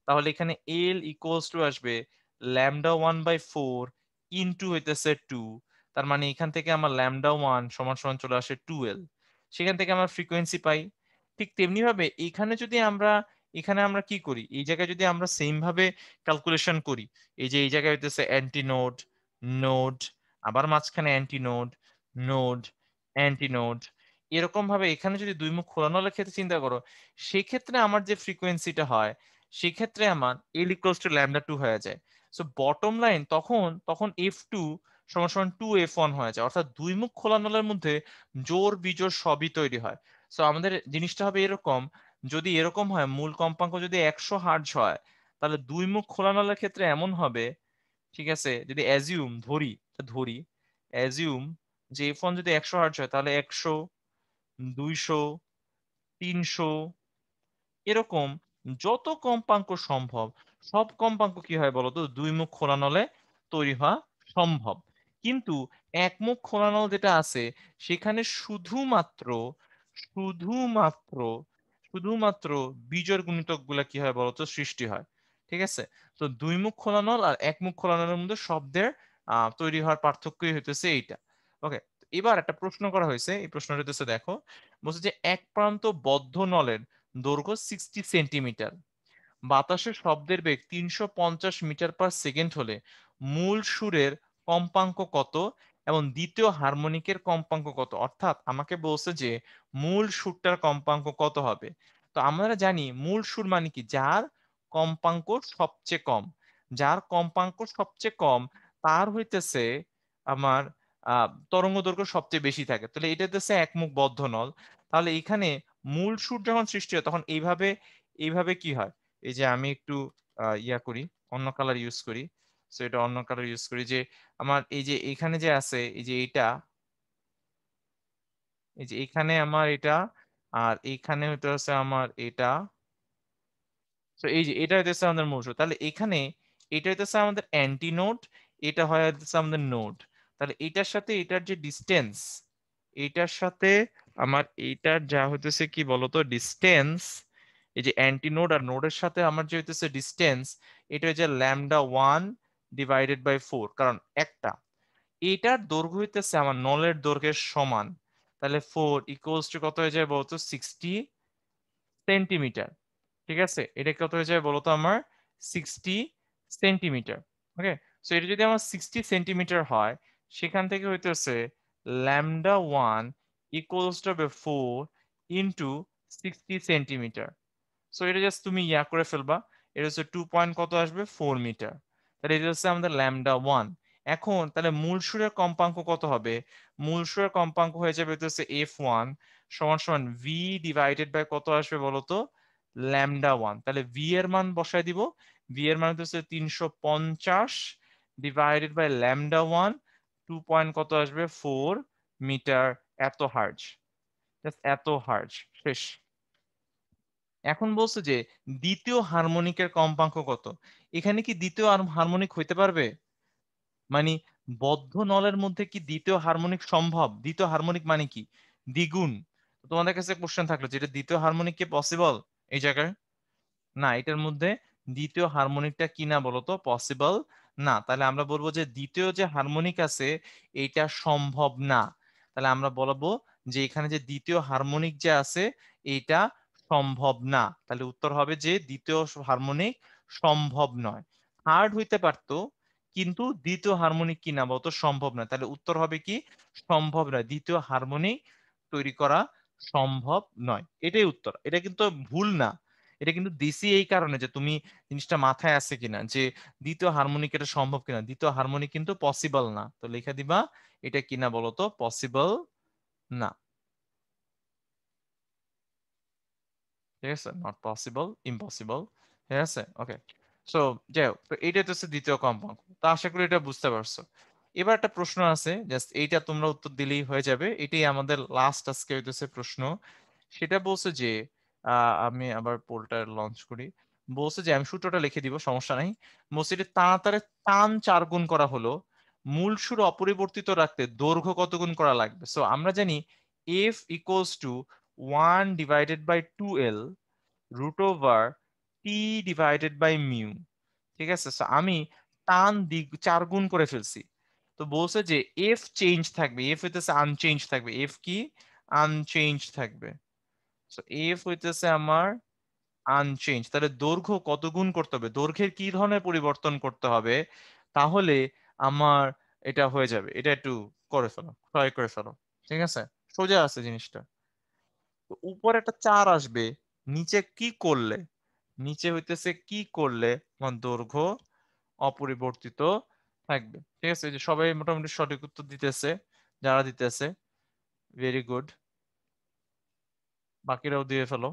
তাহলে এখানে l ইকুয়ালস টু আসবে λ1/4 ইনটু হইতেছে 2। তার মানে এখান থেকে আমার λ1 সমান সমান চলে আসে 2l। সেখান থেকে আমরা ফ্রিকোয়েন্সি পাই। ঠিক তেমনি ভাবে এখানে যদি আমরা, এখানে আমরা কি করি, এই জায়গায় যদি আমরা সেম ভাবে ক্যালকুলেশন করি, এই যে এই জায়গায় হইতেছে অ্যান্টিনোড, নোড, আবার মাঝখানে অ্যান্টিনোড, নোড, অ্যান্টিনোড, এরকম ভাবে এখানে যদি দুই মুখ খোলানো ক্ষেত্রে চিন্তা করো, সেক্ষেত্রে আমার যে ফ্রিকোয়েন্সিটা হয়, সেক্ষেত্রে আমার এল ইকুয়ালস টু λ2 হয়ে যায়। সো বটম লাইন তখন তখন f2 সমান সমান 2f1 হয়ে যায়। অর্থাৎ দুই মুখ খোলা নলের মধ্যে জোর বিজোড় সবই তৈরি হয়। সো আমাদের জিনিসটা হবে এরকম, যদি এরকম হয় মূল কম্পাঙ্ক যদি 100 হার্জ হয়, তাহলে দুই মুখ খোলা নলের ক্ষেত্রে এমন হবে, ঠিক আছে, যদি অ্যাজিউম ধরি, ধরি অ্যাজিউম যে f1 যদি 100 হার্জ হয়, তাহলে 100, 200, 300, এরকম যত কম্পাঙ্ক সম্ভব, সব কম্পাঙ্ক কি হয় বলতো, দুই মুখ খোলা নলে তৈরি হওয়া সম্ভব। কিন্তু এক মুখ খোলা নল যেটা আছে, সেখানে শুধুমাত্র, শুধুমাত্র, শুধুমাত্র বিজোড় গুণিতক গুলা কি হয় বলতো, সৃষ্টি হয়, ঠিক আছে? তো দুই মুখ খোলা নল আর এক মুখ খোলা নলের মধ্যে শব্দের তৈরি হওয়ার পার্থক্যই হইতেছে এইটা। ওকে, এবার একটা প্রশ্ন করা হয়েছে, এই প্রশ্নটা হইতেছে দেখো, বলছে যে এক প্রান্ত বদ্ধ নলের দৈর্ঘ্য 60 সেন্টিমিটার, বাতাসের শব্দের বেগ 350 মিটার পার সেকেন্ড হলে মূল সুরের কম্পাঙ্ক কত এবং দ্বিতীয় হারমোনিকের কম্পাঙ্ক কত? অর্থাৎ আমাকে বলছে যে মূল সুরটার কম্পাঙ্ক কত হবে। তো আমরা জানি মূল সুর মানে কি, যার কম্পাঙ্ক সবচেয়ে কম। যার কম্পাঙ্ক সবচেয়ে কম তার হইতেছে আমার তরঙ্গ দৈর্ঘ্য সবচেয়ে বেশি থাকে। তাহলে এটা হচ্ছে একমুখ বদ্ধ নল। তাহলে এখানে মূল সুর যখন সৃষ্টি হয় তখন এইভাবে এইভাবে কি হয়, এই যে আমি একটু ইয়া করি, অন্য কালার ইউজ করি। সো এটা অন্য কালার ইউজ করি যে আমার এই যে এখানে যে আছে এই যে এটা, এই যে এখানে আমার এটা, আর এইখানে হইতে হচ্ছে আমার এটা। তো এই যে এটা হইতেছে আমাদের মূল সুর। তাহলে এখানে এটা হইতেছে আমাদের অ্যান্টি নোড, এটা হয় হইতেছে আমাদের নোড। তাহলে এটার সাথে এটার যে ডিস্টেন্স, এটার সাথে আমার এইটার যা হইতেছে কি বলতো ডিস্টেন্স, এই যে অ্যান্টি নোড আর নোডের সাথে আমার যে হইতেছে ডিস্টেন্স, এটা হচ্ছে λ1/4, কারণ একটা এটার দৈর্ঘ্য হইতেছে আমার নলের দৈর্ঘ্যের সমান। তাহলে 4 = কত হয়ে যায় বলতো 60 সেন্টিমিটার। ঠিক আছে, এটা কত হয়ে যায় বলতো আমার 60 সেন্টিমিটার। ওকে, সো এটা যদি আমার 60 সেন্টিমিটার হয়, সেখান থেকে হইতেছে λ1 = 4 × 60 সেন্টিমিটার। সো এটা জাস্ট তুমি ইয়া করে ফেলবা, এটা হচ্ছে 2 পয়েন্ট কত আসবে 4 মিটার। তাহলে এটা হচ্ছে আমাদের λ1। এখন তাহলে মূল সুরের কম্পাঙ্ক কত হবে? মূল সুরের কম্পাঙ্ক হয়ে যাবে হচ্ছে f1 সমান সমান v/, কত আসবে বলতো λ1। তাহলে v এর মান বসায় দিব, v এর মান হচ্ছে 350 / λ1, 2 পয়েন্ট কত আসবে 4 মিটার, এত হার্জ। এত হার্জ শেষ। এখন বলছে যে দ্বিতীয় হারমোনিকের কম্পাঙ্ক কত। এখানে কি দ্বিতীয় হারমোনিক হইতে পারবে? মানে বদ্ধ নলের মধ্যে কি দ্বিতীয় হারমোনিক সম্ভব? দ্বিতীয় হারমোনিক মানে কি দ্বিগুণ। তো তোমাদের কাছে কোশ্চেন থাকলো যেটা দ্বিতীয় হারমোনিক কি পসিবল এই জায়গায়? না, এটার মধ্যে দ্বিতীয় হারমোনিকটা কি না বলতো পসিবল না। তাহলে আমরা বলবো যে দ্বিতীয় যে হারমোনিক আছে এটা সম্ভব না। তাহলে আমরা বলবো যে এখানে যে দ্বিতীয় হারমোনিক যে আছে এটা সম্ভব না। তাহলে উত্তর হবে যে দ্বিতীয় হারমোনিক সম্ভব নয়। থার্ড হইতে পারতো, কিন্তু দ্বিতীয় হারমোনিক কি না বলতো সম্ভব না। তাহলে উত্তর হবে কি সম্ভব নয়, দ্বিতীয় হারমোনিক তৈরি করা সম্ভব নয়। এটাই উত্তর। এটা কিন্তু ভুল না, এটা কিন্তু দিছি এই কারণে যে তুমি জিনিসটা মাথায় আছে কিনা যে দ্বিতীয় হারমোনিক এটা সম্ভব কিনা। দ্বিতীয় হারমোনিক কিন্তু পসিবল না, তো লিখে দিবা এটা কিনা বলতো পসিবল না। ঠিক আছে, নট পসিবল, ইম্পসিবল। ঠিক আছে, ওকে। সো যাই হোক, তো এইটা হচ্ছে দ্বিতীয় কম্পাঙ্ক। তো আশা করি এটা বুঝতে পারছো। এবার একটা প্রশ্ন আছে, জাস্ট এইটা তোমরা উত্তর দিলেই হয়ে যাবে। এটাই আমাদের লাস্ট আজকে হইতেছে প্রশ্ন। সেটা বলছে যে আমি আবার পোলটা লঞ্চ করি। বলছে যে আমি সূত্রটা লিখে দিব, সমস্যা নাই। বলছে যে তাড়াতাড়ি টান 4 গুণ করা হলো, মূল সুর অপরিবর্তিত রাখতে দৈর্ঘ্য কত গুণ করা লাগবে? সো আমরা জানি f = 1/2l √t/μ। ঠিক আছে, সো আমি টান 4 গুণ করে ফেলছি। তো বলছে যে এফ চেঞ্জ থাকবে, এফ হইতেছে আনচেঞ্জ থাকবে। এফ কি আনচেঞ্জ থাকবে। সো এফ হইতেছে আমার আনচেঞ্জ। তাহলে দৈর্ঘ্য কত গুণ করতে হবে, দৈর্ঘ্যের কি ধরনের পরিবর্তন করতে হবে, তাহলে আমার এটা হয়ে যাবে। এটা একটু করে ফেলো, ট্রাই করে ফেলো। ঠিক আছে, সোজা আছে জিনিসটা। তো উপরে একটা 4 আসবে, নিচে কি করলে, নিচে হইতেছে কি করলে আমার দৈর্ঘ্য অপরিবর্তিত থাকবে। ঠিক আছে, এই যে সবাই মোটামুটি সঠিক উত্তর দিতেছে, যারা দিতেছে ভেরি গুড, বাকিরাও দিয়ে ফেলো।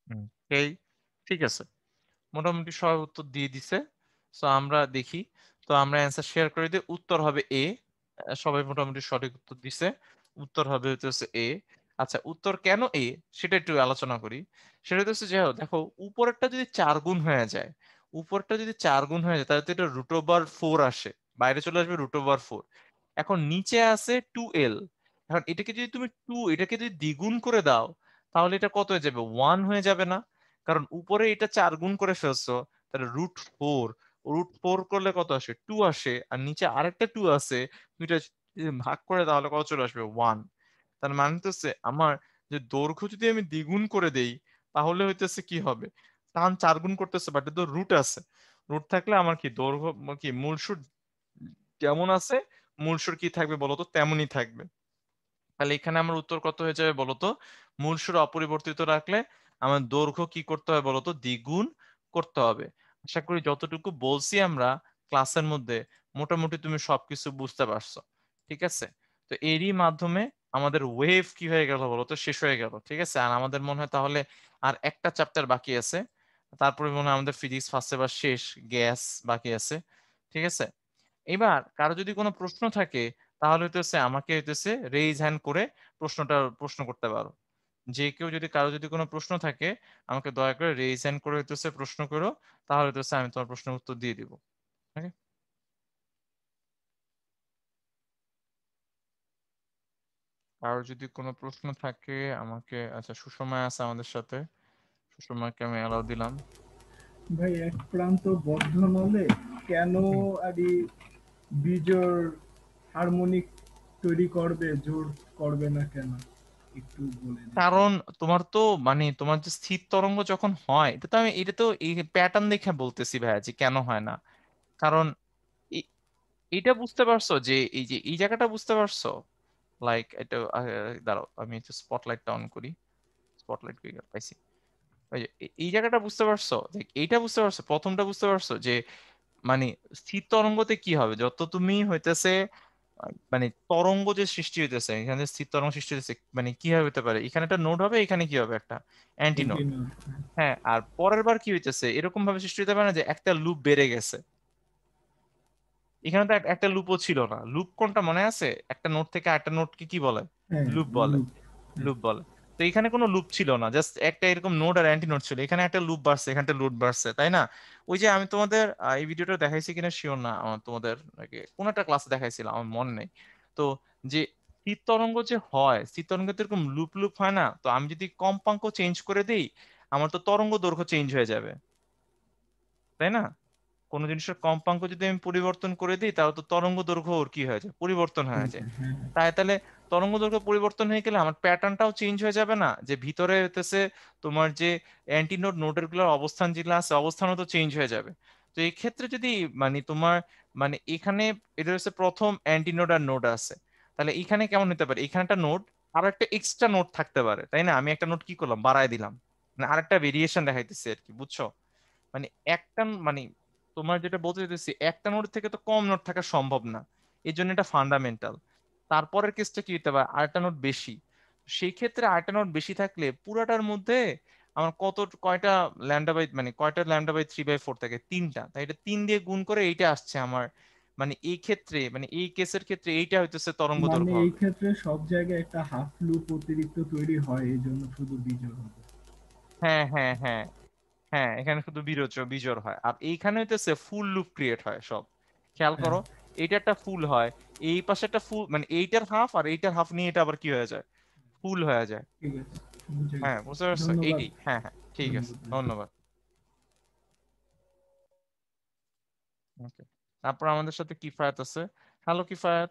হুম, এই ঠিক আছে, মোটামুটি সবাই উত্তর দিয়ে দিছে। সো আমরা দেখি, তো আমরা অ্যান্সার শেয়ার করে দিই। উত্তর হবে এ। সবাই মোটামুটি সঠিক উত্তর দিছে, উত্তর হবে হচ্ছে এ। আচ্ছা, উত্তর কেন এ সেটা একটু আলোচনা করি। সেটা হচ্ছে যে দেখো উপরেরটা যদি 4 গুণ হয়ে যায়, উপরটা যদি 4 গুণ হয়ে যায় তাহলে তো এটা √4 আসে, বাইরে চলে আসবে √4। এখন নিচে আছে 2l। এখন এটাকে যদি তুমি এটাকে যদি দ্বিগুণ করে দাও তাহলে এটা কত হয়ে যাবে, 1 হয়ে যাবে না? কারণ উপরে এটা 4 গুণ করে ফেলছো, তাহলে √4, √4 করলে কত আসে, 2 আসে, আর নিচে আরেকটা 2 আছে, দুইটা যদি ভাগ করে তাহলে কত চলে আসবে, 1। তার মানে হচ্ছে আমার যে দৈর্ঘ্য যদি আমি দ্বিগুণ করে দেই তাহলে হইতেছে কি হবে, টান 4 গুণ করতেছে, বাট তো রুট আছে, রুট থাকলে আমার কি দৈর্ঘ্য কি মূল সুর যেমন আছে, মূল সুর কি থাকবে বলতো, তেমনই থাকবে। তাহলে এখানে আমার উত্তর কত হয়ে যাবে বলতো, মূল সুর অপরিবর্তিত রাখলে আমার দৈর্ঘ্য কি করতে হবে বলতো, দ্বিগুণ করতে হবে। আশা করি যতটুকু বলছি আমরা ক্লাসের মধ্যে মোটামুটি তুমি সবকিছু বুঝতে পারছো, ঠিক আছে? তো এরই মাধ্যমে আমাদের ওয়েভ কি হয়ে গেল বলতো, শেষ হয়ে গেল, ঠিক আছে? আর আমাদের মনে হয় তাহলে আর একটা চ্যাপ্টার বাকি আছে, তারপরে মনে হয় আমাদের ফিজিক্স ফার্স্ট এবার শেষ, গ্যাস বাকি আছে, ঠিক আছে? এবার কারো যদি কোনো প্রশ্ন থাকে তাহলে হইতেছে আমাকে হইতেছে রেইজ হ্যান্ড করে প্রশ্ন করতে পারো। যে কেউ যদি কারো যদি কোনো প্রশ্ন থাকে আমাকে দয়া করে রেইজ হ্যান্ড করে হইতেছে প্রশ্ন করো, তাহলে হইতেছে আমি তোমার প্রশ্নের উত্তর দিয়ে দিব। ওকে, কারো যদি কোনো প্রশ্ন থাকে আমাকে, আচ্ছা সুষময় আছে আমাদের সাথে, সুষময়কে আমি অ্যালাউ দিলাম। ভাই এক প্রান্ত বদ্ধ নলে কেন হুম। আরই বিজোড় হারমোনিক তৈরি করবে, জোর করবে না কেন, একটু বলে দিতেন। কারণ তোমার তো মানে তোমার যে স্থির তরঙ্গ যখন হয়, এটা তো এই প্যাটার্ন দেখে বলতেছি ভাইয়া যে কেন হয় না। কারণ এটা বুঝতে পারছো যে এই যে এই জায়গাটা বুঝতে পারছো, লাইক এটা দাঁড়াও আমি একটু স্পটলাইটটা অন করি, স্পটলাইট কই গেল, পাইছি। ওই যে এই জায়গাটা বুঝতে পারছো, যে এইটা বুঝতে পারছো, প্রথমটা বুঝতে পারছো যে মানে স্থির তরঙ্গতে কি হবে, যত তুমি হইতেছে মানে তরঙ্গ যে সৃষ্টি হইতেছে এখানে, স্থির তরঙ্গ সৃষ্টি হইতেছে মানে কি হবে হতে পারে, এখানে একটা নোড হবে, এখানে কি হবে, একটা অ্যান্টি নোড। কন্টিনিউ। হ্যাঁ, আর পরের বার কি হইতেছে এরকম ভাবে সৃষ্টি হতে পারে না যে একটা লুপ বেড়ে গেছে, এখানে তো একটা লুপও ছিল না। লুপ কোনটা মনে আছে, একটা নোট থেকে আরেকটা নোটকে কি বলে, হ্যাঁ, লুপ বলে, লুপ। হ্যাঁ, লুপ বলে। তো এখানে কোনো লুপ ছিল না, জাস্ট একটা এরকম নোড আর অ্যান্টি নোড ছিল, এখানে একটা লুপ বাড়ছে, এখানে একটা লুপ বাড়ছে, তাই না? ওই যে আমি তোমাদের এই ভিডিওটা দেখাইছি কিনা শিওর না, আমার তোমাদের কোন একটা ক্লাসে দেখাইছিলাম, আমার মনে নেই। তো যে স্থির তরঙ্গ যে হয়, স্থির তরঙ্গ তো এরকম লুপ লুপ হয় না, তো আমি যদি কম্পাঙ্ক চেঞ্জ করে দিই আমার তো তরঙ্গ দৈর্ঘ্য চেঞ্জ হয়ে যাবে, তাই না? কোনো জিনিসের কম্পাঙ্ক যদি আমি পরিবর্তন করে দিই তাহলে তো তরঙ্গ দৈর্ঘ্য ওর কি হয়ে যায়, পরিবর্তন হয়ে যায়। হ্যাঁ, তাহলে তরঙ্গ দৈর্ঘ্য পরিবর্তন হয়ে গেলে আমার প্যাটার্নটাও চেঞ্জ হয়ে যাবে না, যে ভিতরে হইতেছে তোমার যে অ্যান্টিনোড নোডের গুলোর অবস্থান যেগুলো আছে অবস্থানও তো চেঞ্জ হয়ে যাবে। তো এই ক্ষেত্রে যদি মানে তোমার মানে এখানে এটা হচ্ছে প্রথম অ্যান্টিনোড আর নোড আছে, তাহলে এখানে কেমন হতে পারে, এখানে একটা নোড আর একটা এক্সট্রা নোড থাকতে পারে, তাই না? আমি একটা নোড কি করলাম, বাড়ায় দিলাম, মানে আরেকটা ভেরিয়েশন দেখাইতেছি আর কি, বুঝছো? মানে একটা মানে তোমার যেটা বলতে চাইতেছি, একটা নোট থেকে তো কম নোট থাকা সম্ভব না, এই জন্য এটা ফান্ডামেন্টাল। তারপরের কেসটা কি হতে পারে, আরেকটা নোট বেশি, সেই ক্ষেত্রে আরেকটা নোট বেশি থাকলে পুরাটার মধ্যে আমার কয়টা ল্যামডা বাই 3/4 থাকে, তিনটা, তাই এটা 3 দিয়ে গুণ করে এইটা আসছে আমার, মানে এই ক্ষেত্রে মানে এই কেসের ক্ষেত্রে এইটা হইতেছে তরঙ্গ মানে দৈর্ঘ্য এই হবে। ক্ষেত্রে সব জায়গায় একটা হাফ লুপ অতিরিক্ত তৈরি হয়, এই জন্য শুধু বিজোড় হবে। হ্যাঁ হ্যাঁ হ্যাঁ, হ্যাঁ এখানে শুধু বিজোড় হয়, আর এইখানে হইতেছে ফুল লুপ ক্রিয়েট হয় সব, খেয়াল হ্যাঁ, করো। এইটা একটা ফুল হয়, এই পাশে একটা ফুল, মানে এইটার হাফ আর এইটার হাফ নিয়ে এটা আবার কি হয়ে যায়, ফুল হয়ে যায়। ঠিক আছে, বুঝে হ্যাঁ গেছি। বুঝতে পারছো, ধন্যবাদ। এইটাই, হ্যাঁ হ্যাঁ ঠিক আছে, ধন্যবাদ। ধন্যবাদ। ওকে, তারপর আমাদের সাথে কিফায়াত আছে। হ্যালো কিফায়াত।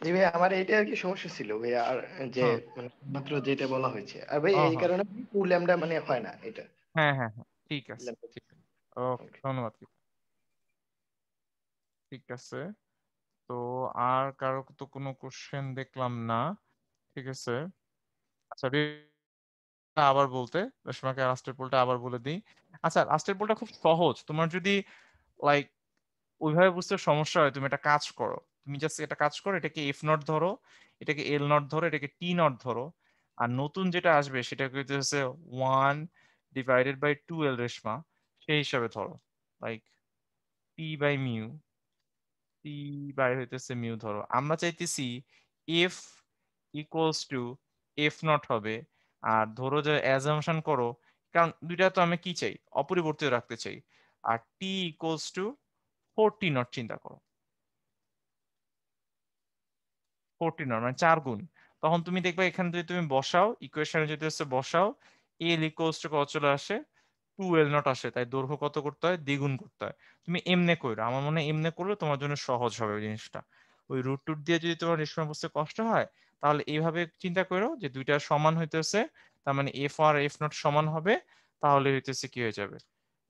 জি ভাই, আমার এইটা আর কি সমস্যা ছিল ভাই, আর যে হ্যাঁ, মানে মাত্র যেটা বলা হয়েছে, আর ভাই ও এই হ্যাঁ কারণে টু ল্যামডা মানে হয় না এটা। হ্যাঁ হ্যাঁ হ্যাঁ, ঠিক আছে ল্যামডা। ঠিক আছে, ওকে ওকে। ধন্যবাদ ঠিক আছে। তো আর কারো তো কোনো কোশ্চেন দেখলাম না, ঠিক আছে। আচ্ছা আবার বলতে, রেশমাকে লাস্টের পোলটা আবার বলে দিই। আচ্ছা লাস্টের পোলটা খুব সহজ, তোমার যদি লাইক ওইভাবে বুঝতে সমস্যা হয় তুমি একটা কাজ করো, তুমি জাস্ট একটা কাজ করো, এটাকে এফ নট ধরো, এটাকে এল নট ধরো, এটাকে টি নট ধরো, আর নতুন যেটা আসবে সেটাকে হচ্ছে 1/2L রেশমা, সেই হিসাবে ধরো, লাইক P/μ, টি বাই হইতেছে মিউ ধরো, আমরা চাইতেছি F equals two F not হবে। আর ধরো যে অ্যাজাম্পশন করো, কারণ দুইটা তো আমি কি চাই, অপরিবর্তিত রাখতে চাই, আর টি ইকুয়ালস টু 4T নট চিন্তা করো, 4T নট মানে 4 গুণ, তখন তুমি দেখবে এখানে যদি তুমি বসাও ইকুয়েশনে যদি হচ্ছে বসাও এল ইকুয়ালস টু কত চলে আসে 2L0 আসে, তাই দৈর্ঘ্য কত করতে হয়, দ্বিগুণ করতে হয়। তুমি এমনে কইরো, আমার মনে হয় এমনে করলে তোমার জন্য সহজ হবে ওই জিনিসটা। ওই রুট টুট দিয়ে যদি তোমার নিষ্কাশন বুঝতে কষ্ট হয়, তাহলে এইভাবে চিন্তা করো যে দুইটা সমান হইতেছে, তার মানে এফ আর এফ নট সমান হবে, তাহলে হইতেছে কি হয়ে যাবে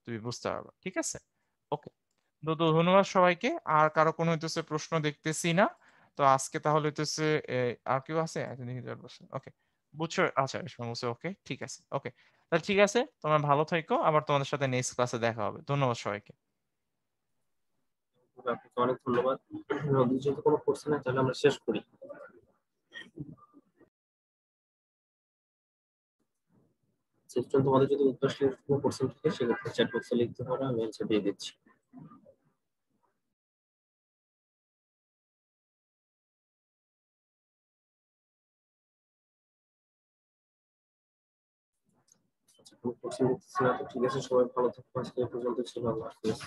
তুমি বুঝতে পারবে। ঠিক আছে, ওকে। তো তো ধন্যবাদ সবাইকে। আর কারো কোনো হইতেছে প্রশ্ন দেখতেছি না। তো আজকে তাহলে হইতেছে আর কেউ আছে? ওকে, বুঝছো? আচ্ছা, বলছে ওকে, ঠিক আছে, ওকে। তাহলে ঠিক আছে, তোমরা ভালো থেকো, আবার তোমাদের সাথে নেক্সট ক্লাসে দেখা হবে। ধন্যবাদ সবাইকে। আপনাকে অনেক ধন্যবাদ। যদি যেহেতু কোনো কোশ্চেন নাই তাহলে আমরা শেষ করি। সিস্টেম তোমাদের যদি উদ্দেশ্যে কোনো কোশ্চেন থাকে সেক্ষেত্রে চ্যাট বক্সে লিখতে পারো, আমি অ্যান্সার দিয়ে দিচ্ছি। আচ্ছা, কোনো কোশ্চেন দিচ্ছি না তো ঠিক আছে, সবাই ভালো থাকো, আজকে এই পর্যন্ত ছিল, আল্লাহ হাফেজ।